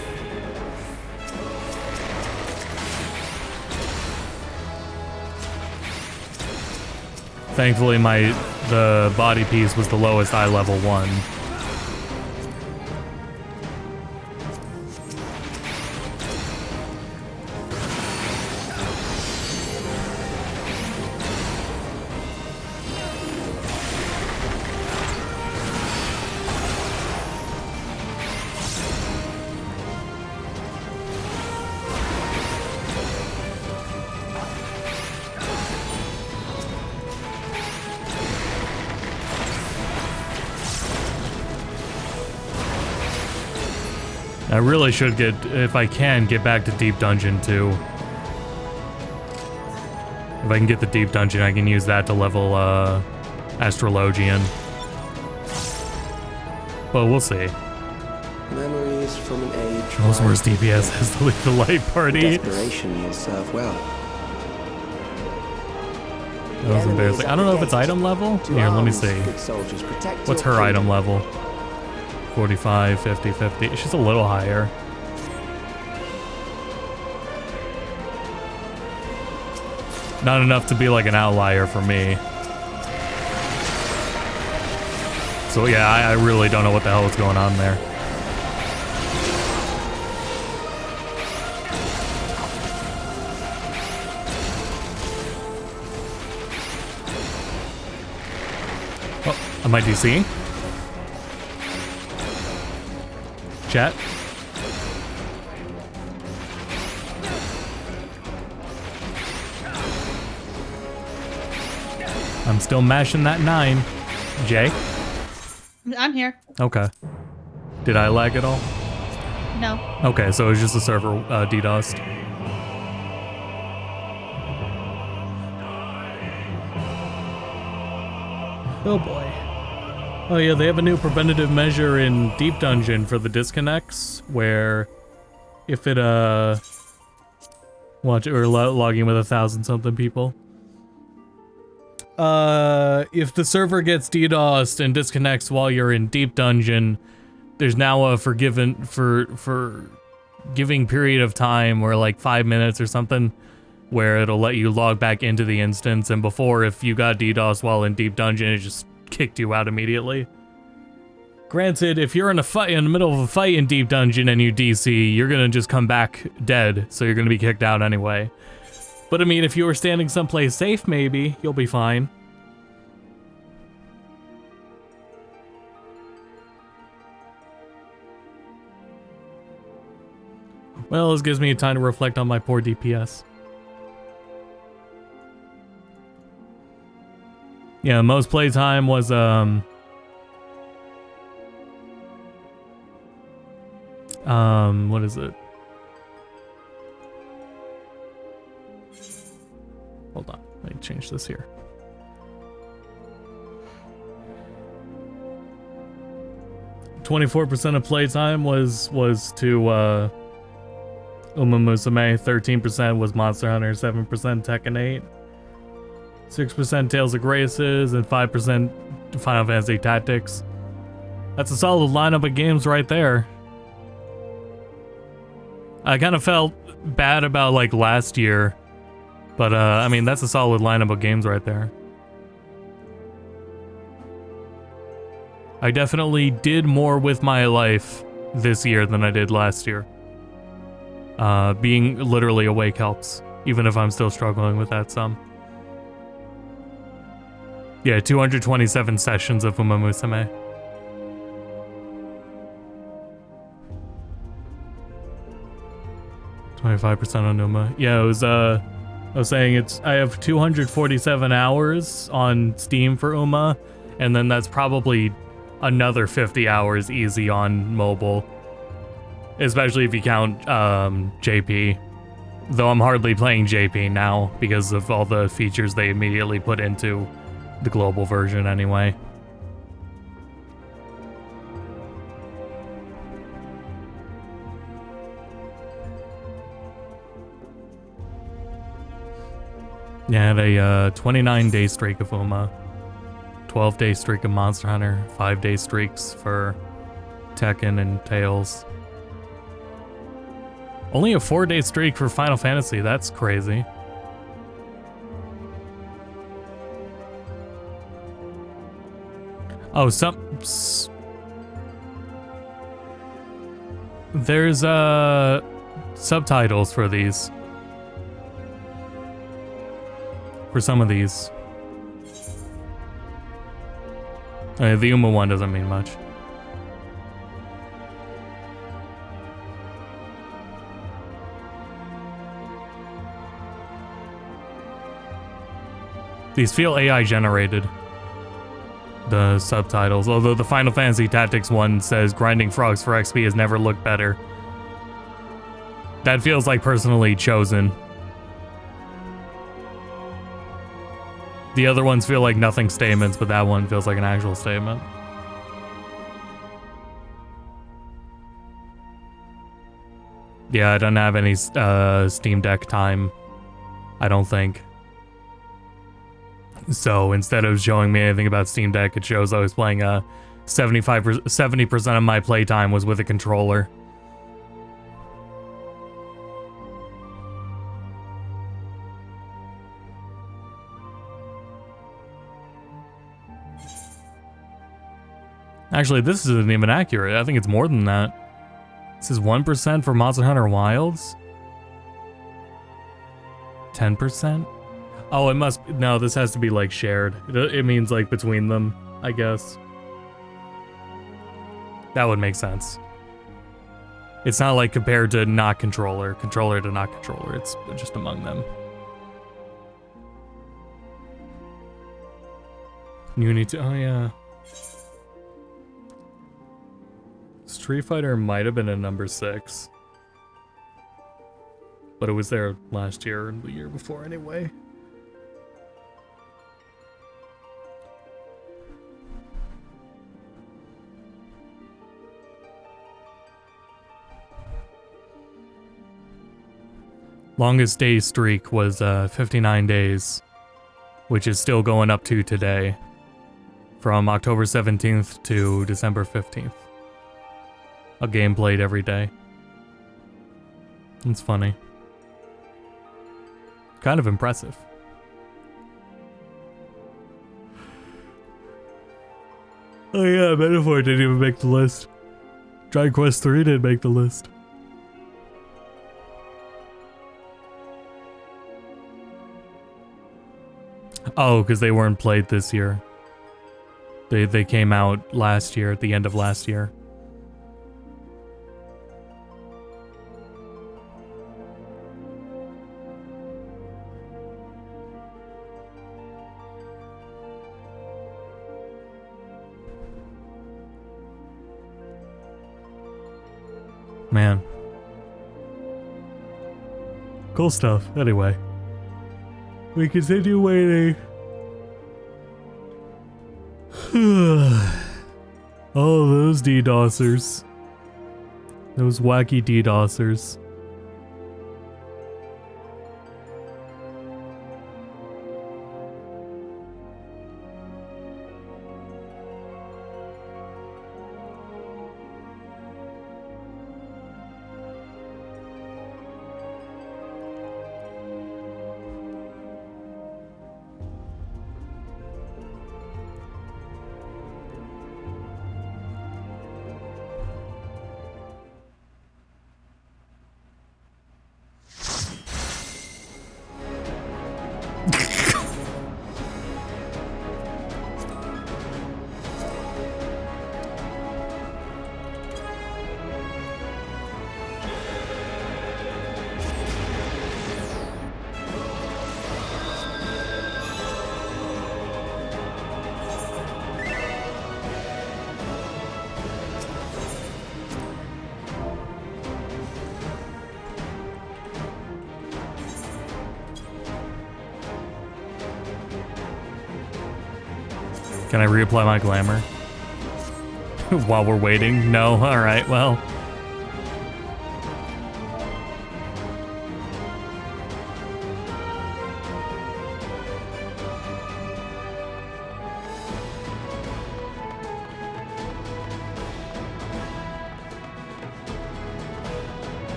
Thankfully, the body piece was the lowest eye level one. I really should get, if I can, get back to Deep Dungeon too. If I can get the Deep Dungeon, I can use that to level Astrologian. But we'll see. Memories from an age. Most worst DPS has to leave the light party. Desperation will serve well. That was embarrassing. I don't know if it's item level. Here, let me see. What's her item level? 45, 50, 50. She's a little higher. Not enough to be like an outlier for me. So yeah, I really don't know what the hell is going on there. Oh, am I DCing? Chat? I'm still mashing that 9. Jay? I'm here. Okay. Did I lag at all? No. Okay, so it was just the server DDoSed. Oh boy. Oh yeah, they have a new preventative measure in Deep Dungeon for the disconnects, where if it watch, we're logging with 1,000 something people. If the server gets DDoSed and disconnects while you're in Deep Dungeon, there's now a forgiving period of time, where like 5 minutes or something, where it'll let you log back into the instance. And before, if you got DDoSed while in Deep Dungeon, it just kicked you out immediately. Granted, if you're in the middle of a fight in Deep Dungeon and you DC, you're gonna just come back dead, so you're gonna be kicked out anyway. But I mean, if you were standing someplace safe, maybe you'll be fine. Well, this gives me time to reflect on my poor DPS. Yeah, most playtime was, what is it? Hold on, let me change this here. .24% of playtime was to, Uma Musume, 13% was Monster Hunter, 7% Tekken 8. 6% Tales of Graces, and 5% Final Fantasy Tactics. That's a solid lineup of games right there. I kind of felt bad about like last year, but I mean, that's a solid lineup of games right there. I definitely did more with my life this year than I did last year. Being literally awake helps, even if I'm still struggling with that some. Yeah, 227 sessions of Uma Musume. .25% on Uma. Yeah, it was I was saying I have 247 hours on Steam for Uma, and then that's probably another 50 hours easy on mobile. Especially if you count JP. Though I'm hardly playing JP now because of all the features they immediately put into the global version anyway. Yeah, I had a 29-day streak of Uma, 12-day streak of Monster Hunter, 5-day streaks for Tekken and Tails. Only a 4-day streak for Final Fantasy, that's crazy. Oh, there's subtitles for these. For some of these. The Uma one doesn't mean much. These feel AI generated, the subtitles, although the Final Fantasy Tactics one says grinding frogs for XP has never looked better. That feels like personally chosen. The other ones feel like nothing statements, but that one feels like an actual statement. Yeah, I don't have any Steam Deck time, I don't think. So instead of showing me anything about Steam Deck, it shows I was playing 70% of my playtime was with a controller. Actually, this isn't even accurate. I think it's more than that. This is 1% for Monster Hunter Wilds. 10%? Oh, it must... No, this has to be, like, shared. It means, like, between them, I guess. That would make sense. It's not, like, compared to not controller. Controller to not controller. It's just among them. Unity... Oh, yeah. Street Fighter might have been a number 6. But it was there last year and the year before anyway. Longest day streak was 59 days, which is still going up to today, from October 17th to December 15th. A game played every day. It's funny. Kind of impressive. Oh yeah, Metaphor didn't even make the list. Dragon Quest 3 didn't make the list. Oh, because they weren't played this year. They came out last year, at the end of last year. Man. Cool stuff. Anyway. We continue waiting. Oh, those DDoSers. Those wacky DDoSers. Can I reapply my glamour? While we're waiting? No? Alright, well.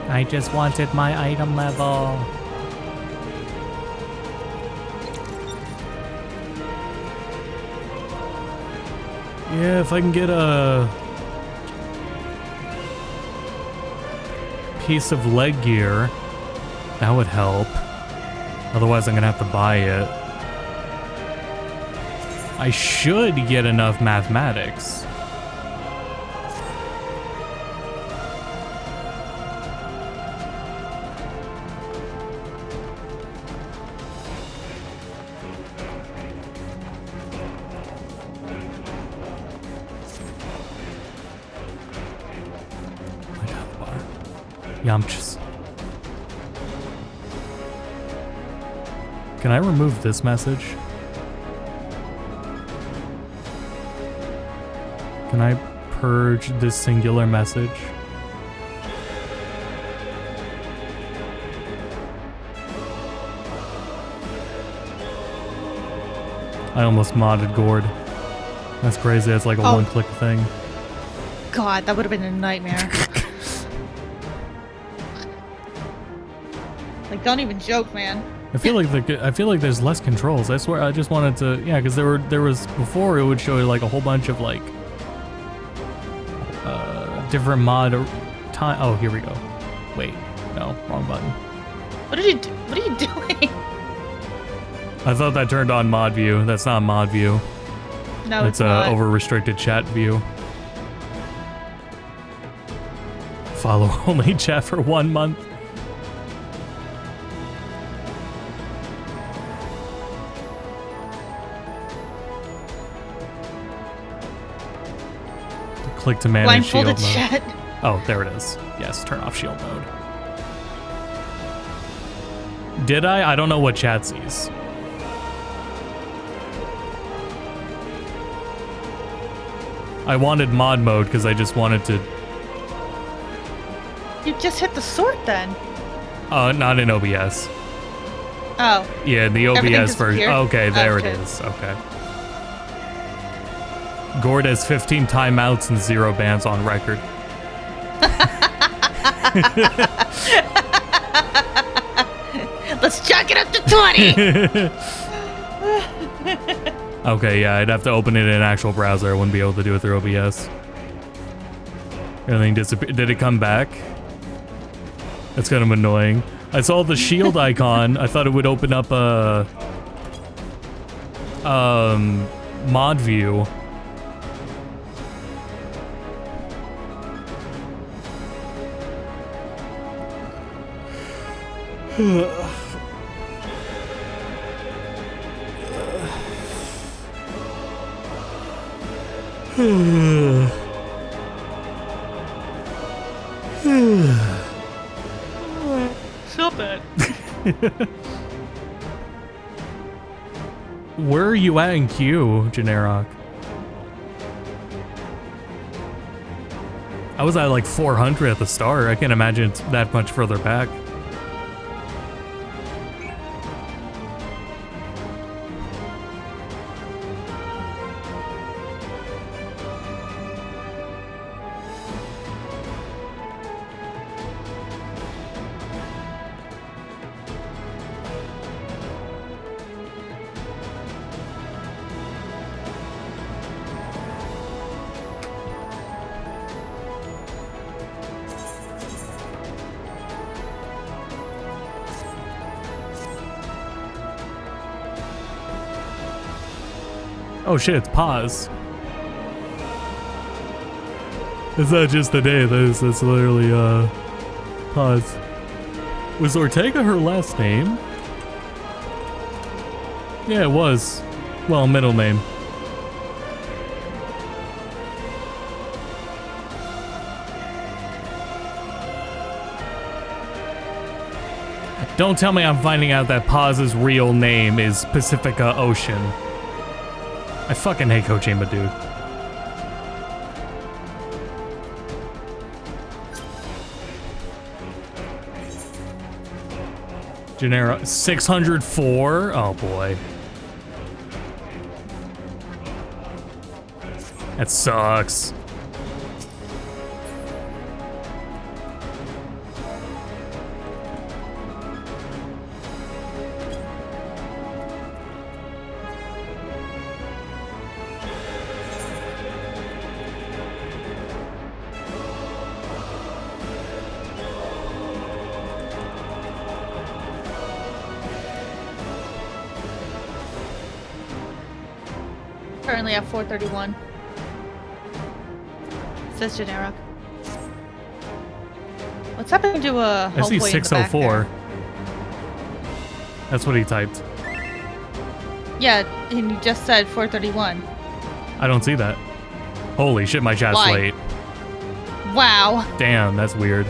I just wanted my item level. Yeah, if I can get a piece of leg gear, that would help. Otherwise, I'm gonna have to buy it. I should get enough mathematics. Yamchs. Can I remove this message? Can I purge this singular message? I almost modded Gord. That's crazy, that's like a one-click thing. God, that would have been a nightmare. Like, don't even joke, man. I feel like there's less controls. I swear, I just wanted to, yeah, because there was before it would show you like a whole bunch of like different mod time. Oh, here we go. Wait, no, wrong button. What are you doing? I thought that turned on mod view. That's not mod view. No, it's not. Over restricted chat view. Follow only chat for 1 month. Click to manage shield mode. Chat. Oh, there it is. Yes, turn off shield mode. Did I? I don't know what chat sees. I wanted mod mode because I just wanted to. You just hit the sort then. Not in OBS. Oh. Yeah, the OBS version. Okay, there it shit. is. Okay. Gord has 15 timeouts and 0 bans on record. Let's chalk it up to 20. Okay, yeah, I'd have to open it in an actual browser. I wouldn't be able to do it through OBS. Everything disappeared. Did it come back? That's kind of annoying. I saw the shield icon. I thought it would open up a mod view. Stop it. Where are you at in queue, Generic? I was at like 400 at the start. I can't imagine it's that much further back. Oh shit, it's pause. It's not just the day, that's literally pause. Was Ortega her last name? Yeah, it was. Well, middle name. Don't tell me I'm finding out that Paz's real name is Pacifica Ocean. I fucking hate Kojima, dude. Genera 604? Oh boy. That sucks. Currently at 431. Says generic. What's happening to a I see Hellboy in the back 604. That's what he typed. there? Yeah, and you just said 431. I don't see that. Holy shit, my chat's Why? late. Wow. Damn, that's weird.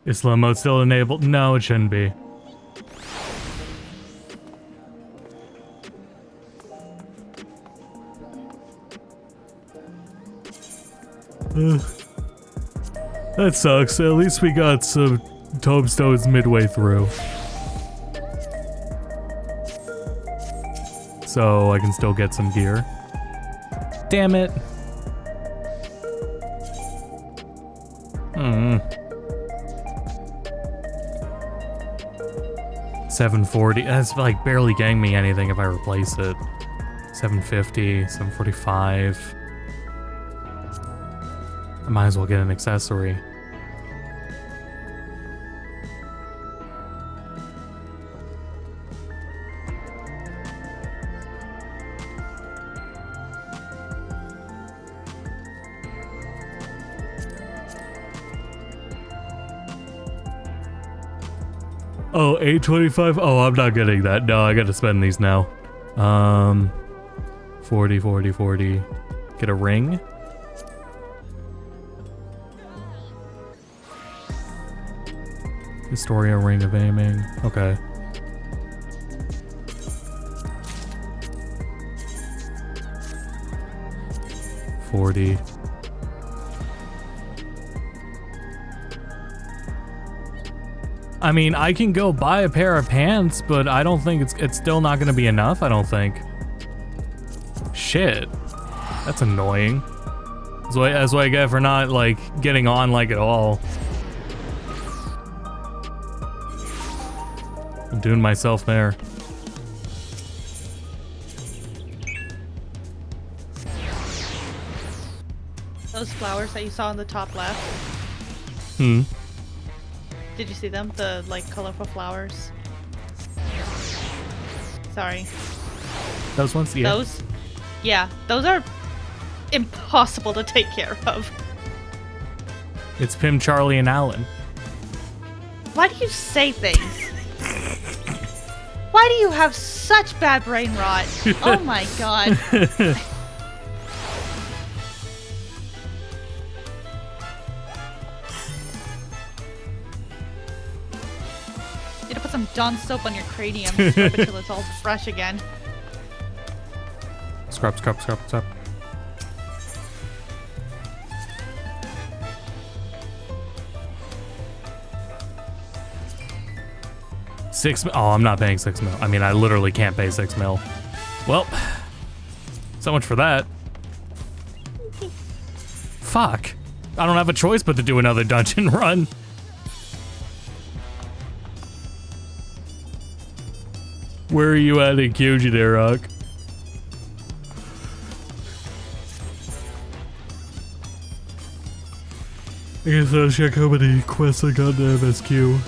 Is slow mode still enabled? No, it shouldn't be. That sucks. At least we got some tombstones midway through. So I can still get some gear. Damn it. 740. That's like barely getting me anything if I replace it. 750, 745. I might as well get an accessory. Oh, 825? Oh, I'm not getting that. No, I gotta spend these now. 40, 40, 40. Get a ring. Historia ring of aiming. Okay. $40. I mean, I can go buy a pair of pants, but I don't think it's still not gonna be enough, I don't think. Shit. That's annoying. That's what I get for not, like, getting on, like, at all. I'm doing myself there. Those flowers that you saw on the top left. Hmm. Did you see them? The, like, colorful flowers? Sorry. Those ones? Yeah. Those? Yeah, those are impossible to take care of. It's Pim, Charlie, and Alan. Why do you say things? Why do you have such bad brain rot? Oh my god. Need to put some Dawn soap on your cranium. Scrub it till it's all fresh again. Scrub, scrub, scrub, scrub. Oh, I'm not paying 6 mil. I mean, I literally can't pay 6 mil. Well, so much for that. Fuck. I don't have a choice but to do another dungeon run. Where are you at in Kyuji there, Rock? I guess I'll check how many quests I got in MSQ.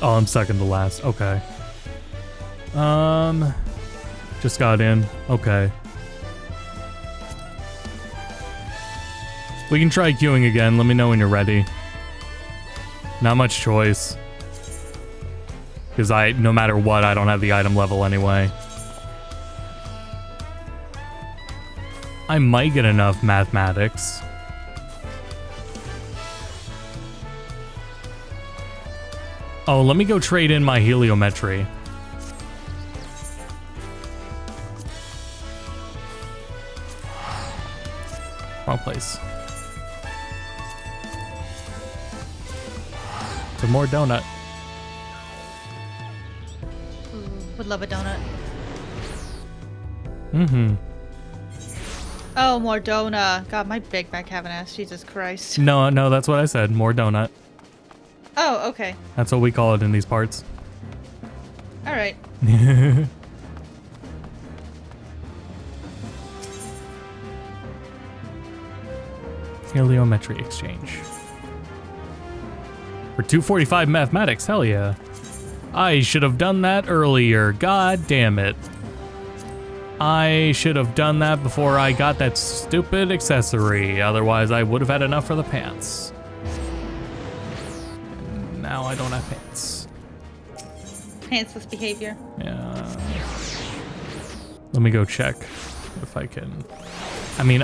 Oh, I'm second to last. Okay. Just got in. Okay. We can try queuing again. Let me know when you're ready. Not much choice. Because no matter what, I don't have the item level anyway. I might get enough mathematics. Oh, let me go trade in my heliometry. Wrong place. To more donut. Ooh, would love a donut. Mm-hmm. Oh, more donut. God, my big back having ass. Jesus Christ. No, that's what I said. More donut. Oh, okay. That's what we call it in these parts. All right. Heliometry exchange. For 245 mathematics, hell yeah. I should have done that earlier. God damn it. I should have done that before I got that stupid accessory. Otherwise, I would have had enough for the pants. Now I don't have pants. Pantsless behavior. Yeah. Let me go check if I can. I mean,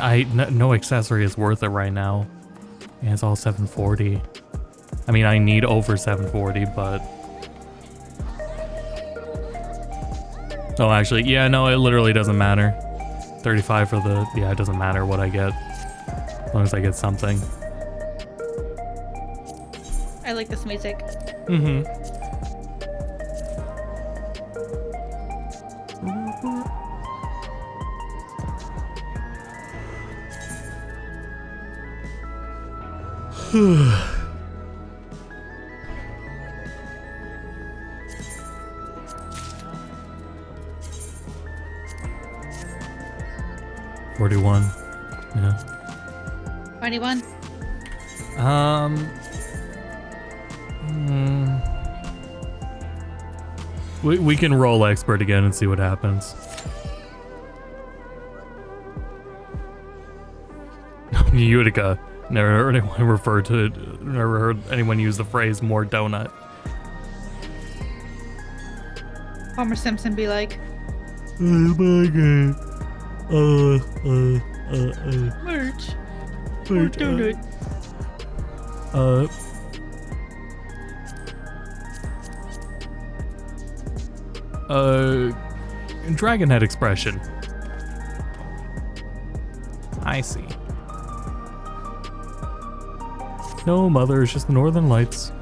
no accessory is worth it right now. Yeah, it's all 740. I mean, I need over 740, but... Oh, actually, yeah, no, it literally doesn't matter. 35 for the... Yeah, it doesn't matter what I get. As long as I get something. I like this music. Mm-hmm. $41. Yeah. 21. We can roll expert again and see what happens. Utica. Never heard anyone never heard anyone use the phrase more donut. Homer Simpson be like, merch. More donut. Dragon head expression. I see. No, mother, it's just the Northern Lights.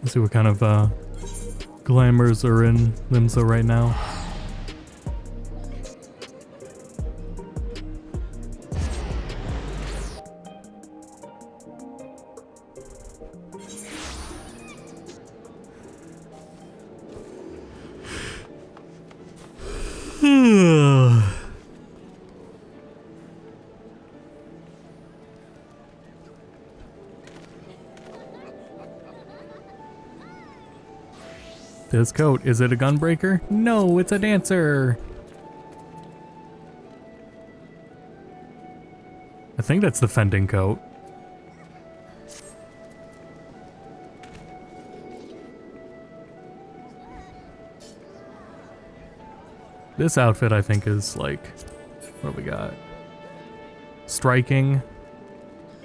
Let's see what kind of glamours are in Limsa right now. This coat, is it a gunbreaker? No, it's a dancer. I think that's the fending coat. This outfit, I think, is like, what do we got? Striking.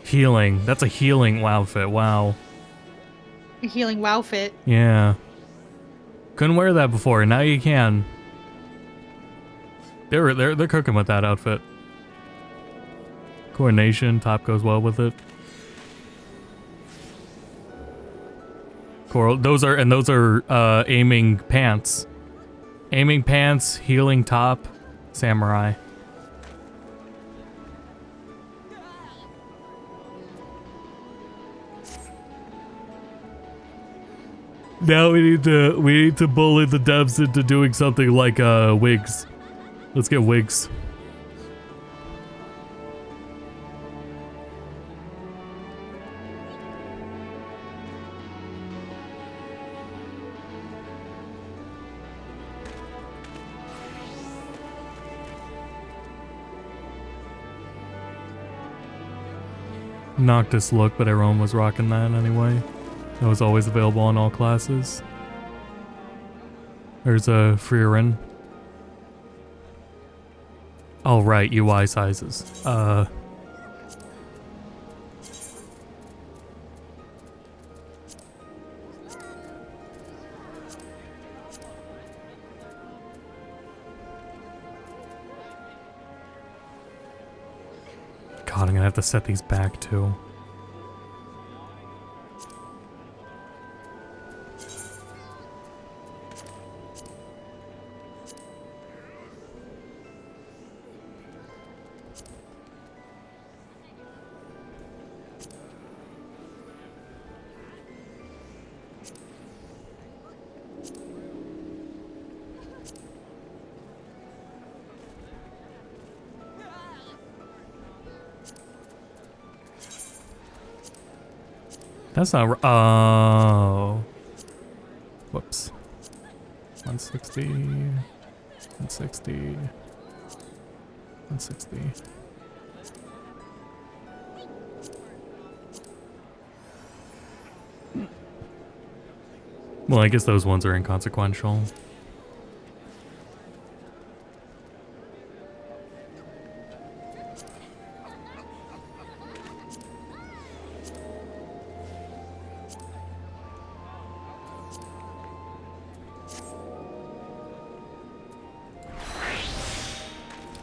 Healing. That's a healing outfit. Wow. A healing wow fit. Yeah. Couldn't wear that before. Now you can. They're cooking with that outfit. Coordination. Top goes well with it. Coral. Those are aiming pants. Aiming pants. Healing top. Samurai. Now we need to bully the devs into doing something like wigs. Let's get wigs. Noctis look, but everyone was rocking that anyway. That was always available in all classes. There's a Freerin. Oh right, UI sizes. God, I'm gonna have to set these back too. That's not. Oh. Whoops. 160. 160. 160. Well, I guess those ones are inconsequential.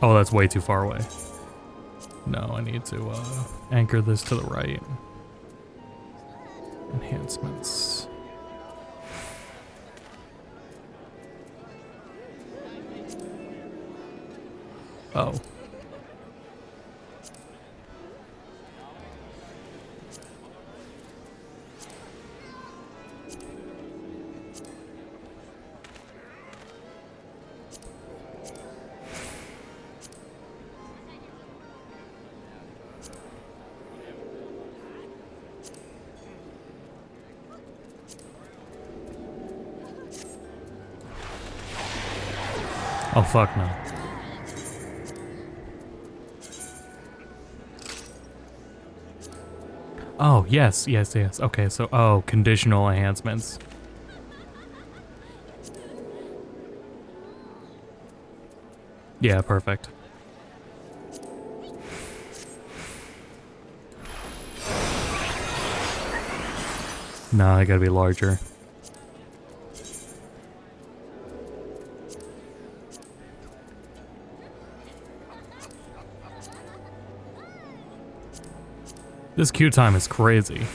Oh, that's way too far away. No, I need to anchor this to the right. Enhancements. Oh. Oh, fuck no. Oh, yes, yes, yes. Okay, so, oh, conditional enhancements. Yeah, perfect. Nah, I gotta be larger. This queue time is crazy.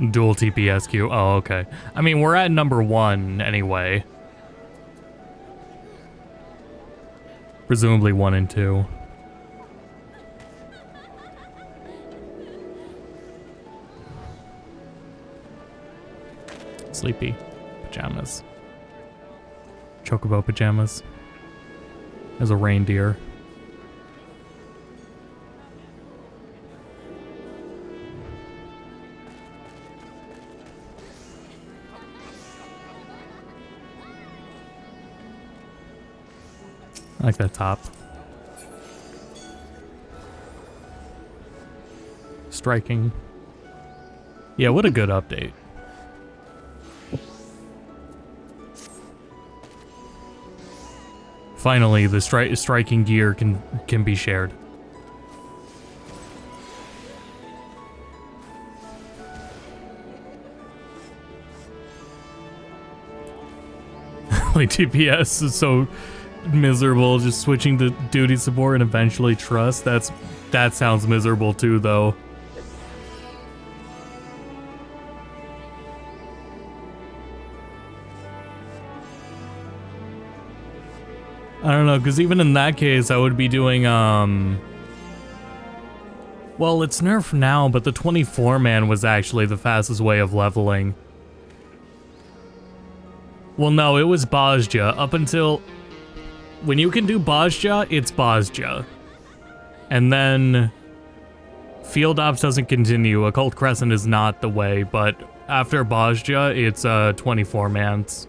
Dual TPS queue. Oh, okay. I mean, we're at number 1 anyway. Presumably 1 and 2. Sleepy. Pajamas. Chocobo pajamas. As a reindeer. I like that top. Striking. Yeah, what a good update. Finally, the striking gear can be shared. Like TPS is so miserable, just switching to duty support and eventually trust. That sounds miserable too, though. I don't know, because even in that case, I would be doing, well, it's nerfed now, but the 24-man was actually the fastest way of leveling. Well, no, it was Bozja. Up until... When you can do Bozja, it's Bozja. And then... Field Ops doesn't continue. Occult Crescent is not the way, but after Bozja, it's 24-mans.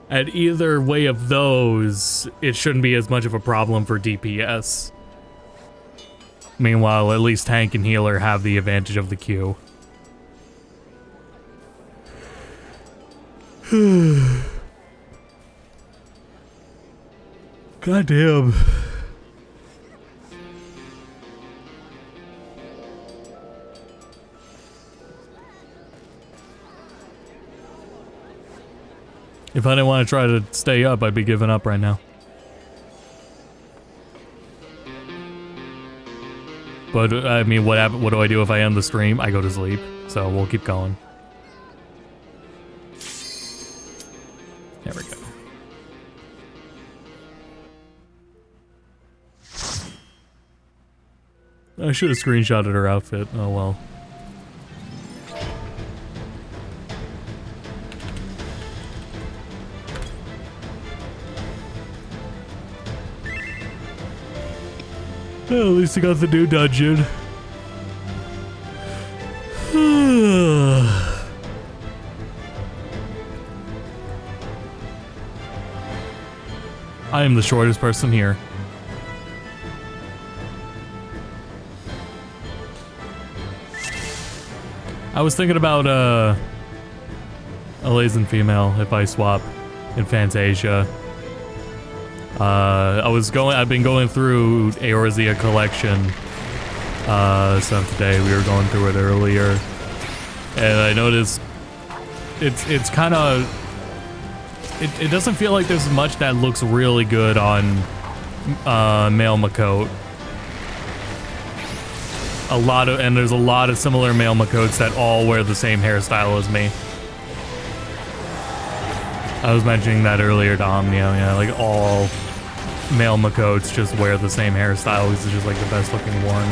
At either way of those, it shouldn't be as much of a problem for DPS. Meanwhile, at least tank and healer have the advantage of the queue. God damn. If I didn't want to try to stay up, I'd be giving up right now. But, I mean, what do I do if I end the stream? I go to sleep. So, we'll keep going. There we go. I should have screenshotted her outfit. Oh well. Well, at least I got the new dungeon. I am the shortest person here. I was thinking about a Lazen female if I swap in Fantasia. I've been going through Eorzea collection stuff today. We were going through it earlier, and I noticed it's kind of it doesn't feel like there's much that looks really good on male Makot. There's a lot of similar male Makots that all wear the same hairstyle as me. I was mentioning that earlier to Omnia, yeah, like all male Makots just wear the same hairstyle because it's just like the best looking one.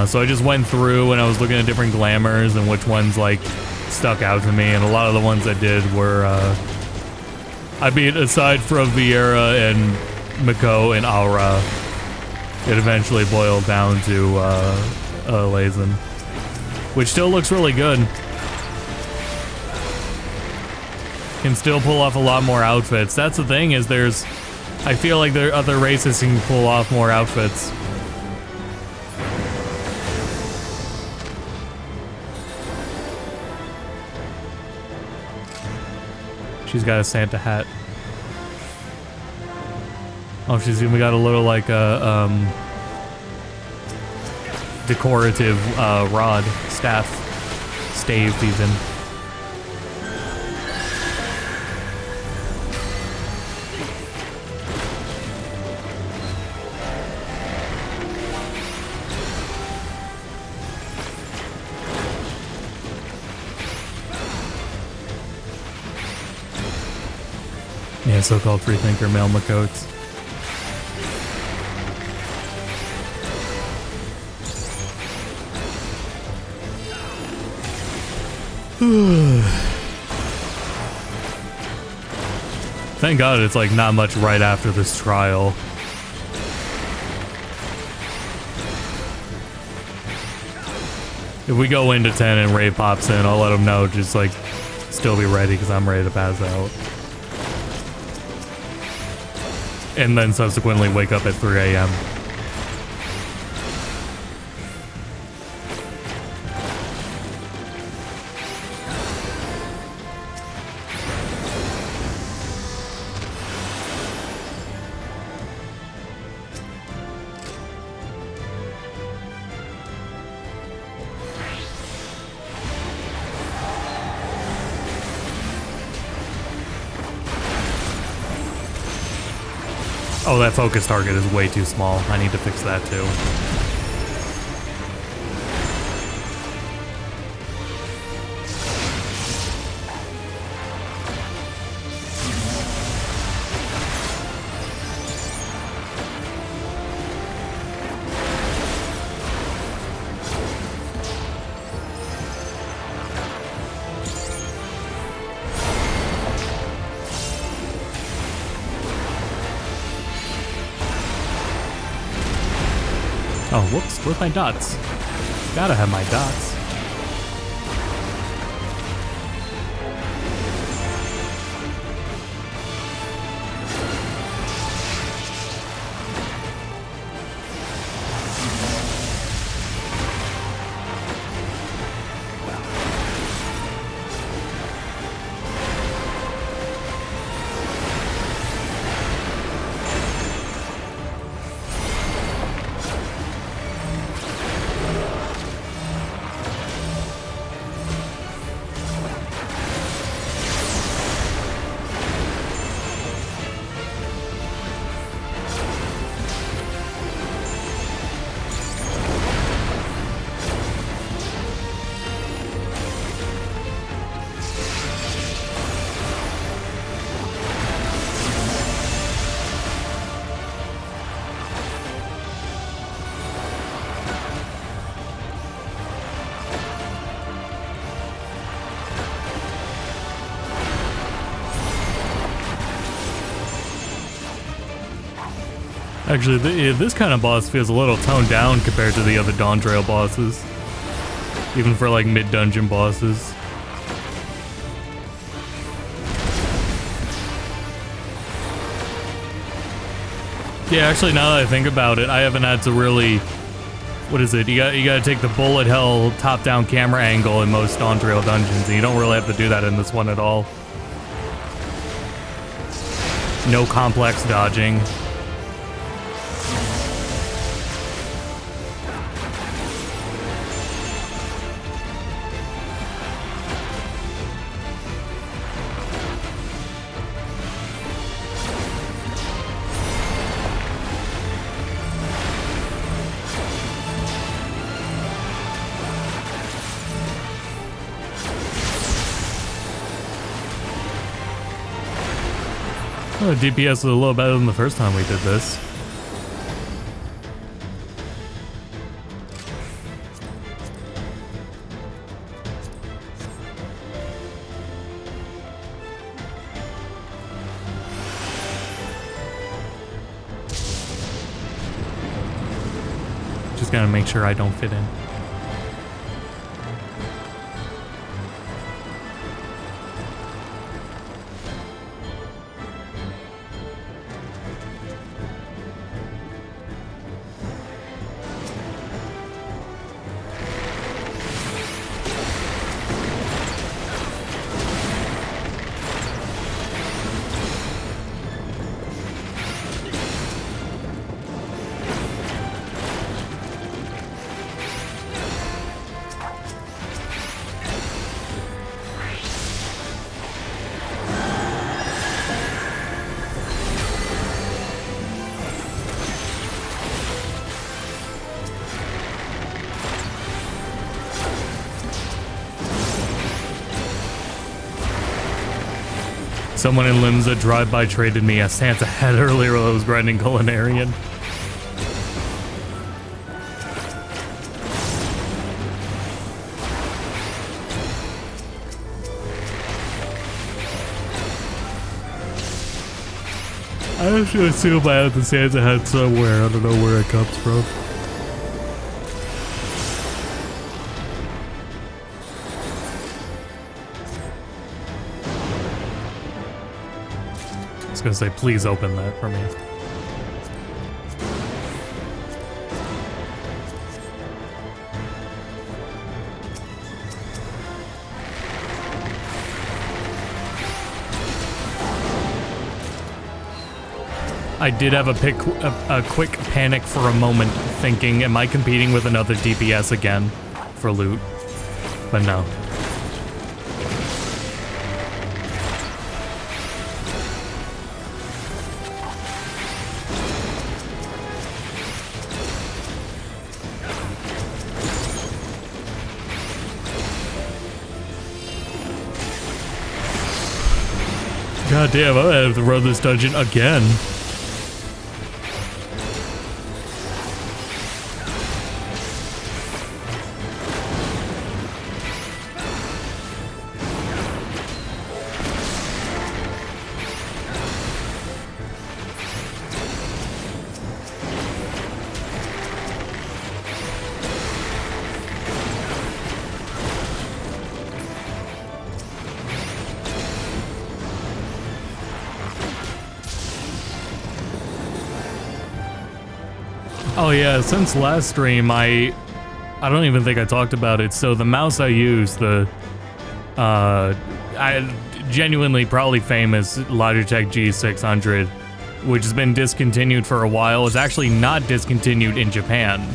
So I just went through and I was looking at different glamours and which ones like stuck out to me, and a lot of the ones I did were, I mean, aside from Vieira and Makot and Aura, it eventually boiled down to Lazen, which still looks really good. Can still pull off a lot more outfits. That's the thing, is I feel like there are other races can pull off more outfits. She's got a Santa hat. Oh, she's even got a little like decorative rod, staff, stave even. so-called freethinker male Makotes. Thank God it's like not much right after this trial. If we go into 10 and Ray pops in, I'll let him know. Just like still be ready because I'm ready to pass out. And then subsequently wake up at 3 a.m. Oh, that focus target is way too small. I need to fix that too. Oh, whoops, where's my dots? Gotta have my dots. Actually, this kind of boss feels a little toned down compared to the other Dawntrail bosses. Even for like mid-dungeon bosses. Yeah, actually, now that I think about it, I haven't had to really... What is it? You gotta take the bullet hell top-down camera angle in most Dawntrail dungeons, and you don't really have to do that in this one at all. No complex dodging. Oh, DPS was a little better than the first time we did this. Just gotta make sure I don't fit in. Someone in Limsa drive-by traded me a Santa hat earlier while I was grinding Culinarian. I have to assume I have the Santa hat somewhere. I don't know where it comes from. I was gonna say, please open that for me. I did have a quick panic for a moment, thinking, am I competing with another DPS again for loot? But no. God damn, I'm gonna have to run this dungeon again. Oh yeah, since last stream, I don't even think I talked about it. So the mouse I use, the I genuinely probably famous Logitech G600, which has been discontinued for a while, is actually not discontinued in Japan.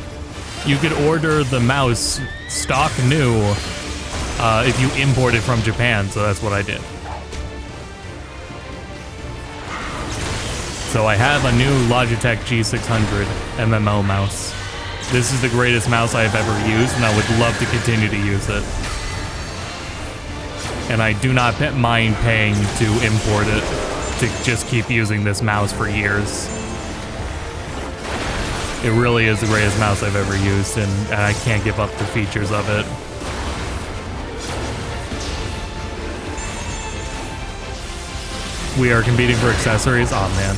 You could order the mouse stock new if you import it from Japan, so that's what I did. So I have a new Logitech G600 MMO mouse. This is the greatest mouse I have ever used, and I would love to continue to use it. And I do not mind paying to import it, to just keep using this mouse for years. It really is the greatest mouse I've ever used, and I can't give up the features of it. We are competing for accessories? Aw, man.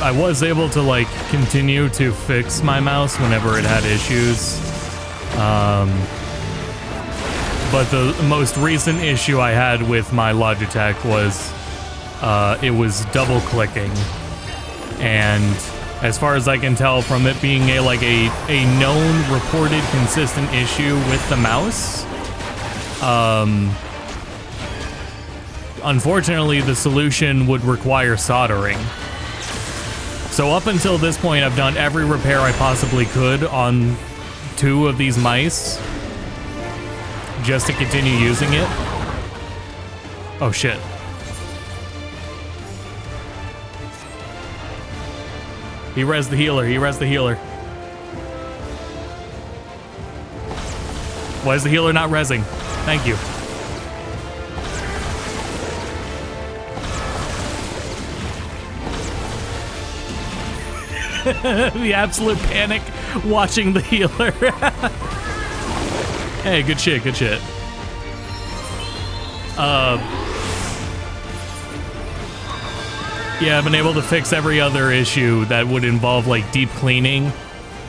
I was able to like continue to fix my mouse whenever it had issues. But the most recent issue I had with my Logitech was it was double clicking. And as far as I can tell from it being a known reported consistent issue with the mouse, unfortunately, the solution would require soldering. So up until this point, I've done every repair I possibly could on 2 of these mice, just to continue using it. Oh shit. He rezzed the healer, he rezzed the healer. Why is the healer not rezzing? Thank you. The absolute panic watching the healer. Hey, good shit, good shit. Yeah, I've been able to fix every other issue that would involve like deep cleaning,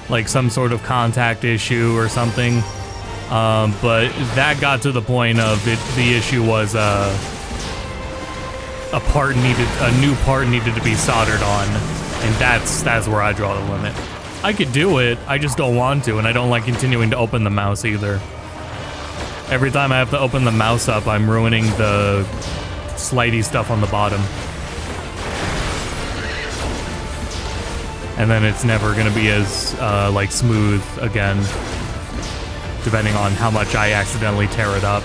like some sort of contact issue or something. But that got to the point of it, the issue was a new part needed to be soldered on, and that's where I draw the limit. I could do it, I just don't want to, and I don't like continuing to open the mouse either. Every time I have to open the mouse up, I'm ruining the slidey stuff on the bottom. And then it's never gonna be as like smooth again, depending on how much I accidentally tear it up.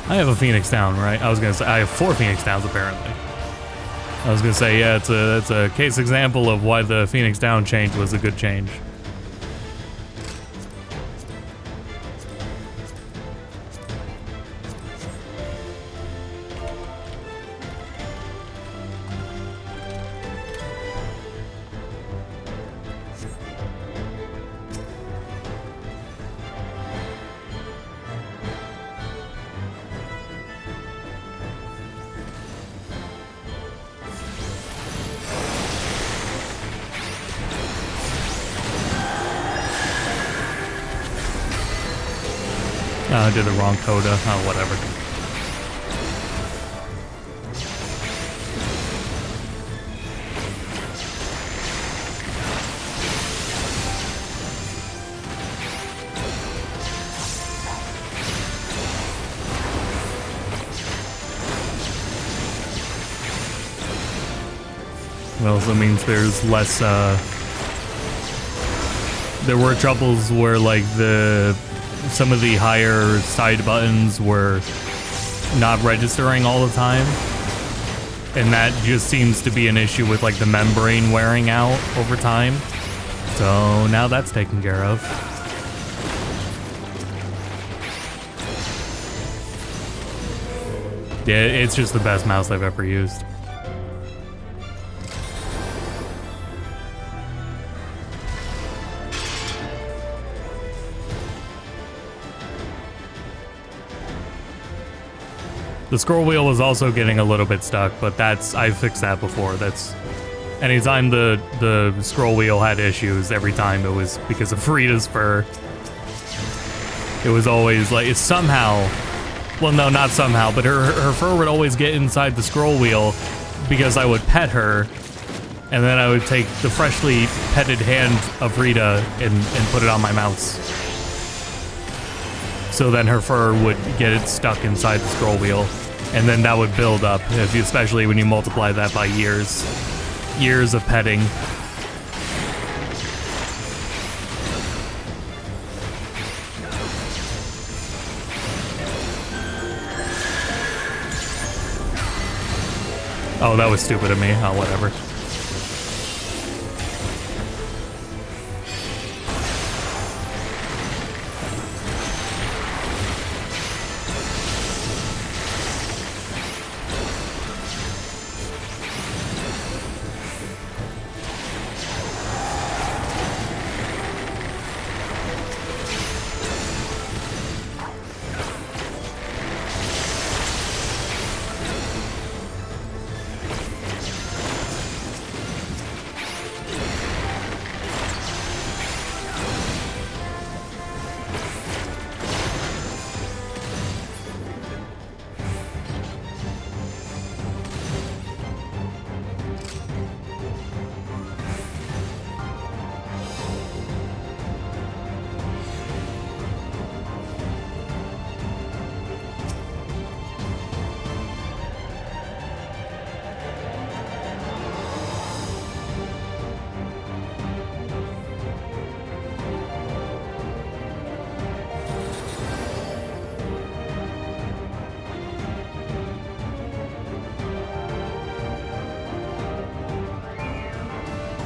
I have a Phoenix down, right? I was gonna say I have 4 Phoenix downs apparently. I was gonna say, yeah, it's a case example of why the Phoenix down change was a good change. I did the wrong coda. Oh, whatever. It also means there's less, there were troubles where, like, some of the higher side buttons were not registering all the time, and that just seems to be an issue with like the membrane wearing out over time. So now that's taken care of. Yeah, it's just the best mouse I've ever used. The scroll wheel was also getting a little bit stuck, but I fixed that before. That's anytime the scroll wheel had issues, every time it was because of Frida's fur. It was always like it's somehow, well, no, not somehow, but her fur would always get inside the scroll wheel because I would pet her, and then I would take the freshly petted hand of Rita and put it on my mouse. So then her fur would get it stuck inside the scroll wheel, and then that would build up, especially when you multiply that by years of petting. Oh, that was stupid of me. Oh, whatever.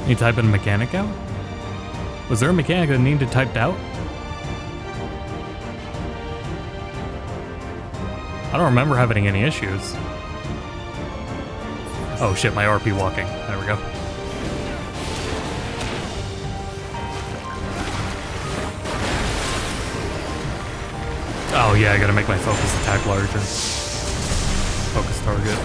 You type in mechanic out? Was there a mechanic that needed typed out? I don't remember having any issues. Oh shit, my RP walking. There we go. Oh yeah, I gotta make my focus attack larger. Focus target.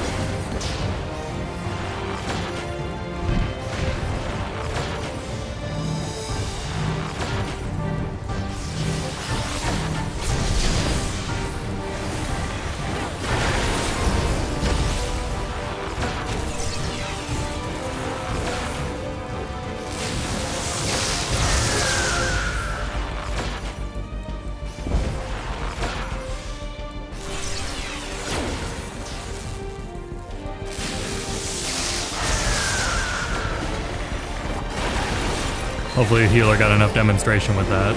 Hopefully a healer got enough demonstration with that.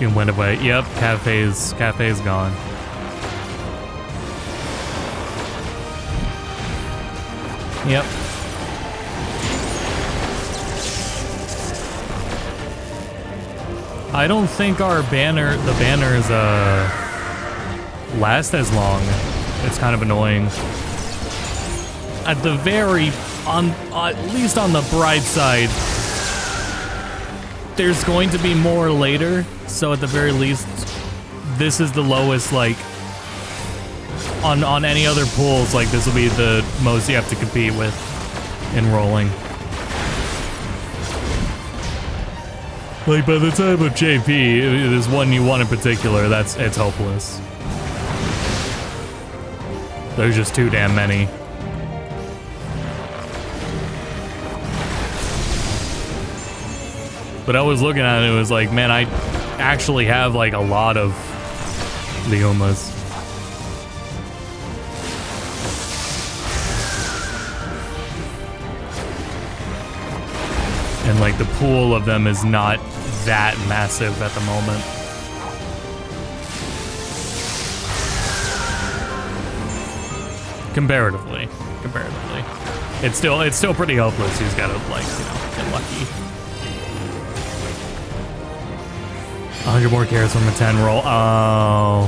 You went away. Yep, cafe's gone. Yep. I don't think our the banners last as long. It's kind of annoying. At the at least on the bright side, there's going to be more later, so at the very least, this is the lowest, like, on any other pools, like, this will be the most you have to compete with in rolling. Like, by the time of JP, there's one you want in particular, it's hopeless. There's just too damn many. But I was looking at it, it was like, man, I actually have like a lot of the Umas. And like the pool of them is not that massive at the moment. Comparatively. It's still pretty hopeless. He's gotta, like, you know, get lucky. 100 more carrots from a 10 roll. Oh.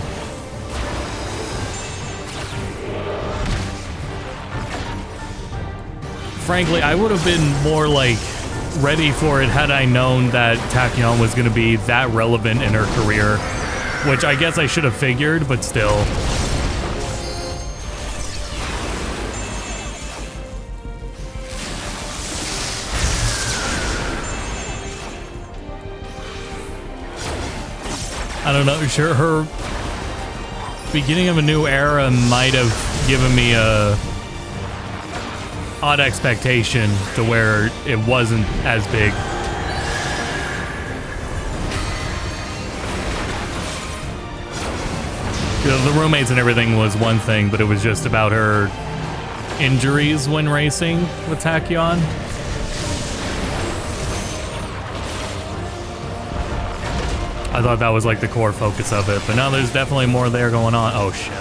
Frankly, I would have been more, like, ready for it had I known that Tachyon was going to be that relevant in her career. Which I guess I should have figured, but still. I don't know, sure, her beginning of a new era might have given me a odd expectation to where it wasn't as big. The roommates and everything was one thing, but it was just about her injuries when racing with Tachyon. I thought that was like the core focus of it, but now there's definitely more there going on. Oh shit.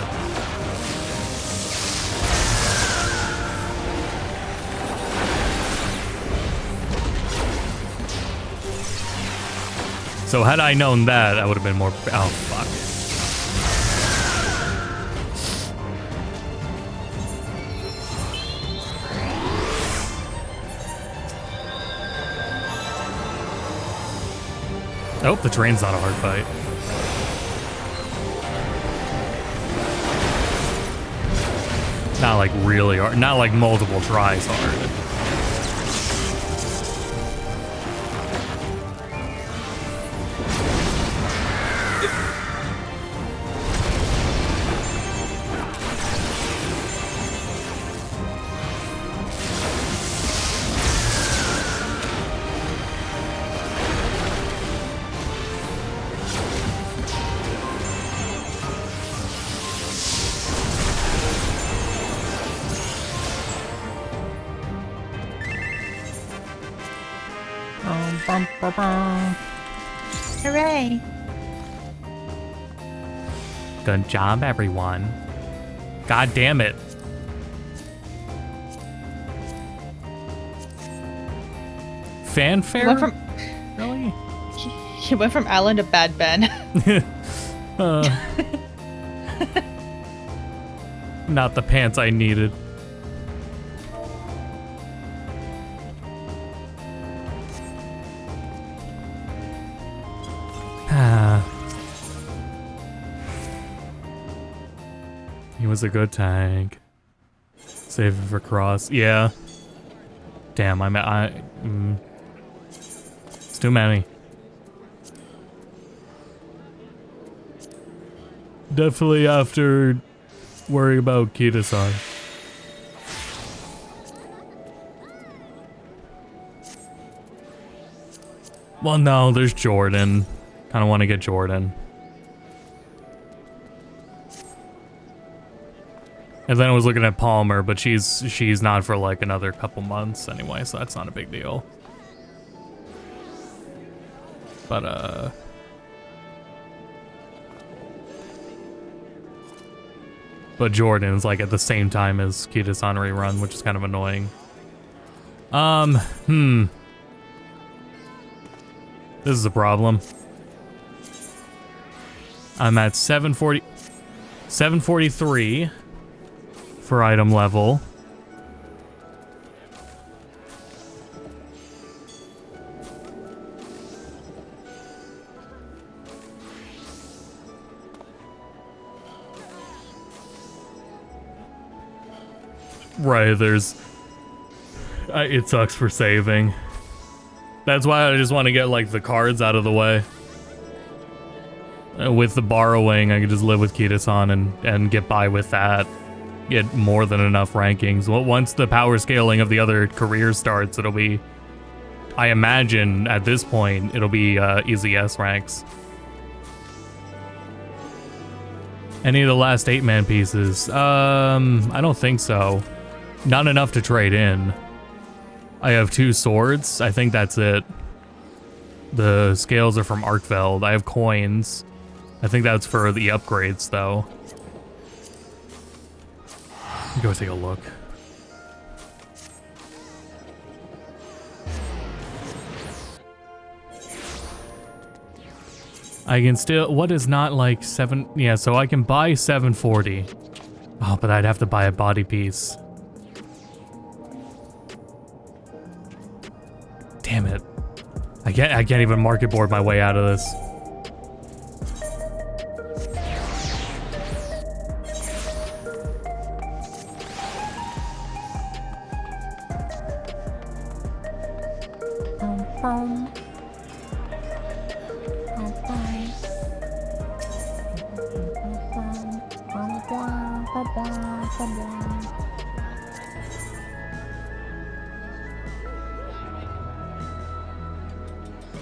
So had I known that, I would have been more, oh fuck. Oh, the terrain's not a hard fight. Not like really hard, not like multiple tries hard. Hooray! Good job, everyone. God damn it. Fanfare? He went from, really? He went from Alan to Bad Ben. Not the pants I needed. He was a good tank. Save it for cross. Yeah. Damn, it's too many. Definitely after worrying about Kita-san. Well, no, there's Jordan. Kind of want to get Jordan. And then I was looking at Palmer, but she's not for like another couple months anyway, so that's not a big deal. But Jordan's like at the same time as Kitasan rerun, which is kind of annoying. This is a problem. I'm at 743 for item level. Right, it sucks for saving. That's why I just want to get like the cards out of the way. With the borrowing, I can just live with Kitasan and get by with that. Get more than enough rankings. Well, once the power scaling of the other careers starts, it'll be, I imagine at this point, it'll be easy S ranks. Any of the last 8-man pieces? I don't think so. Not enough to trade in. I have 2 swords. I think that's it. The scales are from Arkveld. I have coins. I think that's for the upgrades, though. Go take a look. I can still... What is not like 7... Yeah, so I can buy 740. Oh, but I'd have to buy a body piece. Damn it. I can't even market board my way out of this.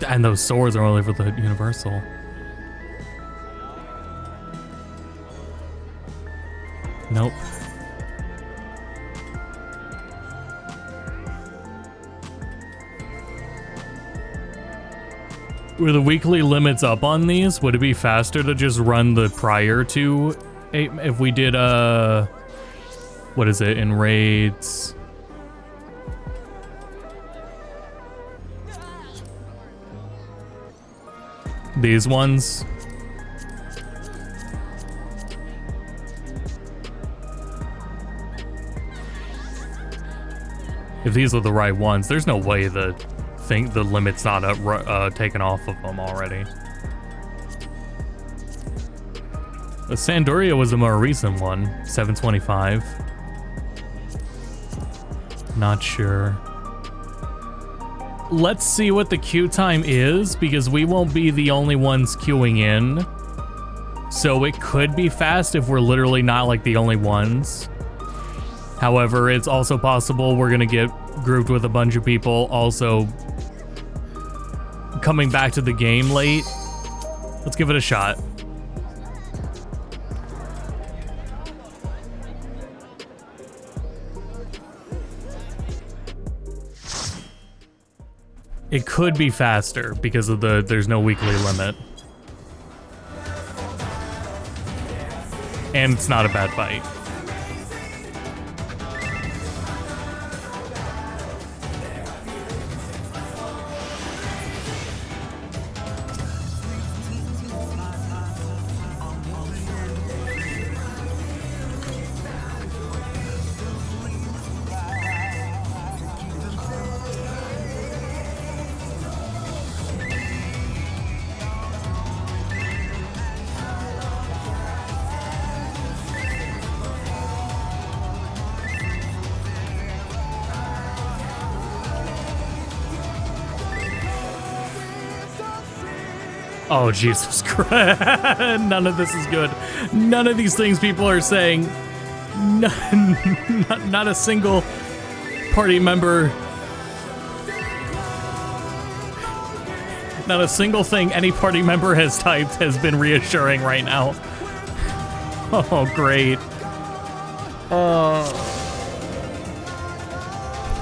And those swords are only for the universal. Nope. Were the weekly limits up on these? Would it be faster to just run the prior to 8? If we did what is it in raids? These ones. If these are the right ones, there's no way the limit's not taken off of them already. The Sandoria was the more recent one, 725. Not sure. Let's see what the queue time is, because we won't be the only ones queuing in. So it could be fast if we're literally not like the only ones. However, it's also possible we're gonna get grouped with a bunch of people also coming back to the game late. Let's give it a shot. It could be faster because of there's no weekly limit. And it's not a bad fight. Oh, Jesus Christ. None of this is good. None of these things people are saying. Not a single party member. Not a single thing any party member has typed has been reassuring right now. Oh, great.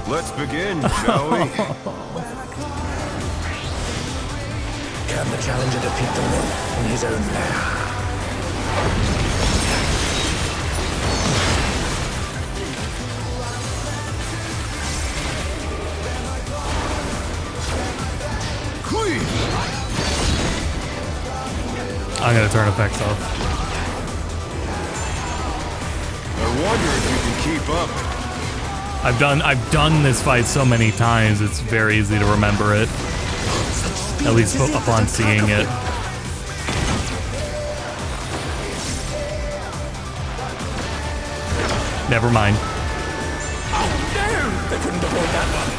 Let's begin, shall we? Can the challenger defeat the wolf in his own lair? I'm gonna turn effects off. I wonder if you can keep up. I've done this fight so many times, it's very easy to remember it. At least upon seeing it. Never mind. Oh no! They couldn't avoid that one.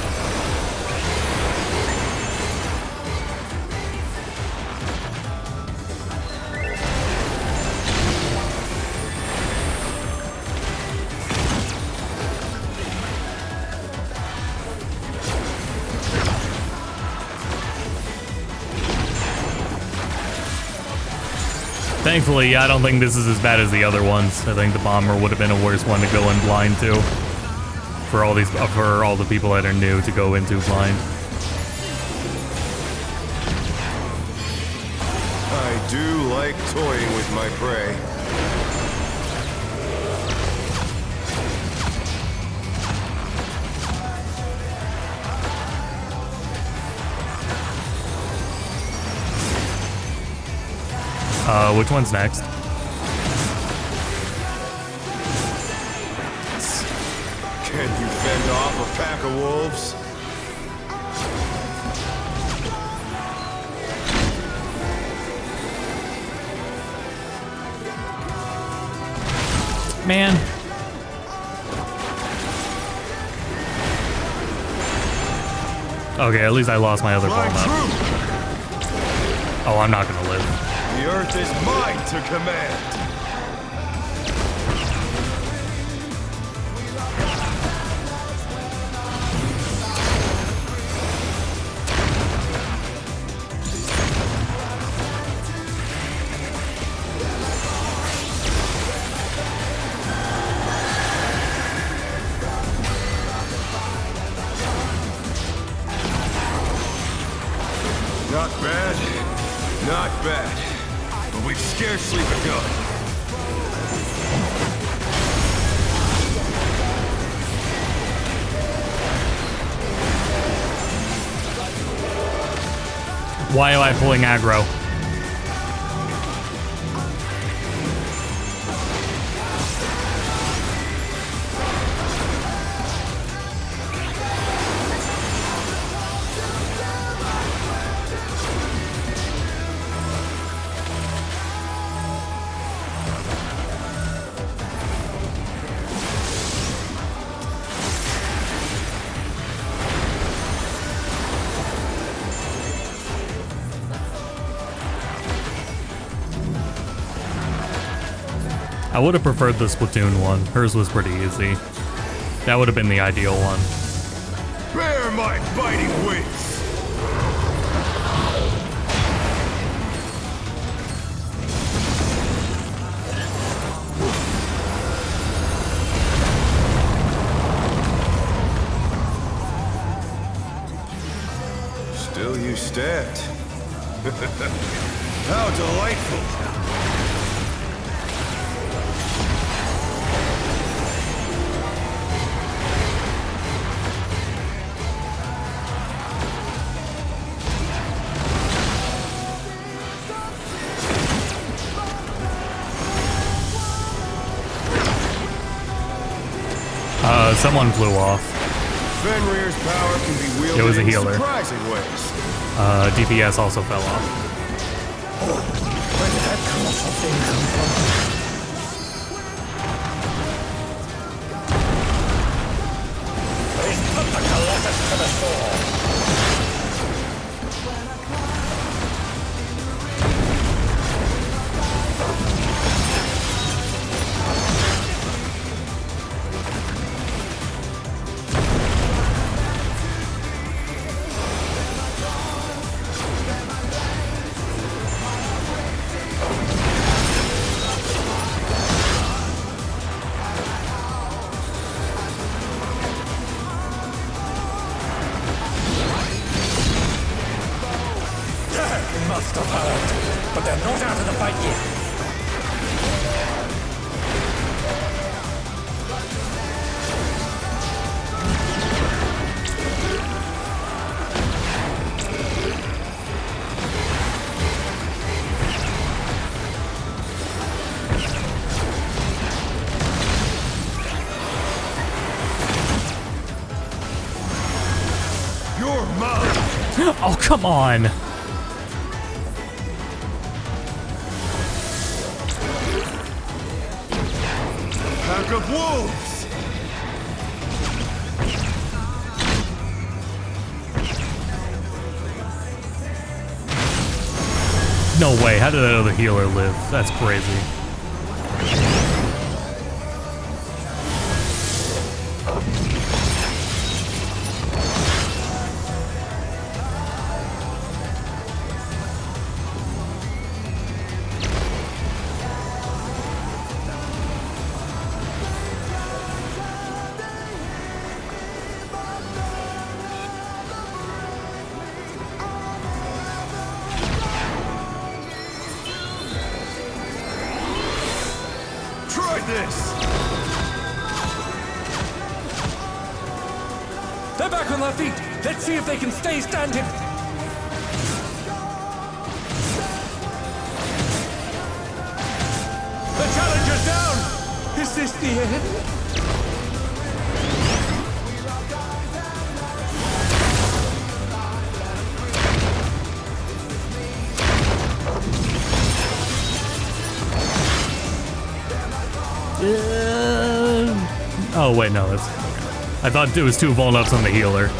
Thankfully, I don't think this is as bad as the other ones. I think the bomber would have been a worse one to go in blind to. For all the people that are new to go into blind. I do like toying with my prey. Which one's next? Can you fend off a pack of wolves? Man. Okay, at least I lost my other bomb up. Oh, I'm not gonna live. The earth is mine to command. Not bad. Not bad. But we've scarcely begun. Why am I pulling aggro? I would have preferred the Splatoon one. Hers was pretty easy. That would have been the ideal one. Bear my biting wings! Still you stand. How delightful! Someone flew off. Fenrir's power can be wielded It was a in healer. surprising ways. DPS also fell off. Where did that colossal thing come from? He's put the Colossus to the sword. must have heard, but they're not out of the fight yet. Oh, come on. Pack of wolves! No way. How did that other healer live? That's crazy. They're back on their feet. Let's see if they can stay standing. The challenger's down. Is this the end? Oh wait, no, that's. I thought it was 2 vuln-ups on the healer.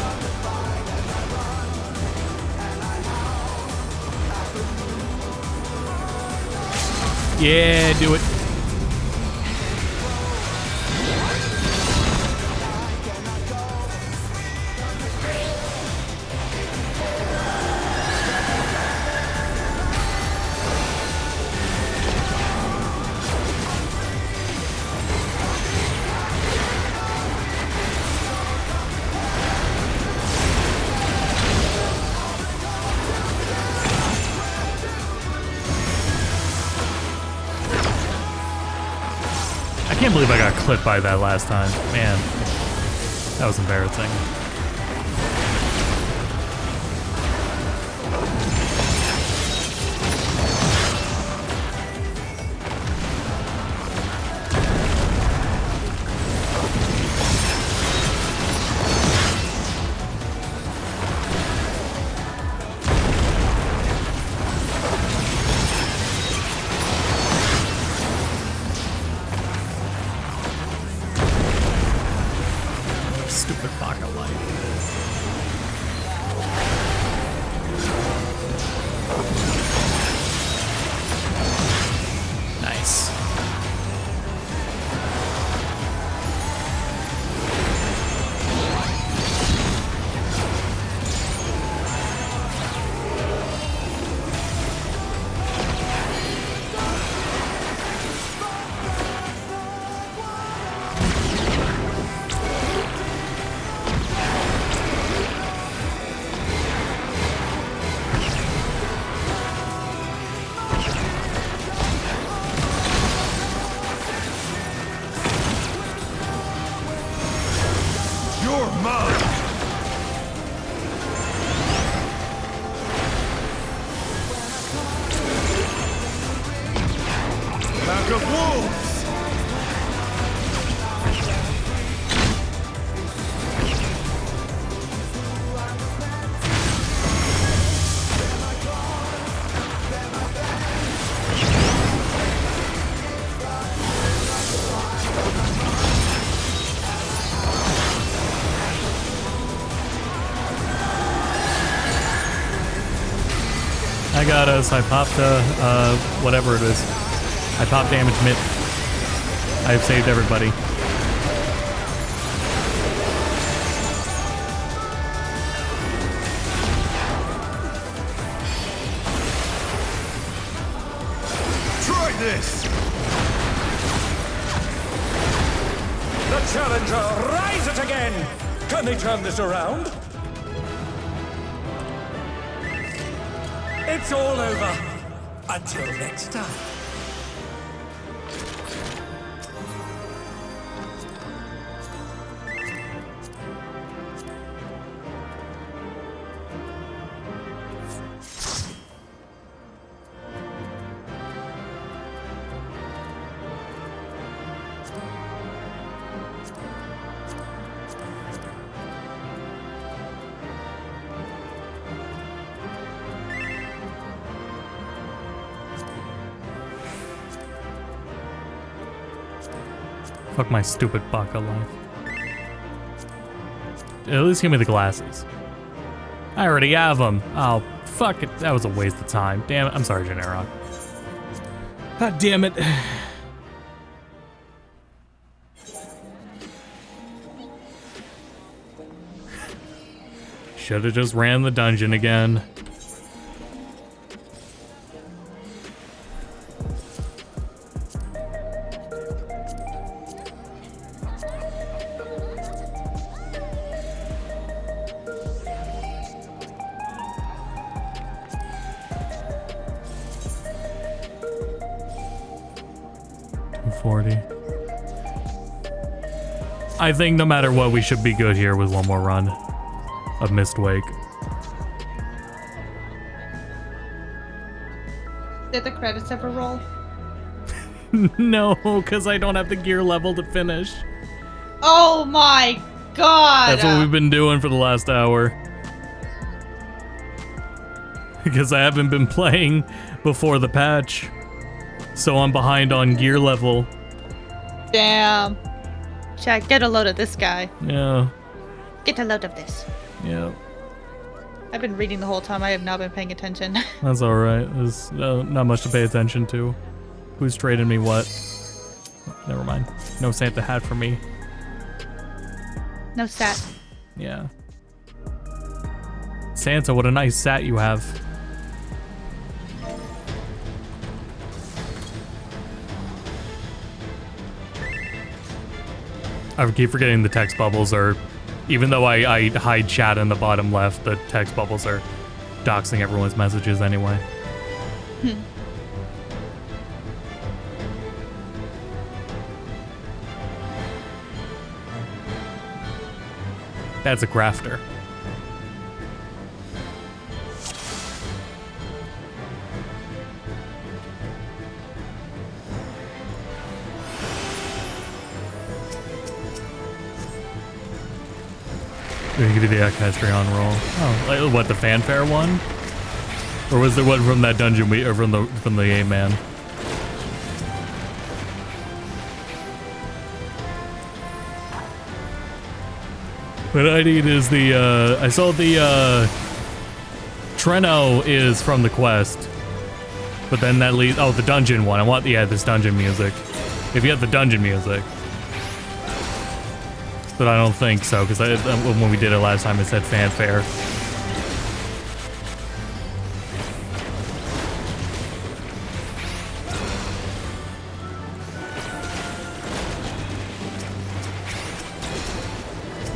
Yeah, do it. I can't believe I got clipped by that last time. Man, that was embarrassing. Stupid pocket light. Nice. You're mine! Pack of wolves! I got us. I popped whatever it is. I popped damage mitt. I've saved everybody. Try this! The challenger, rise it again! Can they turn this around? It's all over. Until next time. Fuck my stupid baka life. At least give me the glasses. I already have them. Oh, fuck it. That was a waste of time. Damn it. I'm sorry, Generok. God damn it. Should have just ran the dungeon again. I think no matter what, we should be good here with one more run of Mistwake. Did the credits ever roll? No, because I don't have the gear level to finish. Oh my god! That's what we've been doing for the last hour. Because I haven't been playing before the patch. So I'm behind on gear level. Damn. Jack, get a load of this guy. Yeah. Get a load of this. Yeah. I've been reading the whole time. I have not been paying attention. That's alright. There's not much to pay attention to. Who's trading me what? Never mind. No Santa hat for me. No sat. Yeah. Santa, what a nice sat you have. I keep forgetting the text bubbles are, even though I hide chat in the bottom left, the text bubbles are doxing everyone's messages anyway. That's a grafter. We're gonna give you the Equestrian roll. Oh, like, what, the fanfare one? Or was there one from that dungeon or from the A-man? What I need is the, I saw the, Treno is from the quest. But then that leads, oh, the dungeon one. I want, this dungeon music. If you have the dungeon music. But I don't think so, because when we did it last time, it said fanfare.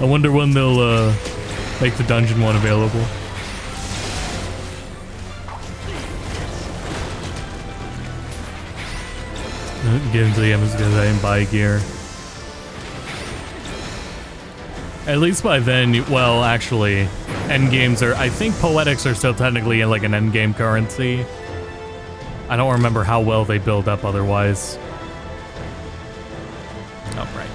I wonder when they'll make the dungeon one available. Get into the M's because I didn't buy gear. At least by then, well, actually, endgames are, I think poetics are still technically like an endgame currency. I don't remember how well they build up otherwise. Oh, right.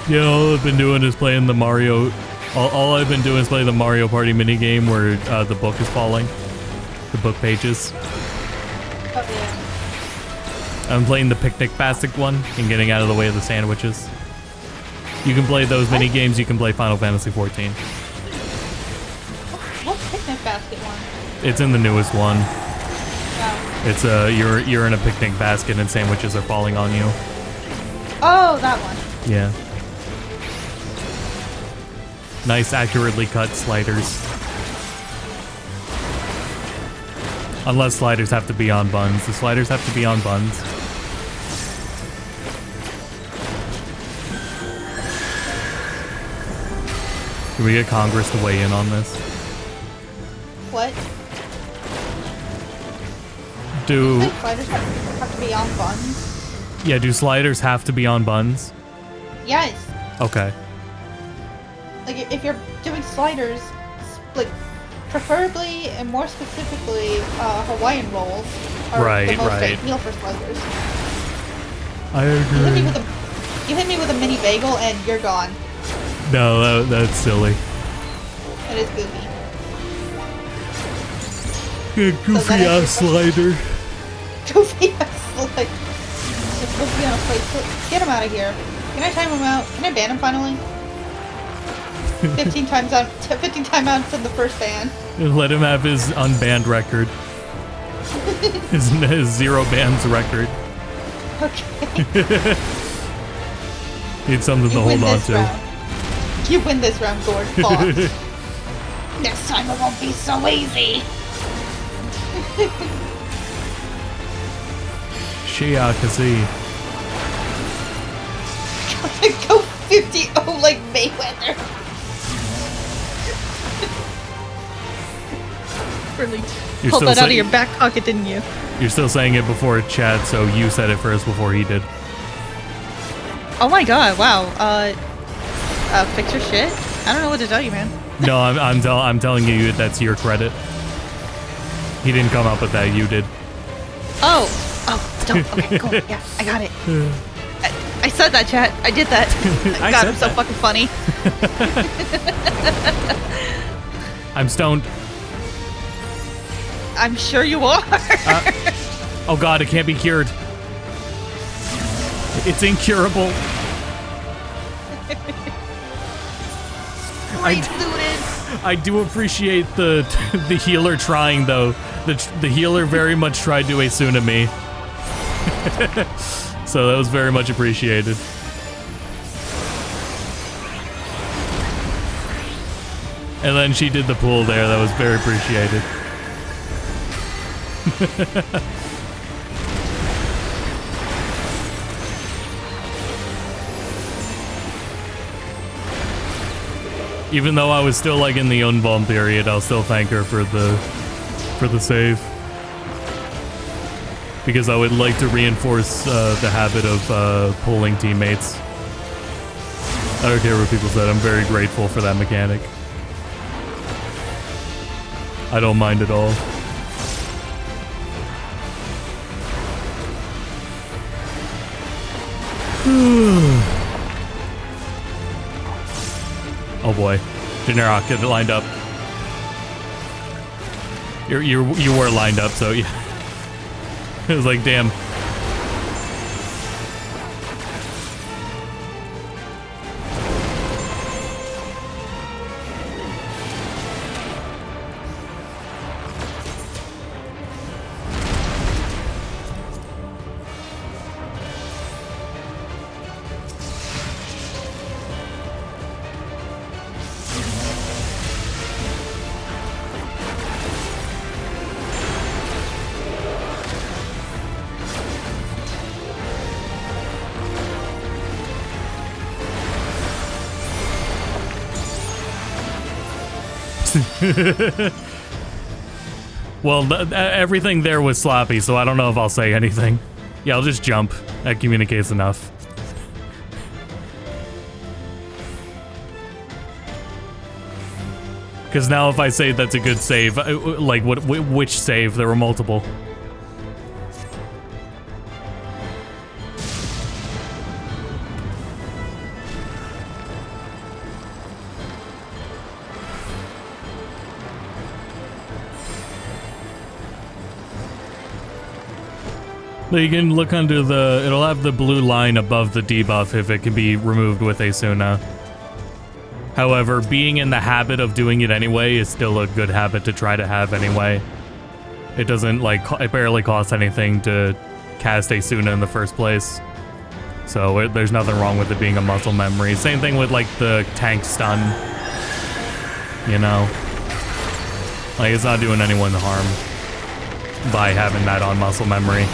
Yeah, all I've been doing is playing the Mario, all I've been doing is playing the Mario Party minigame where the book is falling. The book pages. Oh, yeah. I'm playing the picnic basket one and getting out of the way of the sandwiches. You can play those mini games. You can play Final Fantasy 14. What's picnic basket one? It's in the newest one. Oh. It's you're in a picnic basket and sandwiches are falling on you. Oh, that one. Yeah. Nice, accurately cut sliders. Unless sliders have to be on buns. The sliders have to be on buns. Can we get Congress to weigh in on this? What? Do Sliders have to be on buns? yeah? Do sliders have to be on buns? Yes. Okay. Like if you're doing sliders, like preferably and more specifically, Hawaiian rolls are Right, the most right. ideal for sliders. I You agree. hit me with a mini bagel and you're gone. No, that's silly. That is goofy. Good goofy ass slider. Goofy ass slide. Just goofy on a plate. So get him out of here. Can I time him out? Can I ban him finally? 15 timeouts in the first ban. Let him have his unbanned record. his 0 bans record. Okay. Need something to You hold win on this to. round. You win this round, Gord. Fuck. Next time it won't be so easy. Shia Kazi. Go 50-0 like Mayweather. Really You're pulled still that out of saying- your back pocket, didn't you? You're still saying it before Chad, so you said it first before he did. Oh my god! Wow. Fix your shit. I don't know what to tell you, man. No, I'm telling you that's your credit. He didn't come up with that. You did. Oh, don't. Okay, cool. Yeah, I got it. I said that, chat. I did that. I God, said I'm so that. fucking funny. I'm stoned. I'm sure you are. Oh god, it can't be cured. It's incurable. I do appreciate the healer trying though. The healer very much tried to Asuna me. So that was very much appreciated. And then she did the pull there. That was very appreciated. Even though I was still like in the unbomb period, I'll still thank her for the save. Because I would like to reinforce the habit of pulling teammates. I don't care what people said, I'm very grateful for that mechanic. I don't mind at all. Oh boy, Generok, get it lined up. You were lined up, so yeah. It was like, damn. Well, everything there was sloppy, so I don't know if I'll say anything. Yeah, I'll just jump. That communicates enough. Because now if I say that's a good save, like which save? There were multiple. You can look under the, it'll have the blue line above the debuff if it can be removed with Asuna. However, being in the habit of doing it anyway is still a good habit to try to have anyway. It doesn't, like, it barely costs anything to cast Asuna in the first place. So there's nothing wrong with it being a muscle memory. Same thing with, like, the tank stun. You know? Like, it's not doing anyone harm by having that on muscle memory.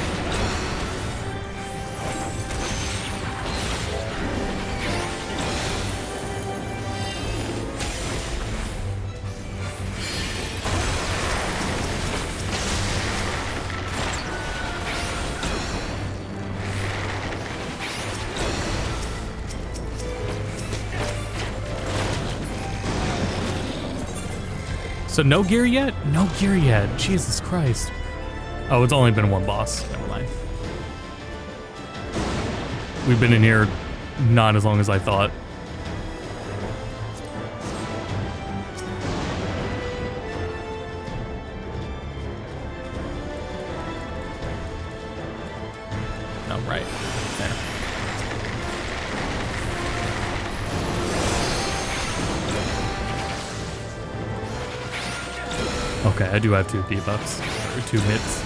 So no gear yet? No gear yet. Jesus Christ. Oh, it's only been one boss. Never mind. We've been in here not as long as I thought. Oh, right. There. Okay, I do have 2 debuffs. Or 2 mitts.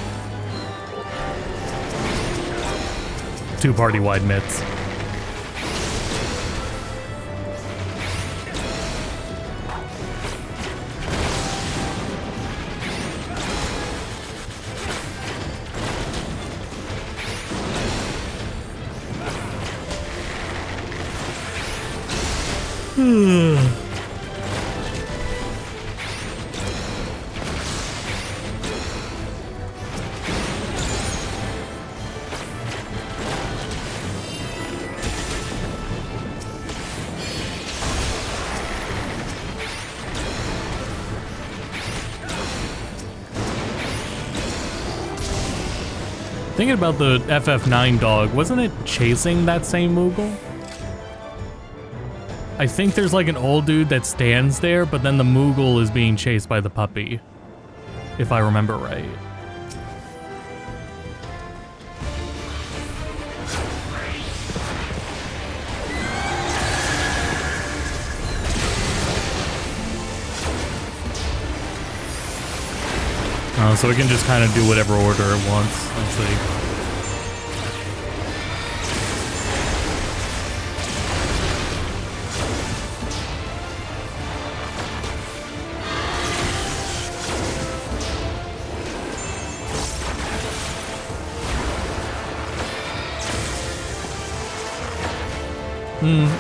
2 party-wide mitts. Thinking about the FF9 dog, wasn't it chasing that same Moogle? I think there's like an old dude that stands there, but then the Moogle is being chased by the puppy, if I remember right. So it can just kind of do whatever order it wants, let's see.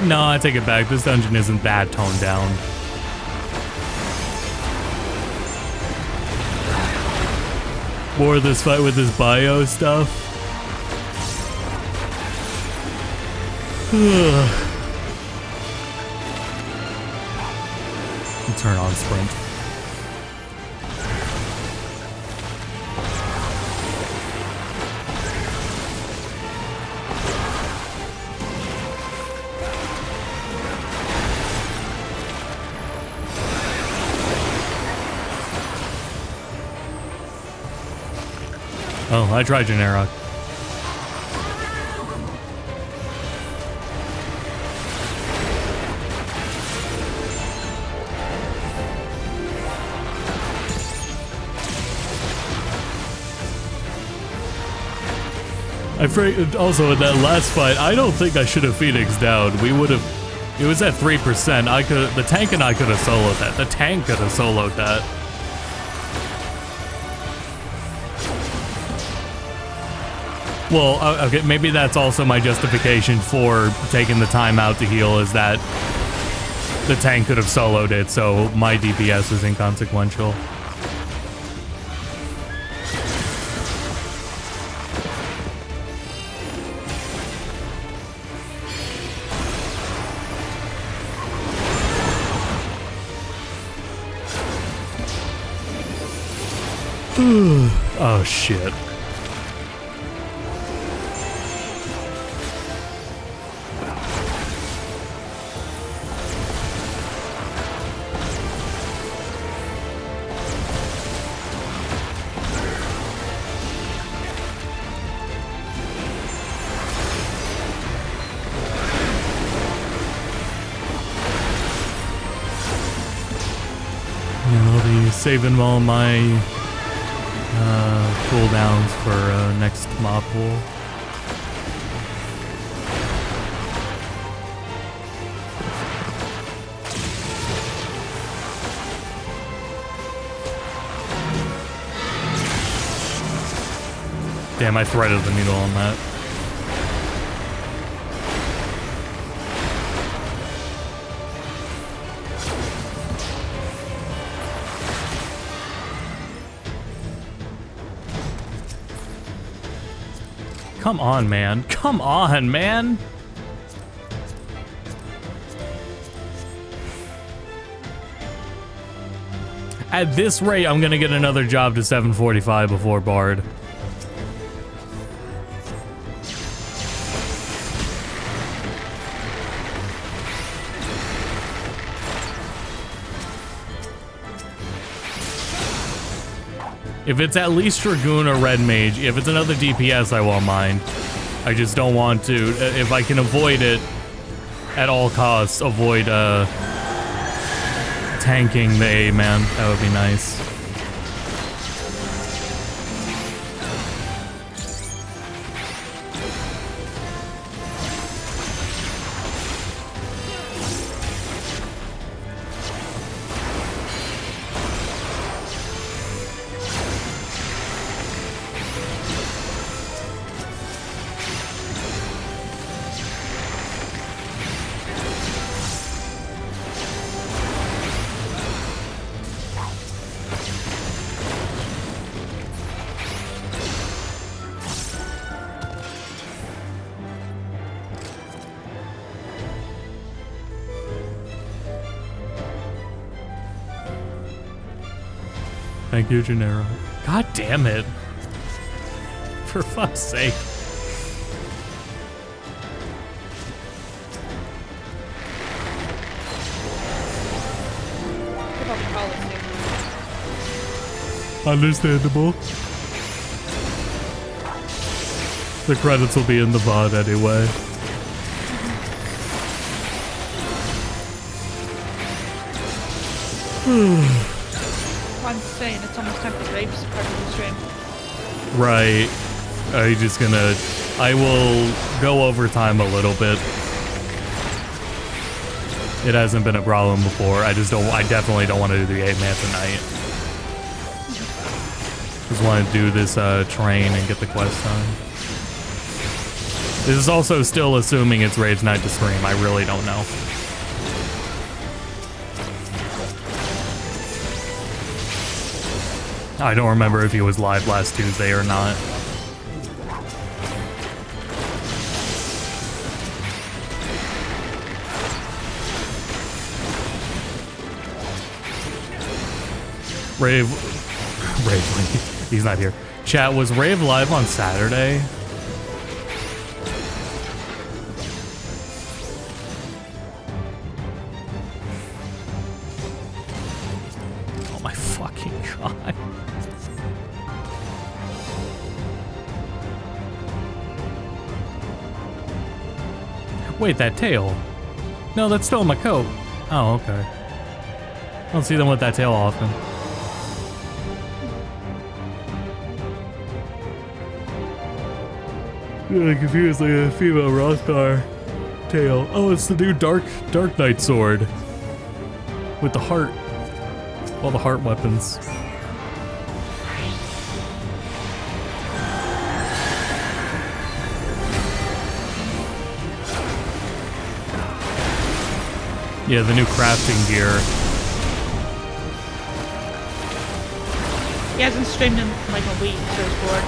No, I take it back. This dungeon isn't that toned down. More of this fight with this bio stuff. Turn on sprint. Oh, I tried Generic. Also in that last fight, I don't think I should have Phoenix down. We would have. It was at 3%. The tank and I could have soloed that. The tank could have soloed that. Well, okay, maybe that's also my justification for taking the time out to heal, is that the tank could have soloed it, so my DPS is inconsequential. Oh, shit. I'll be saving all my cooldowns for next mob pool. Damn, I threaded the needle on that. Come on, man. Come on, man. At this rate, I'm gonna get another job to 745 before Bard. If it's at least Dragoon or Red Mage, if it's another DPS, I won't mind. I just don't want to. If I can avoid it at all costs, avoid tanking the A, man. That would be nice. Thank you, Gennaro. God damn it. For fuck's sake. Understandable. The credits will be in the VOD anyway. I'm saying it's almost time for Graves part of the stream. Right. I'm just gonna... I will go over time a little bit. It hasn't been a problem before. I definitely don't want to do the 8-man tonight. Just want to do this train and get the quest done. This is also still assuming it's Rage Night to stream. I really don't know. I don't remember if he was live last Tuesday or not. Rave, he's not here. Chat, was Rave live on Saturday? Oh my fucking god. Wait, that tail? No, that's still in my coat. Oh, okay. I don't see them with that tail often. I'm confused, like a female Rothgar tail. Oh, it's the new Dark Knight sword. With the heart. All the heart weapons. Yeah, the new crafting gear. He hasn't streamed in like a week, so he's bored.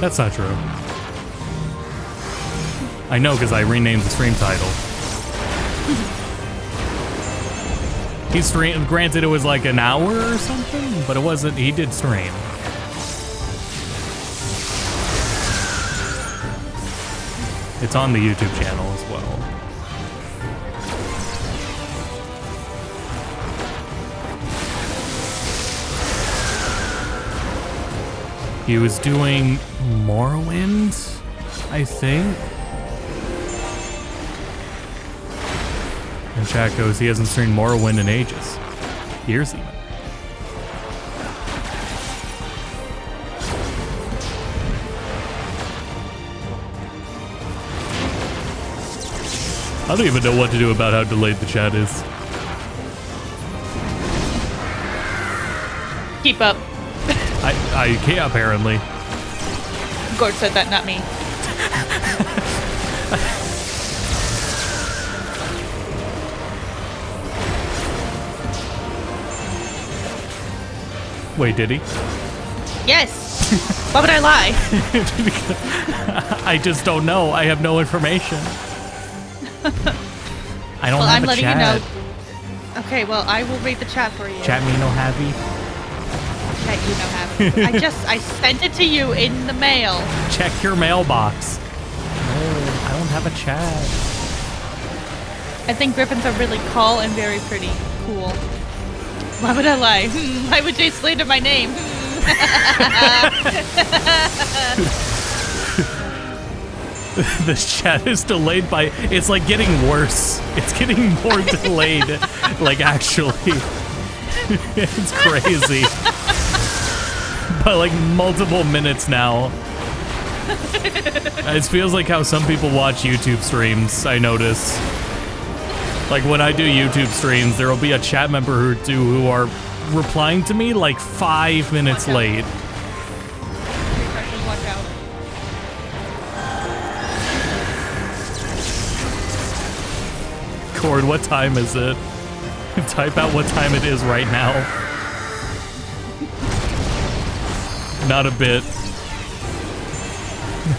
That's not true. I know, because I renamed the stream title. He streamed, granted it was like an hour or something, but it wasn't, he did stream. It's on the YouTube channel as well. He was doing Morrowind, I think. And chat goes, he hasn't streamed Morrowind in ages. Years even. I don't even know what to do about how delayed the chat is. Keep up. I can't, apparently. Gord said that, not me. Wait, did he? Yes. Why would I lie? I just don't know. I have no information. I don't have I'm a letting chat. you know. Okay, well, I will read the chat for you. Chat me no happy. Chat you no happy. I sent it to you in the mail. Check your mailbox. Oh, I don't have a chat. I think griffins are really tall and very pretty. Cool. Why would I lie? Why would Jay slander my name? This chat is delayed by... It's like getting worse. It's getting more delayed. Like, actually. It's crazy. By like multiple minutes now. It feels like how some people watch YouTube streams, I notice. Like when I do YouTube streams, there will be a chat member or two who are replying to me like 5 minutes late. Watch out. Cord, what time is it? Type out what time it is right now. Not a bit.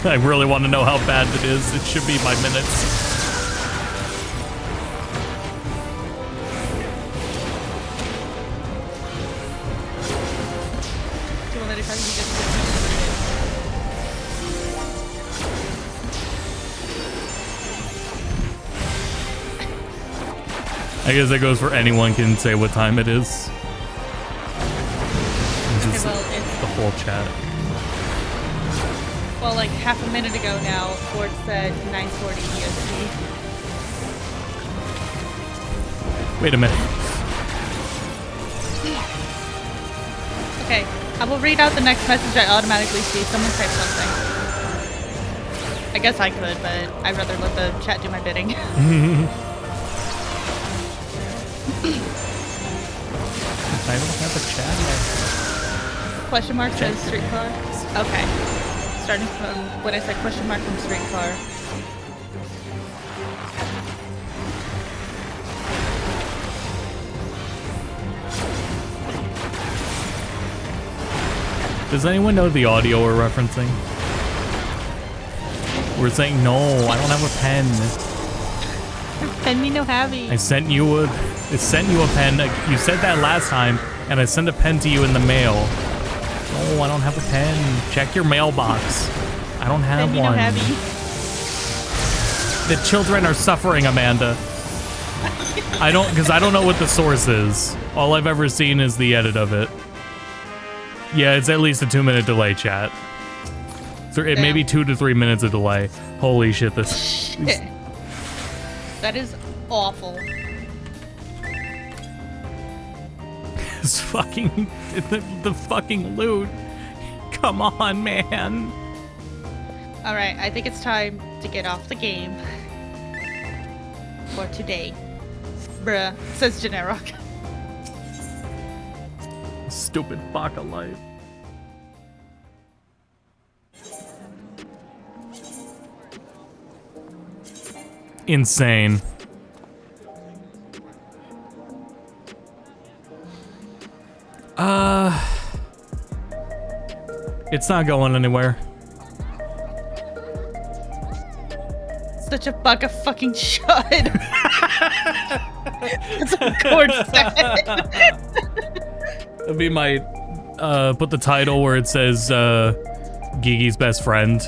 I really want to know how bad it is. It should be by minutes. I guess that goes for anyone can say what time it is. It's the whole chat. Well, like half a minute ago now, Ford said 9:40 EST. Wait a minute. Okay, I will read out the next message I automatically see. Someone type something. I guess I could, but I'd rather let the chat do my bidding. I don't have a chat yet. Question mark says streetcar. Okay. Starting from when I said question mark from streetcar. Does anyone know the audio we're referencing? We're saying no, I don't have a pen. Pen me no happy. I sent you a pen. You said that last time, and I sent a pen to you in the mail. No, I don't have a pen. Check your mailbox. I don't have one. The children are suffering, Amanda. Because I don't know what the source is. All I've ever seen is the edit of it. Yeah, it's at least a 2-minute delay, chat. So it may be 2 to 3 minutes of delay. Holy shit, this. That is awful. It's fucking the fucking loot. Come on, man. All right, I think it's time to get off the game for today. Bruh, says Generic. Stupid Baka life. Insane. It's not going anywhere. Such a Baka fucking shot. That's what Cord said. That'd be my put the title where it says Gigi's best friend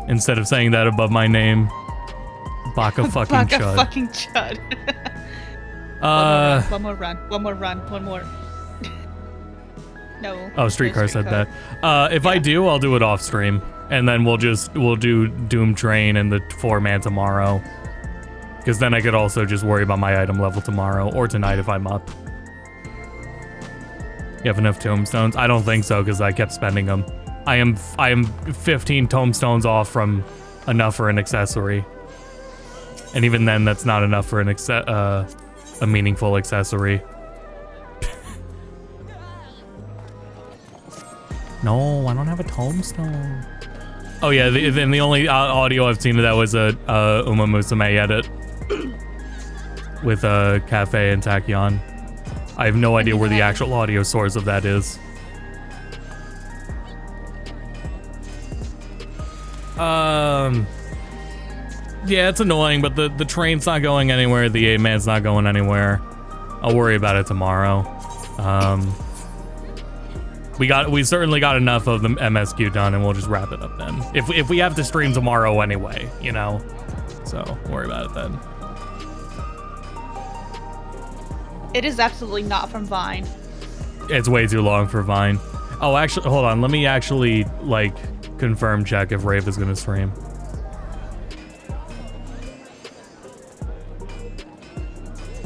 instead of saying that above my name. Baka fucking Baka chud. fucking chud. One more run. No. Oh, Streetcar said that. If I do, I'll do it off stream, and then we'll do Doom Train and the 4-man tomorrow. Because then I could also just worry about my item level tomorrow or tonight if I'm up. You have enough tombstones? I don't think so because I kept spending them. I am 15 tombstones off from enough for an accessory, and even then, that's not enough for a meaningful accessory. No, I don't have a tombstone. Oh yeah, the only audio I've seen of that was a Uma Musume edit with Cafe and Tachyon. I have no idea where the actual audio source of that is. Yeah, it's annoying, but the train's not going anywhere. The 8-man's not going anywhere. I'll worry about it tomorrow. We certainly got enough of the MSQ done, and we'll just wrap it up then. If we have to stream tomorrow anyway, you know. So worry about it then. It is absolutely not from Vine. It's way too long for Vine. Oh, actually, hold on. Let me actually like confirm check if Rave is gonna stream.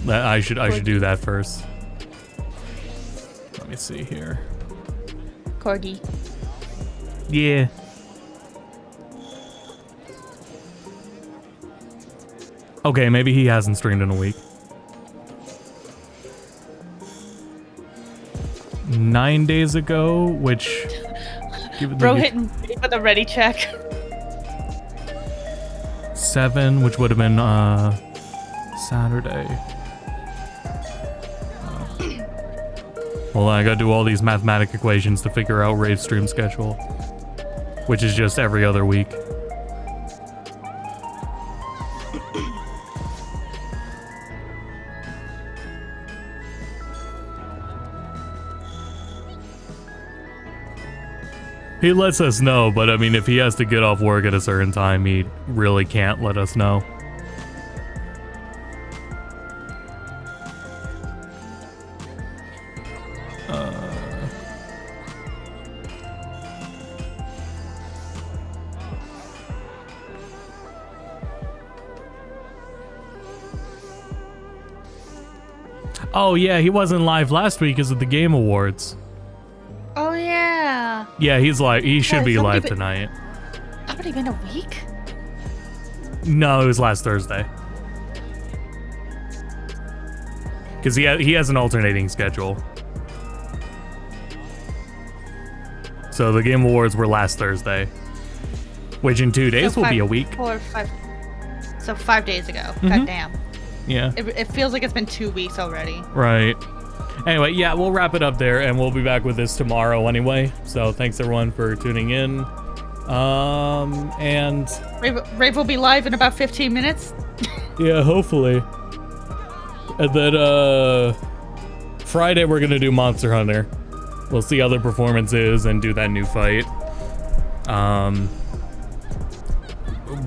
I should do that first. Let me see here. Corgi. Yeah. Okay, maybe he hasn't streamed in a week. 9 days ago, which... Bro hitting with a ready check. 7, which would have been Saturday. Well, I gotta do all these mathematic equations to figure out Rave's stream schedule, which is just every other week. He lets us know, but I mean, if he has to get off work at a certain time, he really can't let us know. Oh yeah, he wasn't live last week because of the Game Awards. Oh yeah. Yeah, he's live. He should be live been, tonight. Already been a week? No, it was last Thursday. Because he has an alternating schedule. So the Game Awards were last Thursday, which in 2 days will be a week. 4 or 5. So 5 days ago. Mm-hmm. God damn. Yeah. It feels like it's been 2 weeks already. Right. Anyway, yeah, we'll wrap it up there, and we'll be back with this tomorrow anyway. So thanks everyone for tuning in. And Rave will be live in about 15 minutes. Yeah, hopefully. And then Friday we're gonna do Monster Hunter. We'll see how the performance is and do that new fight.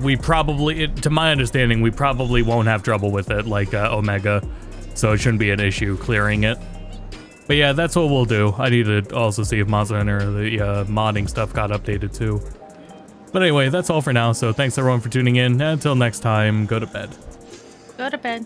We probably, to my understanding, we probably won't have trouble with it like Omega, so it shouldn't be an issue clearing it. But yeah, that's what we'll do. I need to also see if Monster Hunter, the modding stuff got updated too. But anyway, that's all for now, so thanks everyone for tuning in, and until next time, go to bed. Go to bed.